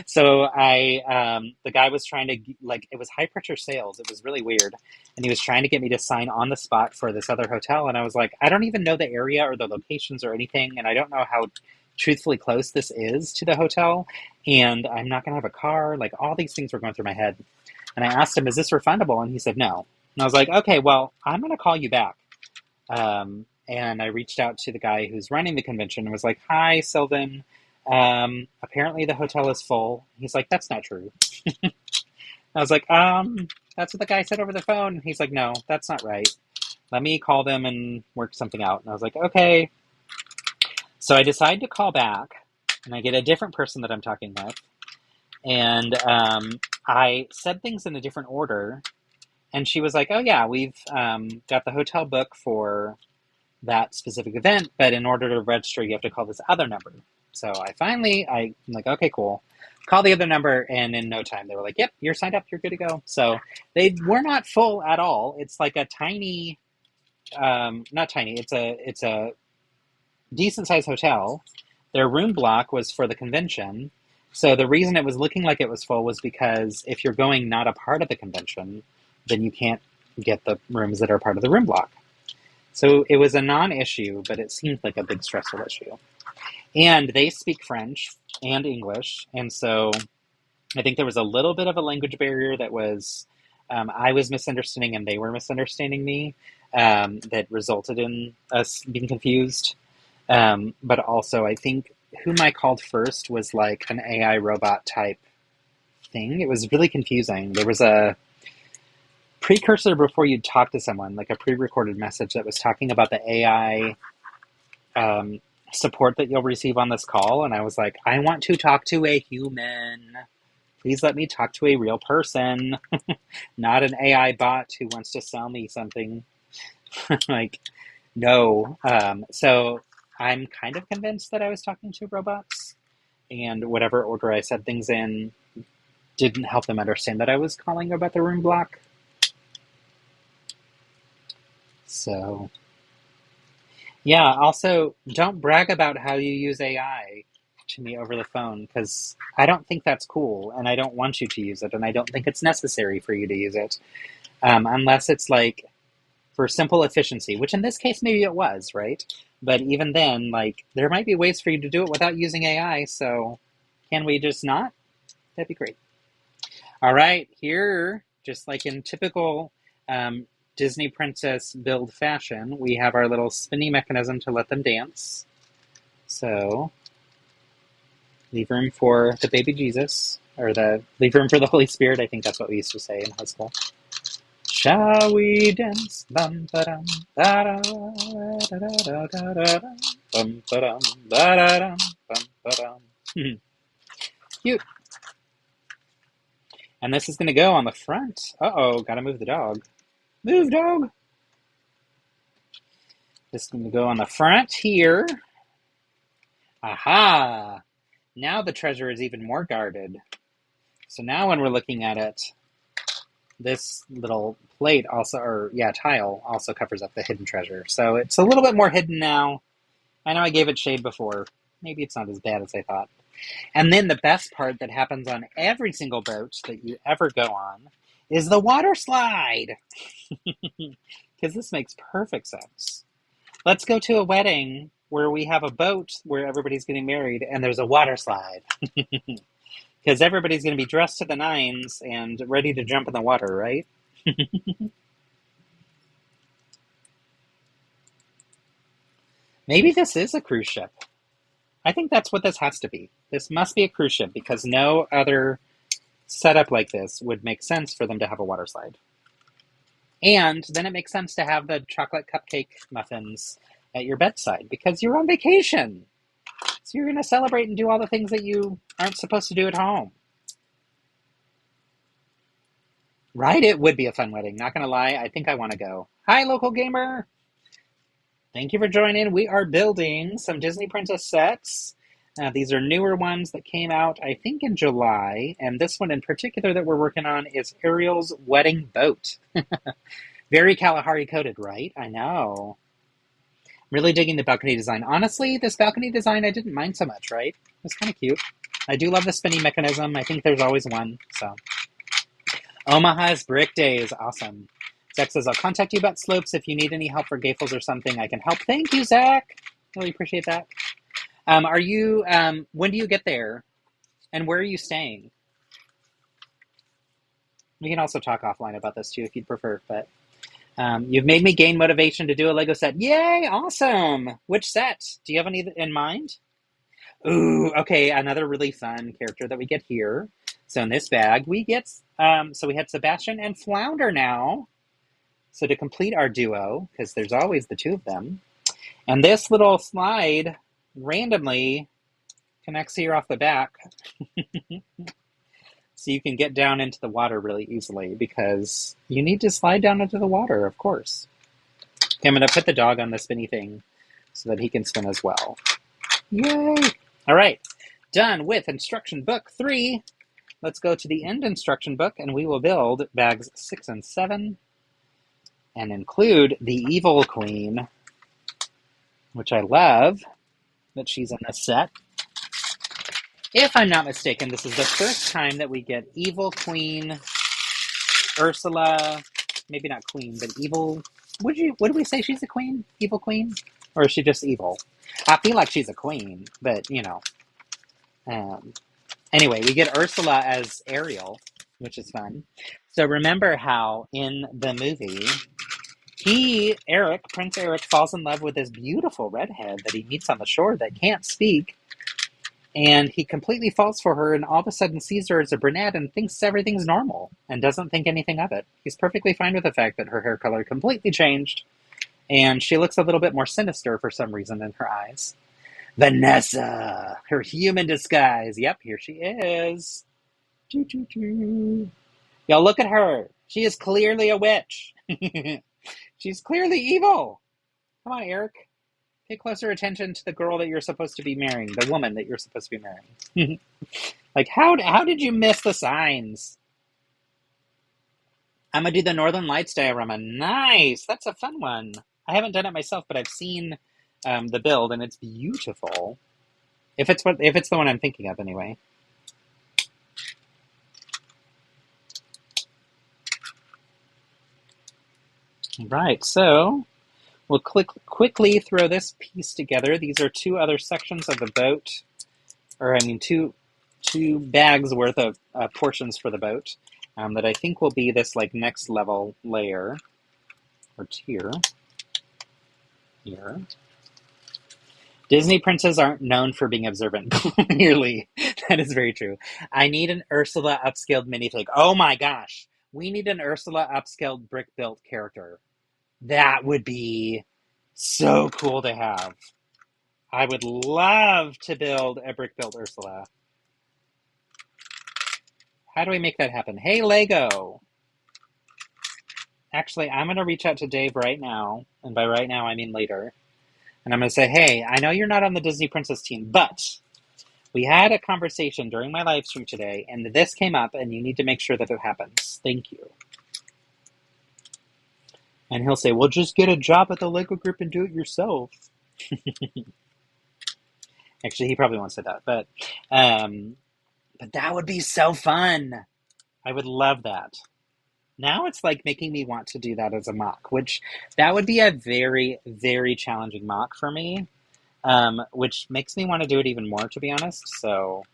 So the guy was trying to, like, it was high pressure sales. It was really weird. And he was trying to get me to sign on the spot for this other hotel. And I was like, I don't even know the area or the locations or anything. And I don't know how truthfully close this is to the hotel. And I'm not going to have a car. Like, all these things were going through my head. And I asked him, is this refundable? And he said, no. And I was like, okay, well, I'm going to call you back. And I reached out to the guy who's running the convention and was like, hi, Sylvan. Apparently the hotel is full. He's like, that's not true. I was like, that's what the guy said over the phone. He's like, no, that's not right. Let me call them and work something out. And I was like, okay. So I decide to call back, and I get a different person that I'm talking with. And I said things in a different order. And she was like, oh, yeah, we've got the hotel book for that specific event, but in order to register, you have to call this other number. So I'm like, okay, cool. Call the other number, and in no time, they were like, yep, you're signed up, you're good to go. So they were not full at all. It's like a tiny, not tiny, it's a decent-sized hotel. Their room block was for the convention. So the reason it was looking like it was full was because if you're going not a part of the convention, then you can't get the rooms that are part of the room block. So it was a non-issue, but it seemed like a big stressful issue. And they speak French and English, and so I think there was a little bit of a language barrier that was, I was misunderstanding and they were misunderstanding me, that resulted in us being confused. But also, I think whom I called first was like an AI robot type thing. It was really confusing. There was a precursor before you'd talk to someone, like a pre-recorded message that was talking about the AI support that you'll receive on this call. And I was like, I want to talk to a human. Please let me talk to a real person, not an AI bot who wants to sell me something. Like, no. So I'm kind of convinced that I was talking to robots, and whatever order I said things in didn't help them understand that I was calling about the room block. So, yeah, also, don't brag about how you use AI to me over the phone, because I don't think that's cool, and I don't want you to use it, and I don't think it's necessary for you to use it, unless it's like for simple efficiency, which in this case maybe it was, right? But even then, like, there might be ways for you to do it without using AI, so can we just not? That'd be great. All right, here, just like in typical Disney princess build fashion, we have our little spinny mechanism to let them dance. So, leave room for the baby Jesus, or leave room for the Holy Spirit. I think that's what we used to say in high school. Shall we dance? Bum ba-dum, ba-da, da-da-da-da-da-da, bum ba-dum, ba-da-dum, bum ba-dum. Cute. And this is going to go on the front. Uh-oh, gotta move the dog. Move, dog! This is going to go on the front here. Aha! Now the treasure is even more guarded. So now when we're looking at it, this little plate tile also covers up the hidden treasure. So it's a little bit more hidden now. I know I gave it shade before. Maybe it's not as bad as I thought. And then the best part that happens on every single boat that you ever go on is the water slide. Because this makes perfect sense. Let's go to a wedding where we have a boat where everybody's getting married and there's a water slide. Because everybody's going to be dressed to the nines and ready to jump in the water, right? Maybe this is a cruise ship. I think that's what this has to be. This must be a cruise ship because no other setup like this would make sense for them to have a water slide. And then it makes sense to have the chocolate cupcake muffins at your bedside because you're on vacation. So you're going to celebrate and do all the things that you aren't supposed to do at home. Right? It would be a fun wedding. Not going to lie. I think I want to go. Hi, local gamer. Thank you for joining. We are building some Disney Princess sets. These are newer ones that came out, I think, in July. And this one in particular that we're working on is Ariel's Wedding Boat. Very Kalahari coated, right? I know. Really digging the balcony design. Honestly, this balcony design I didn't mind so much, right? It's kind of cute. I do love the spinning mechanism. I think there's always one, so. Omaha's Brick Day is awesome. Zach says, I'll contact you about slopes if you need any help for gables or something. I can help. Thank you, Zach. Really appreciate that. When do you get there? And where are you staying? We can also talk offline about this too if you'd prefer, but you've made me gain motivation to do a Lego set. Yay, awesome. Which set? Do you have any in mind? Ooh, okay, another really fun character that we get here. So in this bag, we get, so we had Sebastian and Flounder now. So to complete our duo, because there's always the two of them. And this little slide randomly connects here off the back. So you can get down into the water really easily because you need to slide down into the water, of course. Okay, I'm going to put the dog on the spinny thing so that he can spin as well. Yay! All right, done with instruction book 3. Let's go to the end instruction book and we will build bags 6 and 7 and include the Evil Queen, which I love that she's in this set. If I'm not mistaken, this is the first time that we get Evil Queen, Ursula, maybe not Queen, but Evil. Would we say she's a queen? Evil Queen? Or is she just evil? I feel like she's a queen, but, you know. Anyway, we get Ursula as Ariel, which is fun. So remember how in the movie, Prince Eric, falls in love with this beautiful redhead that he meets on the shore that can't speak. And he completely falls for her and all of a sudden sees her as a brunette and thinks everything's normal and doesn't think anything of it. He's perfectly fine with the fact that her hair color completely changed and she looks a little bit more sinister for some reason in her eyes. Vanessa, her human disguise. Yep, here she is. Y'all look at her. She is clearly a witch. She's clearly evil. Come on, Eric. Pay closer attention to the girl that you're supposed to be marrying, the woman that you're supposed to be marrying. Like, how did you miss the signs? I'm going to do the Northern Lights diorama. Nice! That's a fun one. I haven't done it myself, but I've seen the build, and it's beautiful. If it's the one I'm thinking of, anyway. Right, so we'll quickly throw this piece together. These are 2 other sections of the boat, or I mean 2 bags worth of portions for the boat that I think will be this like next level layer or tier here. Disney princes aren't known for being observant. Clearly, that is very true. I need an Ursula upscaled minifig. Oh my gosh, we need an Ursula upscaled brick built character. That would be so cool to have. I would love to build a brick-built Ursula. How do we make that happen? Hey, Lego! Actually, I'm going to reach out to Dave right now, and by right now I mean later. And I'm going to say, hey, I know you're not on the Disney Princess team, but we had a conversation during my live stream today, and this came up, and you need to make sure that it happens. Thank you. And he'll say, well, just get a job at the Lego group and do it yourself. Actually, he probably won't say that, but that would be so fun. I would love that. Now it's like making me want to do that as a mock, which that would be a very, very challenging mock for me, which makes me want to do it even more, to be honest. So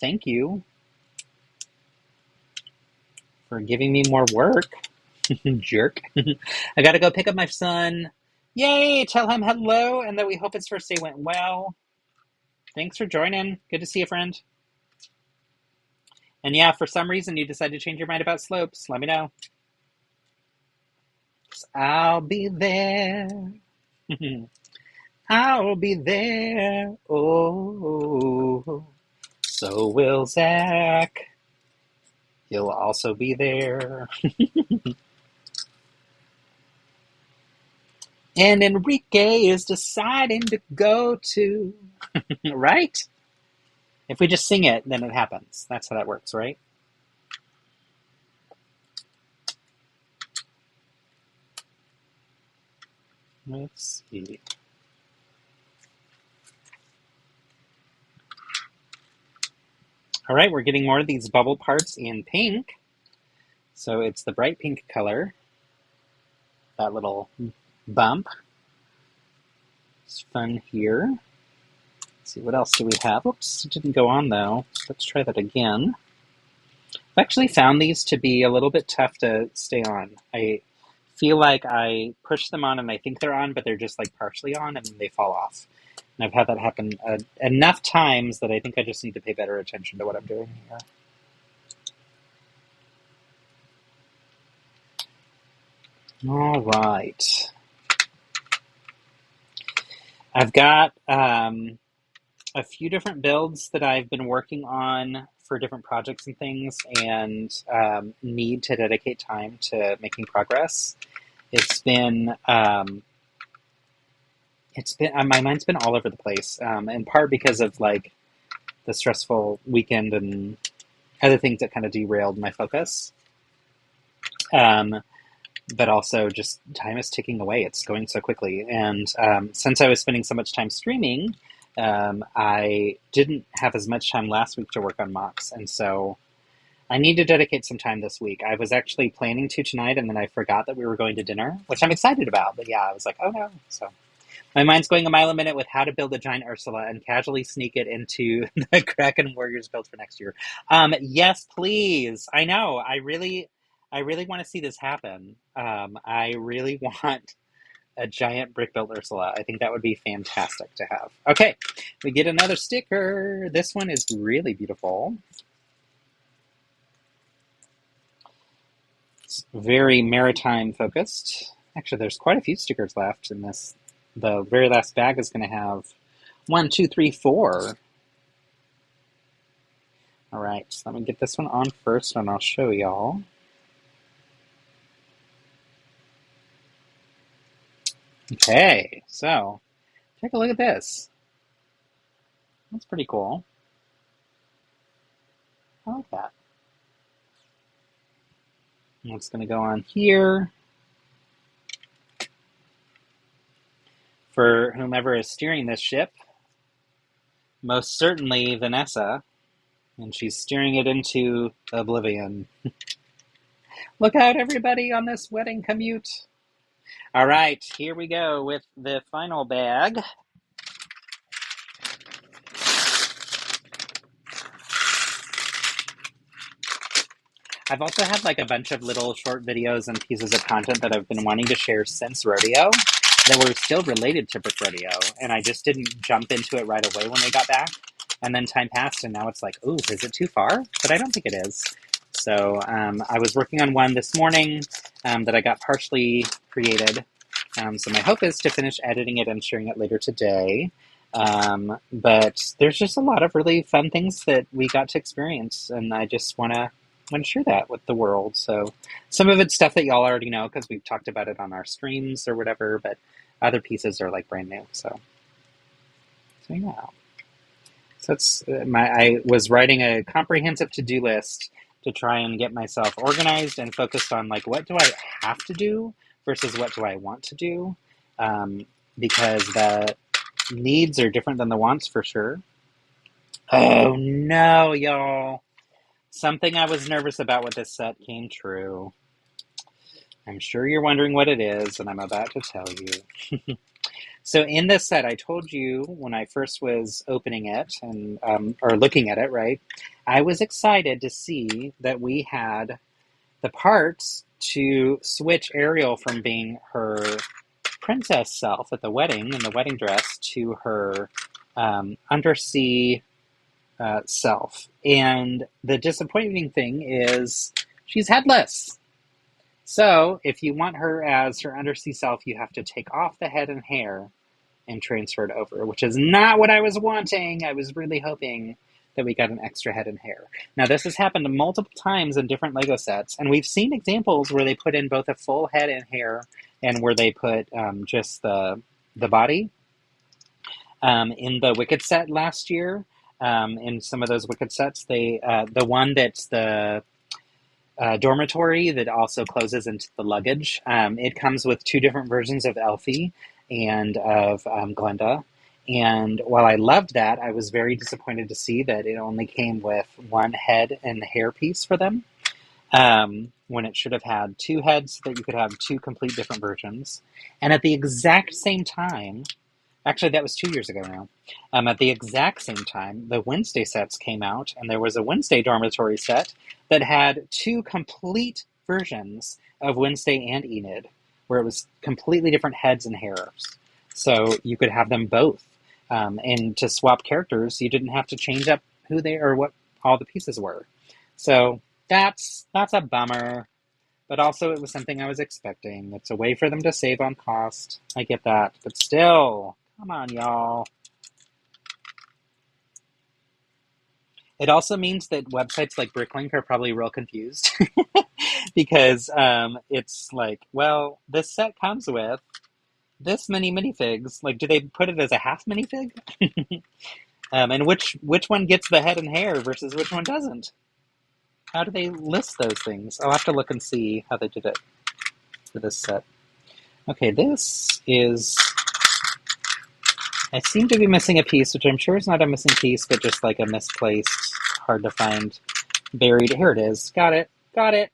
thank you for giving me more work. Jerk. I got to go pick up my son. Yay! Tell him hello and that we hope his first day went well. Thanks for joining. Good to see you, friend. And yeah, for some reason you decided to change your mind about slopes, let me know. I'll be there. I'll be there. Oh, so will Zach. He'll also be there. And Enrique is deciding to go to. Right? If we just sing it, then it happens. That's how that works, right? Let's see. All right, we're getting more of these bubble parts in pink. So it's the bright pink color. That little bump. It's fun here. Let's see, what else do we have? Oops, it didn't go on though. Let's try that again. I've actually found these to be a little bit tough to stay on. I feel like I push them on and I think they're on, but they're just like partially on and then they fall off. And I've had that happen enough times that I think I just need to pay better attention to what I'm doing here. All right. I've got a few different builds that I've been working on for different projects and things, and need to dedicate time to making progress. It's been my mind's been all over the place, in part because of like the stressful weekend and other things that kind of derailed my focus. But also just time is ticking away. It's going so quickly. And since I was spending so much time streaming, I didn't have as much time last week to work on mocks. And so I need to dedicate some time this week. I was actually planning to tonight, and then I forgot that we were going to dinner, which I'm excited about. But yeah, I was like, oh no. So my mind's going a mile a minute with how to build a giant Ursula and casually sneak it into the Kraken Warriors build for next year. Yes, please. I know. I really want to see this happen. I really want a giant brick built Ursula. I think that would be fantastic to have. Okay, we get another sticker. This one is really beautiful. It's very maritime focused. Actually, there's quite a few stickers left in this. The very last bag is going to have 1, 2, 3, 4. All right, so let me get this one on first, and I'll show y'all. Okay, so take a look at this. That's pretty cool. I like that. And it's going to go on here. For whomever is steering this ship, most certainly Vanessa, and she's steering it into oblivion. Look out, everybody, on this wedding commute. All right, here we go with the final bag. I've also had like a bunch of little short videos and pieces of content that I've been wanting to share since rodeo that were still related to Brick Rodeo, and I just didn't jump into it right away when we got back. And then time passed, and now it's like, ooh, is it too far? But I don't think it is. So I was working on one this morning that I got partially created. So my hope is to finish editing it and sharing it later today. But there's just a lot of really fun things that we got to experience, and I just want to share that with the world. So some of it's stuff that y'all already know because we've talked about it on our streams or whatever, but other pieces are like brand new. So yeah. So I was writing a comprehensive to-do list to try and get myself organized and focused on like, what do I have to do versus what do I want to do? Because the needs are different than the wants for sure. Oh no, y'all. Something I was nervous about with this set came true. I'm sure you're wondering what it is, and I'm about to tell you. So in this set, I told you when I first was opening it and or looking at it, right? I was excited to see that we had the parts to switch Ariel from being her princess self at the wedding in the wedding dress to her undersea self. And the disappointing thing is she's headless. So if you want her as her undersea self, you have to take off the head and hair and transferred over, which is not what I was wanting. I was really hoping that we got an extra head and hair. Now, this has happened multiple times in different Lego sets, and we've seen examples where they put in both a full head and hair and where they put just the body. In the Wicked set last year, in some of those Wicked sets, the one that's the dormitory that also closes into the luggage, it comes with two different versions of Elfie and of Glenda. And while I loved that, I was very disappointed to see that it only came with one head and hair piece for them, when it should have had two heads so that you could have two complete different versions. And at the exact same time, actually, that was 2 years ago now. At the exact same time, the Wednesday sets came out, and there was a Wednesday dormitory set that had two complete versions of Wednesday and Enid, where it was completely different heads and hairs. So you could have them both. And to swap characters, you didn't have to change up who they or what all the pieces were. So that's a bummer. But also, it was something I was expecting. It's a way for them to save on cost. I get that. But still, come on, y'all. It also means that websites like Bricklink are probably real confused. Because it's like, well, this set comes with this many minifigs. Like, do they put it as a half minifig? And which one gets the head and hair versus which one doesn't? How do they list those things? I'll have to look and see how they did it for this set. Okay, this is... I seem to be missing a piece, which I'm sure is not a missing piece, but just like a misplaced, hard to find, buried... Here it is. Got it. Got it.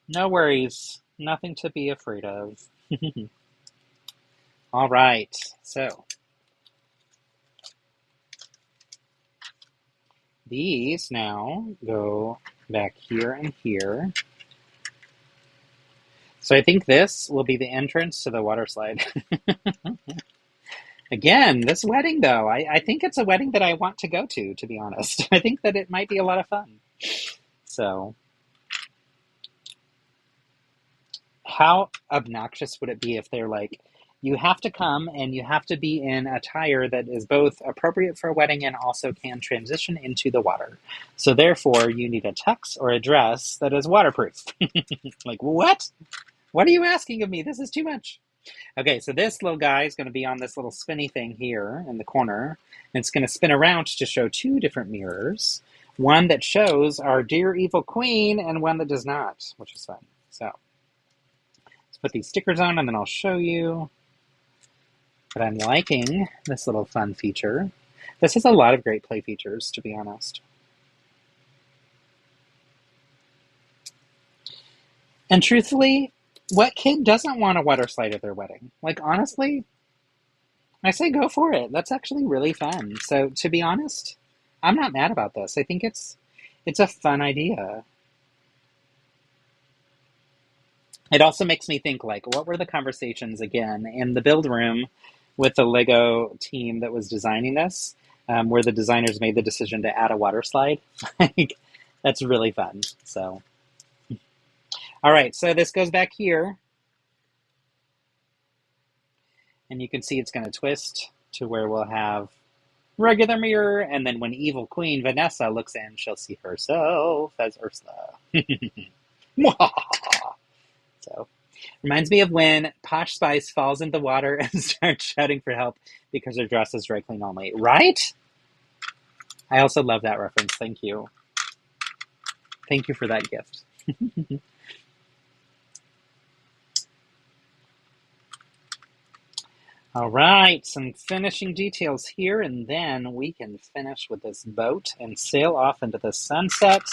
No worries. Nothing to be afraid of. All right. So... these now go back here and here. So I think this will be the entrance to the water slide. Again, this wedding, though, I think it's a wedding that I want to go to be honest. I think that it might be a lot of fun. So, how obnoxious would it be if they're like, you have to come and you have to be in attire that is both appropriate for a wedding and also can transition into the water. So therefore, you need a tux or a dress that is waterproof. Like, what? What are you asking of me? This is too much. Okay, so this little guy is going to be on this little spinny thing here in the corner. And it's going to spin around to show two different mirrors. One that shows our dear evil queen and one that does not, which is fun. So let's put these stickers on and then I'll show you. But I'm liking this little fun feature. This has a lot of great play features, to be honest. And truthfully, what kid doesn't want a water slide at their wedding? Like, honestly, I say go for it. That's actually really fun. So, to be honest, I'm not mad about this. I think it's a fun idea. It also makes me think, like, what were the conversations, again, in the build room with the Lego team that was designing this, where the designers made the decision to add a water slide? Like, that's really fun. So, all right, so this goes back here. And you can see it's going to twist to where we'll have regular mirror, and then when evil queen Vanessa looks in, she'll see herself as Ursula. So, reminds me of when Posh Spice falls in the water and starts shouting for help because her dress is dry clean only. Right? I also love that reference. Thank you. Thank you for that gift. All right, some finishing details here, and then we can finish with this boat and sail off into the sunset,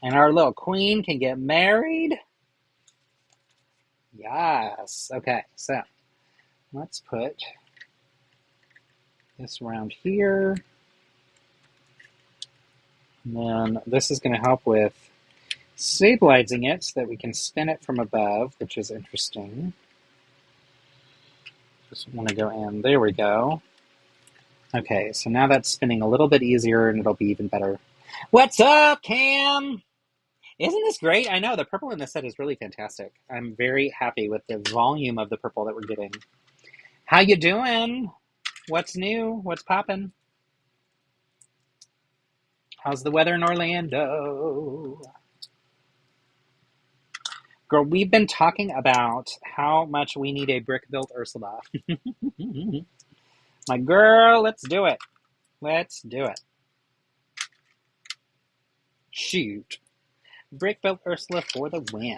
and our little queen can get married. Yes. Okay, so let's put this around here. And then this is going to help with stabilizing it so that we can spin it from above, which is interesting. Just want to go in. There we go. Okay, so now that's spinning a little bit easier and it'll be even better. What's up, Cam? Isn't this great? I know, the purple in this set is really fantastic. I'm very happy with the volume of the purple that we're getting. How you doing? What's new? What's poppin'? How's the weather in Orlando? Girl, we've been talking about how much we need a brick-built Ursula. My girl, let's do it. Let's do it. Shoot. Brick-built Ursula for the win.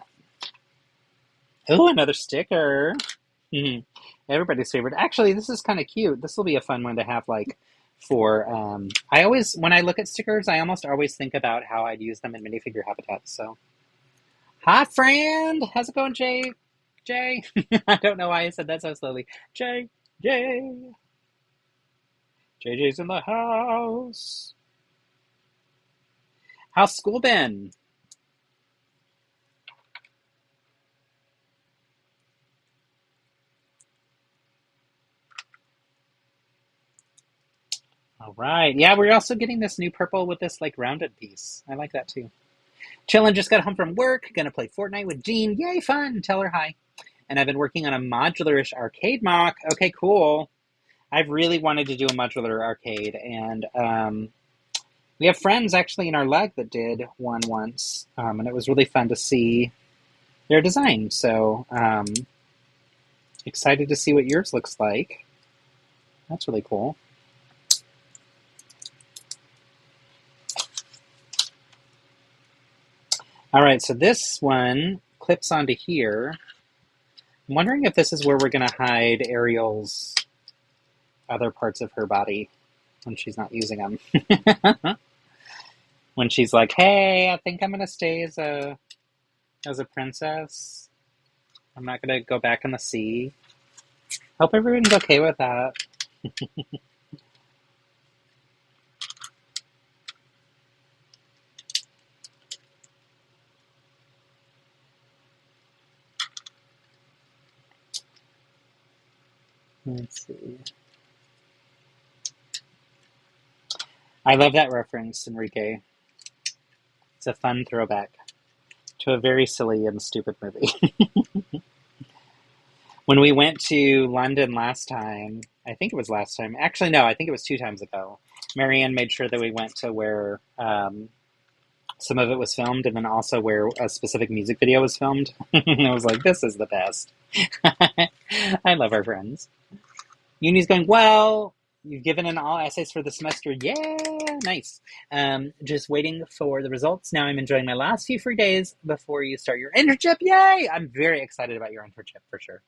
Oh, another sticker. Everybody's favorite. Actually, this is kind of cute. This will be a fun one to have, like, for, I always, when I look at stickers, I almost always think about how I'd use them in minifigure habitats, so. Hi, friend. How's it going, Jay? Jay? I don't know why I said that so slowly. Jay, Jay. JJ's in the house. How's school been? All right. Yeah, we're also getting this new purple with this, like, rounded piece. I like that, too. Chillin', just got home from work. Gonna play Fortnite with Jean. Yay, fun. Tell her hi. And I've been working on a modularish arcade mock. Okay, cool. I've really wanted to do a modular arcade, and we have friends actually in our leg that did one once, and it was really fun to see their design. So excited to see what yours looks like. That's really cool. All right, so this one clips onto here. I'm wondering if this is where we're going to hide Ariel's other parts of her body when she's not using them. When she's like, hey, I think I'm going to stay as a princess. I'm not going to go back in the sea. Hope everyone's okay with that. Let's see. I love that reference, Enrique. It's a fun throwback to a very silly and stupid movie. When we went to London last time, I think it was last time. Actually, no, I think it was 2 times ago. Marianne made sure that we went to where some of it was filmed, and then also where a specific music video was filmed. And I was like, this is the best. I love our friends. Uni's going, well, you've given in all essays for the semester. Yeah, nice. Just waiting for the results. Now I'm enjoying my last few free days before you start your internship. Yay! I'm very excited about your internship, for sure.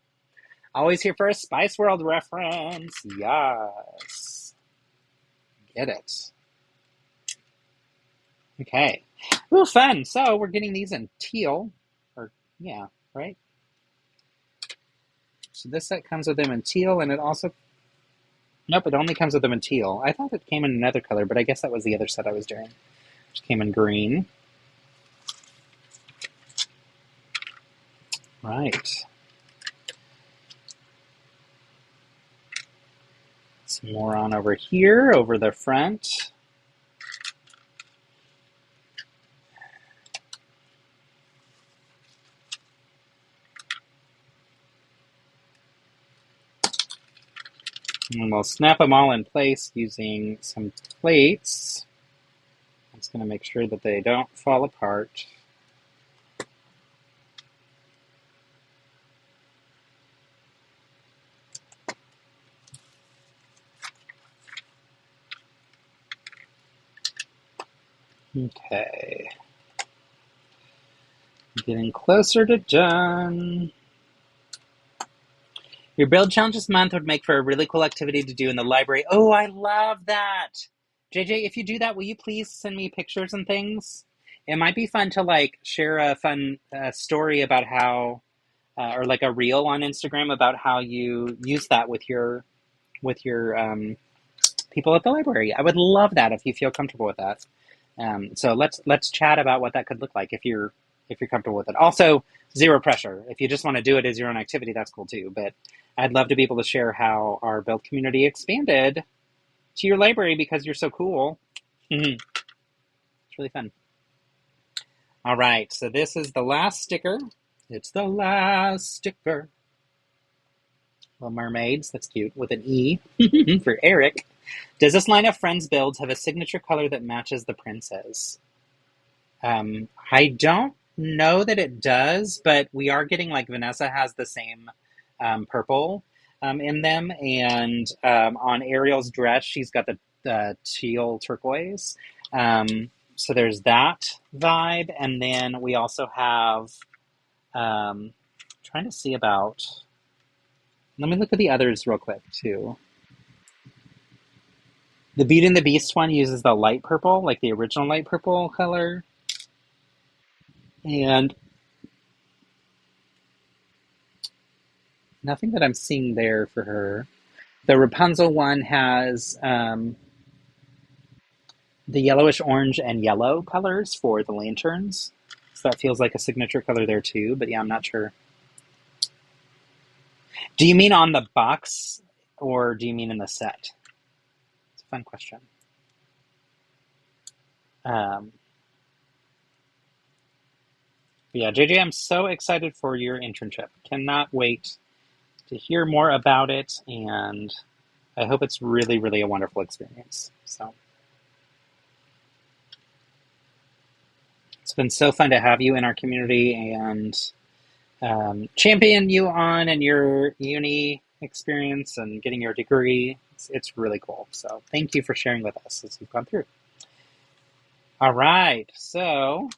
Always here for a Spice World reference. Yes. Get it. Okay. Ooh, fun. So we're getting these in teal. Or, yeah, right? So this set comes with them in teal, and it also... Nope, it only comes with them in teal. I thought it came in another color, but I guess that was the other set I was doing. Which came in green. Right. Some more on over here, over the front. And we'll snap them all in place using some plates. I'm just going to make sure that they don't fall apart. Okay. Getting closer to done. Your build challenge this month would make for a really cool activity to do in the library. Oh, I love that. JJ, if you do that, will you please send me pictures and things? It might be fun to like share a fun story about how, or like a reel on Instagram about how you use that with your people at the library. I would love that if you feel comfortable with that. So let's chat about what that could look like if you're comfortable with it. Also, zero pressure. If you just want to do it as your own activity, that's cool too. But I'd love to be able to share how our build community expanded to your library because you're so cool. It's really fun. All right, so this is the last sticker. It's the last sticker. Little mermaids. That's cute. With an E for Eric. Does this line of Friends builds have a signature color that matches the prince's? I don't know that it does, but we are getting, like, Vanessa has the same purple in them, and on Ariel's dress, she's got the teal turquoise. So there's that vibe, and then we also have, trying to see about, let me look at the others real quick, too. The Beauty and the Beast one uses the light purple, like the original light purple color, and nothing that I'm seeing there for her. The Rapunzel one has the yellowish orange and yellow colors for the lanterns. So that feels like a signature color there too, but yeah, I'm not sure. Do you mean on the box or do you mean in the set? It's a fun question. Yeah, JJ, I'm so excited for your internship. Cannot wait to hear more about it, and I hope it's really, really a wonderful experience. So it's been so fun to have you in our community and champion you on and your uni experience and getting your degree. It's really cool. So thank you for sharing with us as you've gone through. All right, so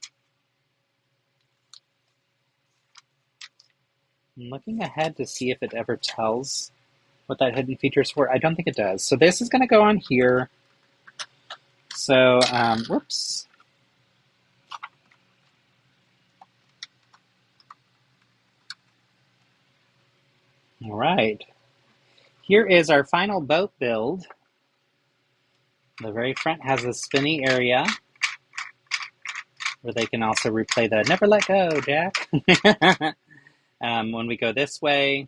I'm looking ahead to see if it ever tells what that hidden feature is for. I don't think it does. So this is going to go on here. So, whoops. All right. Here is our final boat build. The very front has a spinny area where they can also replay the "Never Let Go, Jack." When we go this way,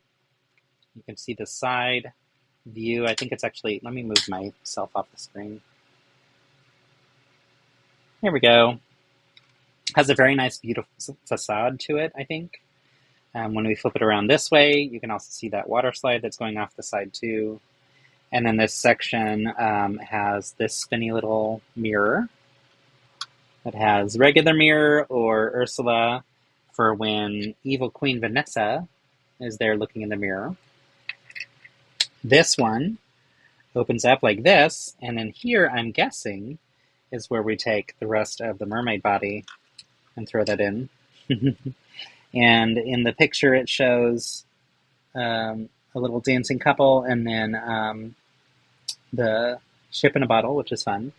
you can see the side view. I think it's actually, let me move myself off the screen. There we go. Has a very nice, beautiful facade to it, I think. When we flip it around this way, you can also see that water slide that's going off the side too. And then this section has this spinny little mirror that has regular mirror or Ursula for when evil Queen Vanessa is there looking in the mirror. This one opens up like this, and then here, I'm guessing, is where we take the rest of the mermaid body and throw that in. And in the picture, it shows a little dancing couple, and then the ship in a bottle, which is fun.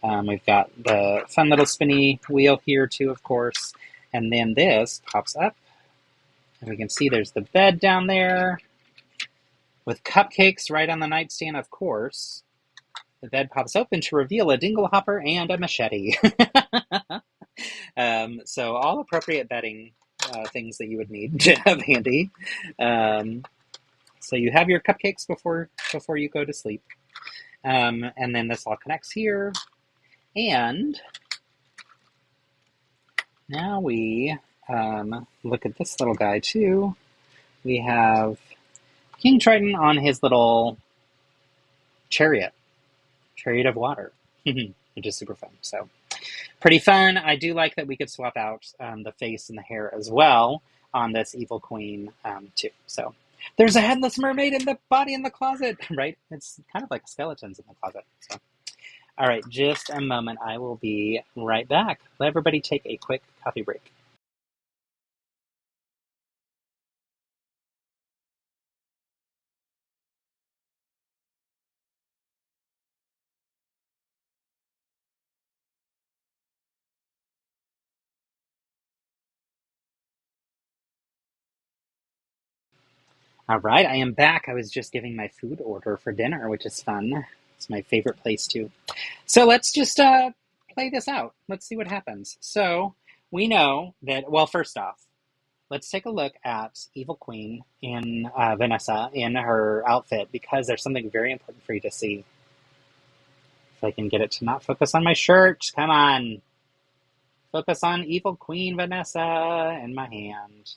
We've got the fun little spinny wheel here too, of course. And then this pops up, and we can see there's the bed down there with cupcakes right on the nightstand, of course. The bed pops open to reveal a dingle hopper and a machete. So all appropriate bedding things that you would need to have handy. So you have your cupcakes before you go to sleep. And then this all connects here. And now we look at this little guy too. We have King Triton on his little chariot of water, which is super fun. So pretty fun. I do like that we could swap out the face and the hair as well on this evil queen too. So there's a headless mermaid in the body in the closet, right? It's kind of like skeletons in the closet. So, all right, just a moment. I will be right back. Let everybody take a quick coffee break. All right, I am back. I was just giving my food order for dinner, which is fun. It's my favorite place too. So let's just play this out. Let's see what happens. So we know that, well, first off, let's take a look at Evil Queen in Vanessa in her outfit, because there's something very important for you to see. If I can get it to not focus on my shirt. Come on. Focus on Evil Queen Vanessa in my hand.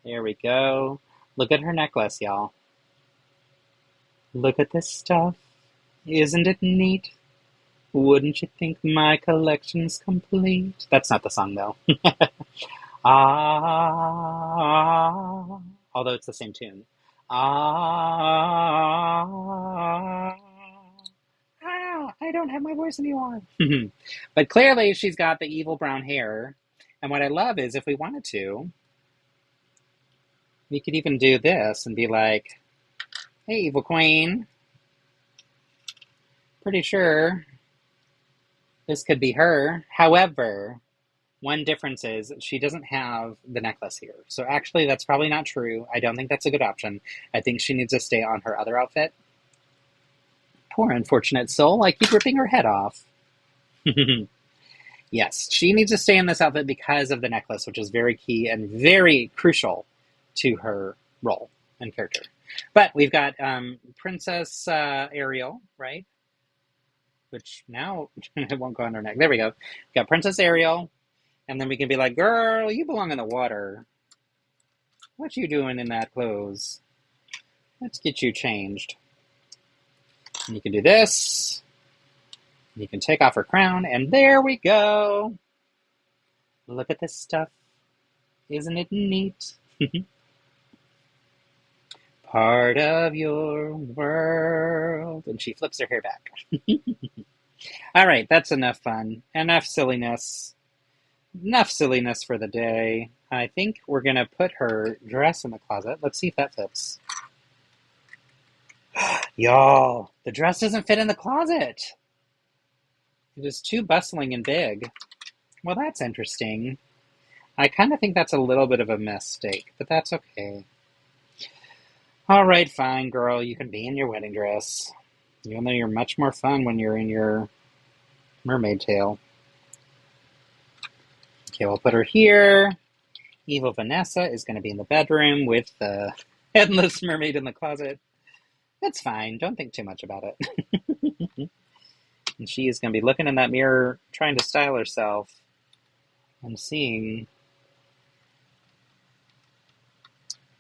There we go. Look at her necklace, y'all. Look at this stuff. Isn't it neat? Wouldn't you think my collection's complete? That's not the song, though. Ah, although it's the same tune. Ah, I don't have my voice anymore. But clearly, she's got the evil brown hair. And what I love is if we wanted to, we could even do this and be like, hey, evil queen, pretty sure this could be her. However, one difference is she doesn't have the necklace here. So actually, that's probably not true. I don't think that's a good option. I think she needs to stay on her other outfit. Poor unfortunate soul. I keep ripping her head off. Yes, she needs to stay in this outfit because of the necklace, which is very key and very crucial to her role and character. But we've got Princess Ariel, right? Which now it won't go on her neck. There we go. We've got Princess Ariel, and then we can be like, girl, you belong in the water. What you doing in that clothes? Let's get you changed. And you can do this. You can take off her crown, and there we go. Look at this stuff. Isn't it neat? Part of your world. And she flips her hair back. All right, that's enough fun. Enough silliness. Enough silliness for the day. I think we're going to put her dress in the closet. Let's see if that fits. Y'all, the dress doesn't fit in the closet. It is too bustling and big. Well, that's interesting. I kind of think that's a little bit of a mistake, but that's okay. All right, fine, girl. You can be in your wedding dress. Even though you're much more fun when you're in your mermaid tail. Okay, we'll put her here. Evil Vanessa is going to be in the bedroom with the headless mermaid in the closet. That's fine. Don't think too much about it. And she is going to be looking in that mirror, trying to style herself and seeing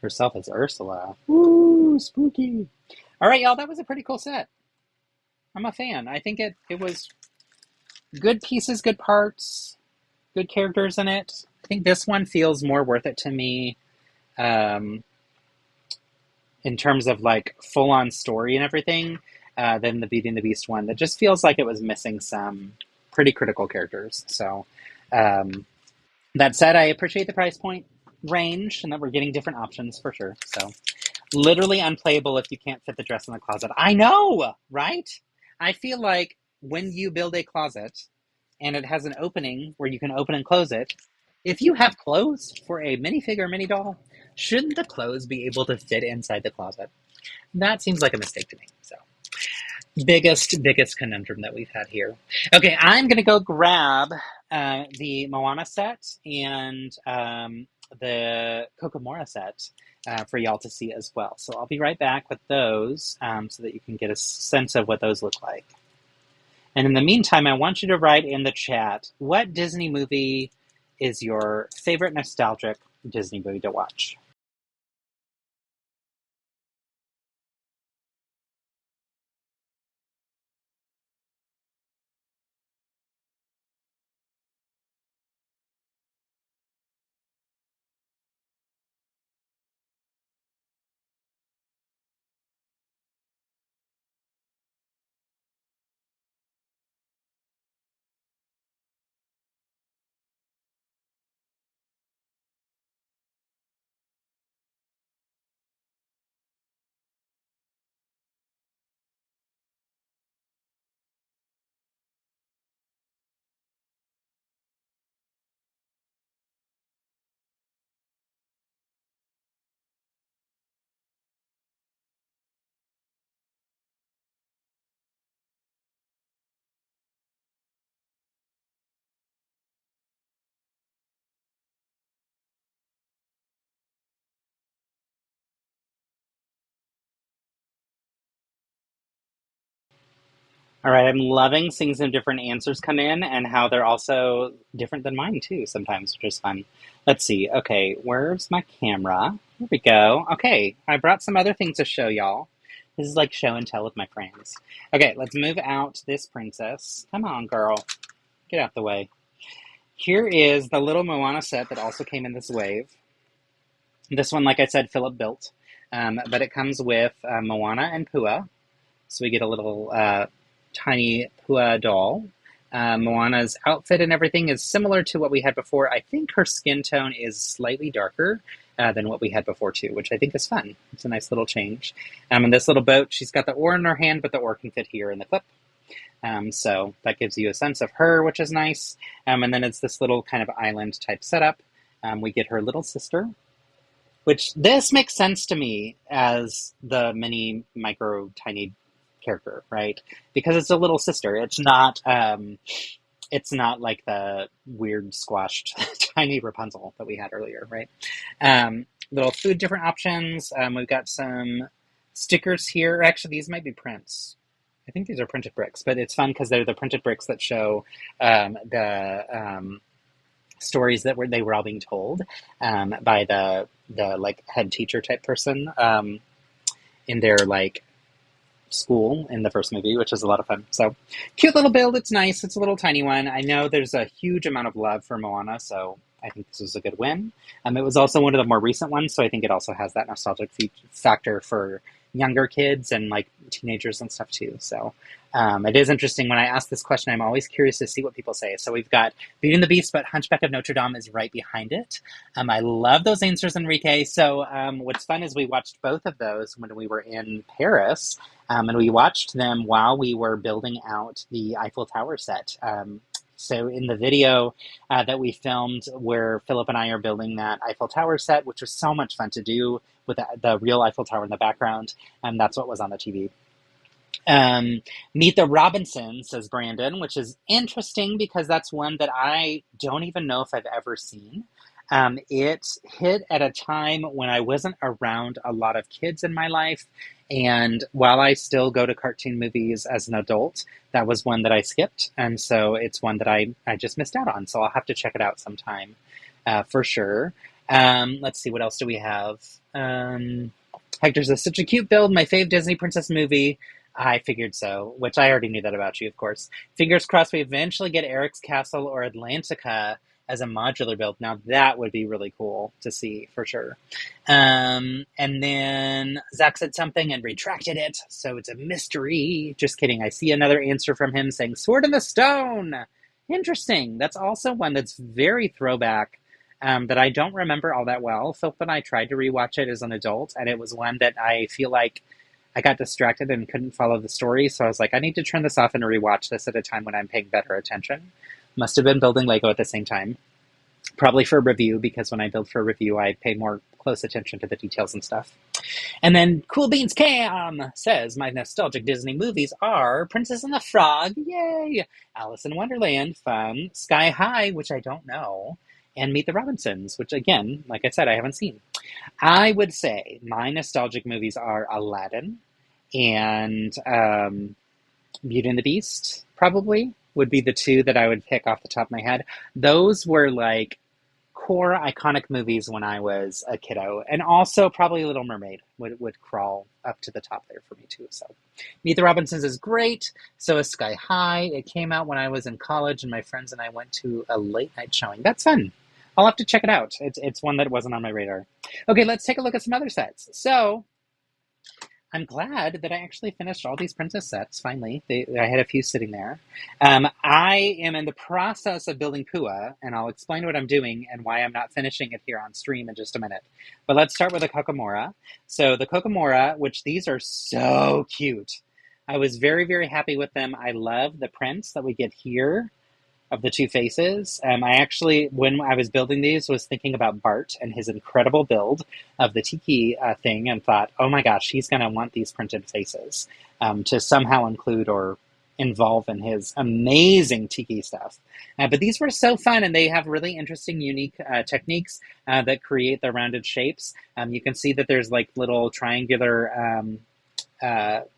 herself as Ursula. Woo, spooky. All right, y'all, that was a pretty cool set. I'm a fan. I think it was good pieces, good parts, good characters in it. I think this one feels more worth it to me in terms of like full-on story and everything than the Beauty and the Beast one. That just feels like it was missing some pretty critical characters. So that said, I appreciate the price point range and that we're getting different options for sure. So literally unplayable if you can't fit the dress in the closet. I know, right? I feel like when you build a closet and it has an opening where you can open and close it, if you have clothes for a minifigure or mini doll, shouldn't the clothes be able to fit inside the closet? That seems like a mistake to me. So, biggest conundrum that we've had here. Okay, I'm gonna go grab the Moana set and the Kokomora set for y'all to see as well. So I'll be right back with those so that you can get a sense of what those look like. And in the meantime, I want you to write in the chat what Disney movie is your favorite nostalgic Disney movie to watch. All right, I'm loving seeing some different answers come in and how they're also different than mine too sometimes, which is fun. Let's see. Okay, where's my camera? Here we go. Okay, I brought some other things to show y'all. This is like show and tell with my friends. Okay, let's move out this princess. Come on, girl. Get out the way. Here is the little Moana set that also came in this wave. This one, like I said, Philip built, but it comes with Moana and Pua. So we get a little tiny Pua doll. Moana's outfit and everything is similar to what we had before. I think her skin tone is slightly darker than what we had before too, which I think is fun. It's a nice little change. In this little boat, she's got the oar in her hand, but the oar can fit here in the clip. So that gives you a sense of her, which is nice. And then it's this little kind of island type setup. We get her little sister, which this makes sense to me as the mini, micro, tiny character, right? Because it's a little sister. It's not like the weird squashed tiny Rapunzel that we had earlier, right? Little food, different options. We've got some stickers here. Actually, these might be prints. I think these are printed bricks, but it's fun because they're the printed bricks that show the stories that they were all being told by the like head teacher type person in their like school in the first movie, which is a lot of fun. So cute little build. It's nice. It's a little tiny one. I know there's a huge amount of love for Moana, so I think this was a good win. It was also one of the more recent ones, so I think it also has that nostalgic factor for younger kids and like teenagers and stuff too. So it is interesting. When I ask this question, I'm always curious to see what people say. So we've got Beauty and the Beast, but Hunchback of Notre Dame is right behind it. I love those answers, Enrique. So what's fun is we watched both of those when we were in Paris, and we watched them while we were building out the Eiffel Tower set. So in the video that we filmed where Philip and I are building that Eiffel Tower set, which was so much fun to do with the real Eiffel Tower in the background, and that's what was on the TV. Meet the Robinsons, says Brandon, which is interesting because that's one that I don't even know if I've ever seen. It hit at a time when I wasn't around a lot of kids in my life, and while I still go to cartoon movies as an adult, that was one that I skipped, and so it's one that I just missed out on, so I'll have to check it out sometime for sure. Let's see, what else do we have? Hector says, such a cute build, my fave Disney princess movie. I figured so, which I already knew that about you, of course. Fingers crossed we eventually get Eric's Castle or Atlantica as a modular build. Now that would be really cool to see, for sure. And then Zach said something and retracted it, so it's a mystery. Just kidding. I see another answer from him saying Sword in the Stone. Interesting. That's also one that's very throwback that I don't remember all that well. Philip and I tried to rewatch it as an adult, and it was one that I feel like I got distracted and couldn't follow the story, so I was like, I need to turn this off and rewatch this at a time when I'm paying better attention. Must have been building Lego at the same time. Probably for review, because when I build for review, I pay more close attention to the details and stuff. And then Cool Beans Cam says, my nostalgic Disney movies are Princess and the Frog, yay! Alice in Wonderland, fun. Sky High, which I don't know. And Meet the Robinsons, which again, like I said, I haven't seen. I would say my nostalgic movies are Aladdin and Beauty and the Beast, probably, would be the two that I would pick off the top of my head. Those were like core iconic movies when I was a kiddo. And also probably Little Mermaid would crawl up to the top there for me too. So Meet the Robinsons is great. So is Sky High. It came out when I was in college and my friends and I went to a late night showing. That's fun. I'll have to check it out. It's one that wasn't on my radar. Okay, let's take a look at some other sets. So I'm glad that I actually finished all these princess sets, finally. I had a few sitting there. I am in the process of building Pua, and I'll explain what I'm doing and why I'm not finishing it here on stream in just a minute. But let's start with the Kokomora. So the Kokomora, which these are so cute. I was very, very happy with them. I love the prints that we get here of the two faces. I actually, when I was building these, was thinking about Bart and his incredible build of the tiki thing and thought, oh my gosh, he's going to want these printed faces to somehow include or involve in his amazing tiki stuff. But these were so fun, and they have really interesting, unique techniques that create the rounded shapes. You can see that there's like little triangular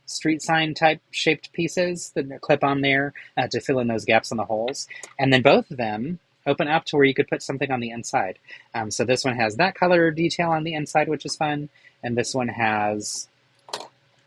street sign type shaped pieces that clip on there to fill in those gaps in the holes. And then both of them open up to where you could put something on the inside. So this one has that color detail on the inside, which is fun. And this one has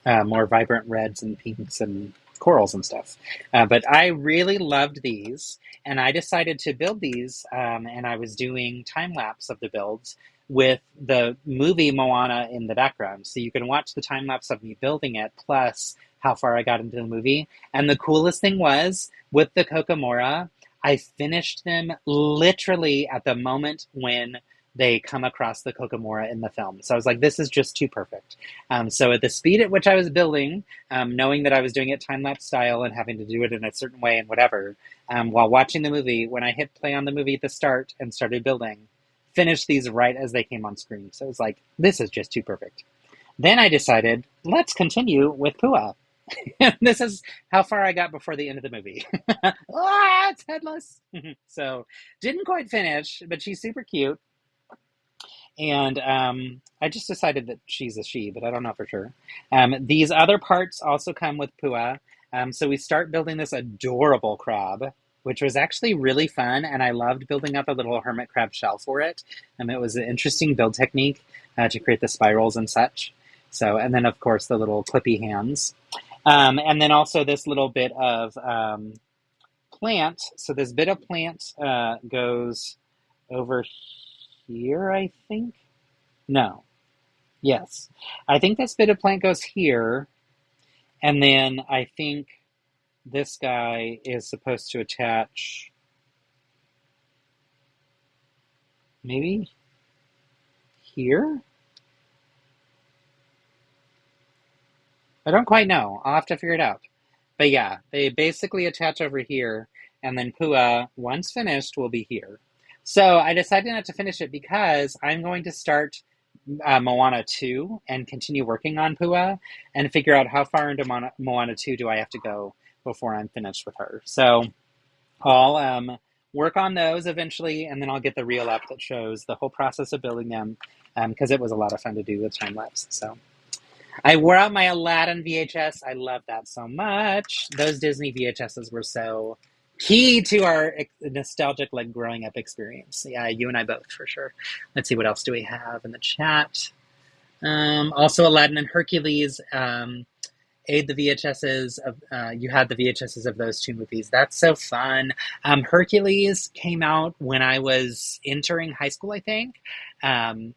more vibrant reds and pinks and corals and stuff. But I really loved these, and I decided to build these, and I was doing time-lapse of the builds with the movie Moana in the background. So you can watch the time-lapse of me building it, plus how far I got into the movie. And the coolest thing was, with the Kokomora, I finished them literally at the moment when they come across the Kokomora in the film. So I was like, this is just too perfect. So at the speed at which I was building, knowing that I was doing it time-lapse style and having to do it in a certain way and whatever, while watching the movie, when I hit play on the movie at the start and started building, finished these right as they came on screen. So it was like, this is just too perfect. Then I decided, let's continue with Pua. This is how far I got before the end of the movie. It's headless. So didn't quite finish, but she's super cute. And I just decided that she's a she, but I don't know for sure. These other parts also come with Pua. So we start building this adorable crab, which was actually really fun. And I loved building up a little hermit crab shell for it. It was an interesting build technique to create the spirals and such. So, and then of course the little clippy hands. And then also this little bit of plant. So this bit of plant goes over here, I think. No. Yes. I think this bit of plant goes here. And then I think this guy is supposed to attach maybe here? I don't quite know. I'll have to figure it out. But yeah, they basically attach over here, and then Pua, once finished, will be here. So I decided not to finish it because I'm going to start Moana 2 and continue working on Pua and figure out how far into Moana 2 do I have to go before I'm finished with her. So I'll work on those eventually, and then I'll get the reel up that shows the whole process of building them because it was a lot of fun to do with time-lapse. So I wore out my Aladdin VHS. I love that so much. Those Disney VHSs were so key to our nostalgic, like, growing up experience. Yeah, you and I both, for sure. Let's see, what else do we have in the chat? Also, Aladdin and Hercules. Aid the VHSs of, you had the VHSs of those two movies. That's so fun. Hercules came out when I was entering high school, I think.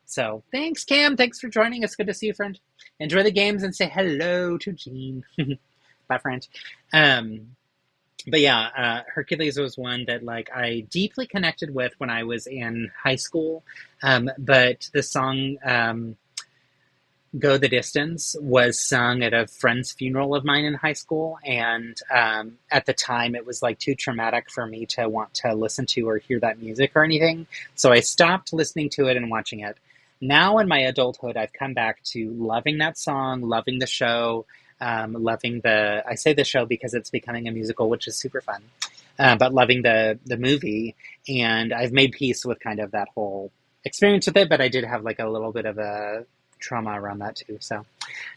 So thanks, Cam. Thanks for joining us. Good to see you, friend. Enjoy the games and say hello to Jean. Bye, friend. But yeah, Hercules was one that, like, I deeply connected with when I was in high school. But the song Go the Distance was sung at a friend's funeral of mine in high school. And at the time, it was like too traumatic for me to want to listen to or hear that music or anything. So I stopped listening to it and watching it. Now in my adulthood, I've come back to loving that song, loving the show, loving I say the show because it's becoming a musical, which is super fun, but loving the movie. And I've made peace with kind of that whole experience with it, but I did have like a little bit of a trauma around that too, so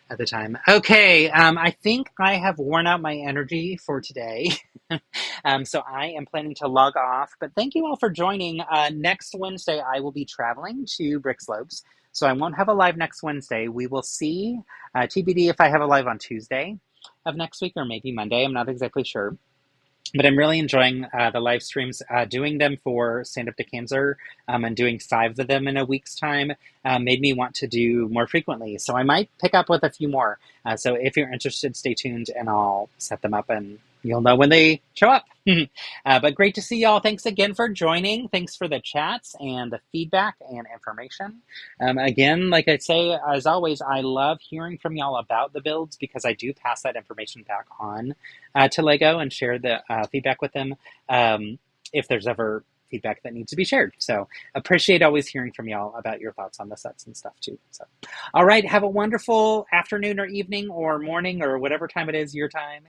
at the time. Okay, I think I have worn out my energy for today. So I am planning to log off, but thank you all for joining. Next Wednesday, I will be traveling to Brick Slopes, so I won't have a live next Wednesday. We will see. TBD if I have a live on Tuesday of next week or maybe Monday. I'm not exactly sure. But I'm really enjoying the live streams, doing them for Stand Up to Cancer and doing 5 of them in a week's time made me want to do more frequently. So I might pick up with a few more. So if you're interested, stay tuned and I'll set them up and you'll know when they show up. But great to see y'all. Thanks again for joining. Thanks for the chats and the feedback and information. Again, like I say, as always, I love hearing from y'all about the builds because I do pass that information back on to Lego and share the feedback with them if there's ever feedback that needs to be shared. So appreciate always hearing from y'all about your thoughts on the sets and stuff too. So, all right, have a wonderful afternoon or evening or morning or whatever time it is your time.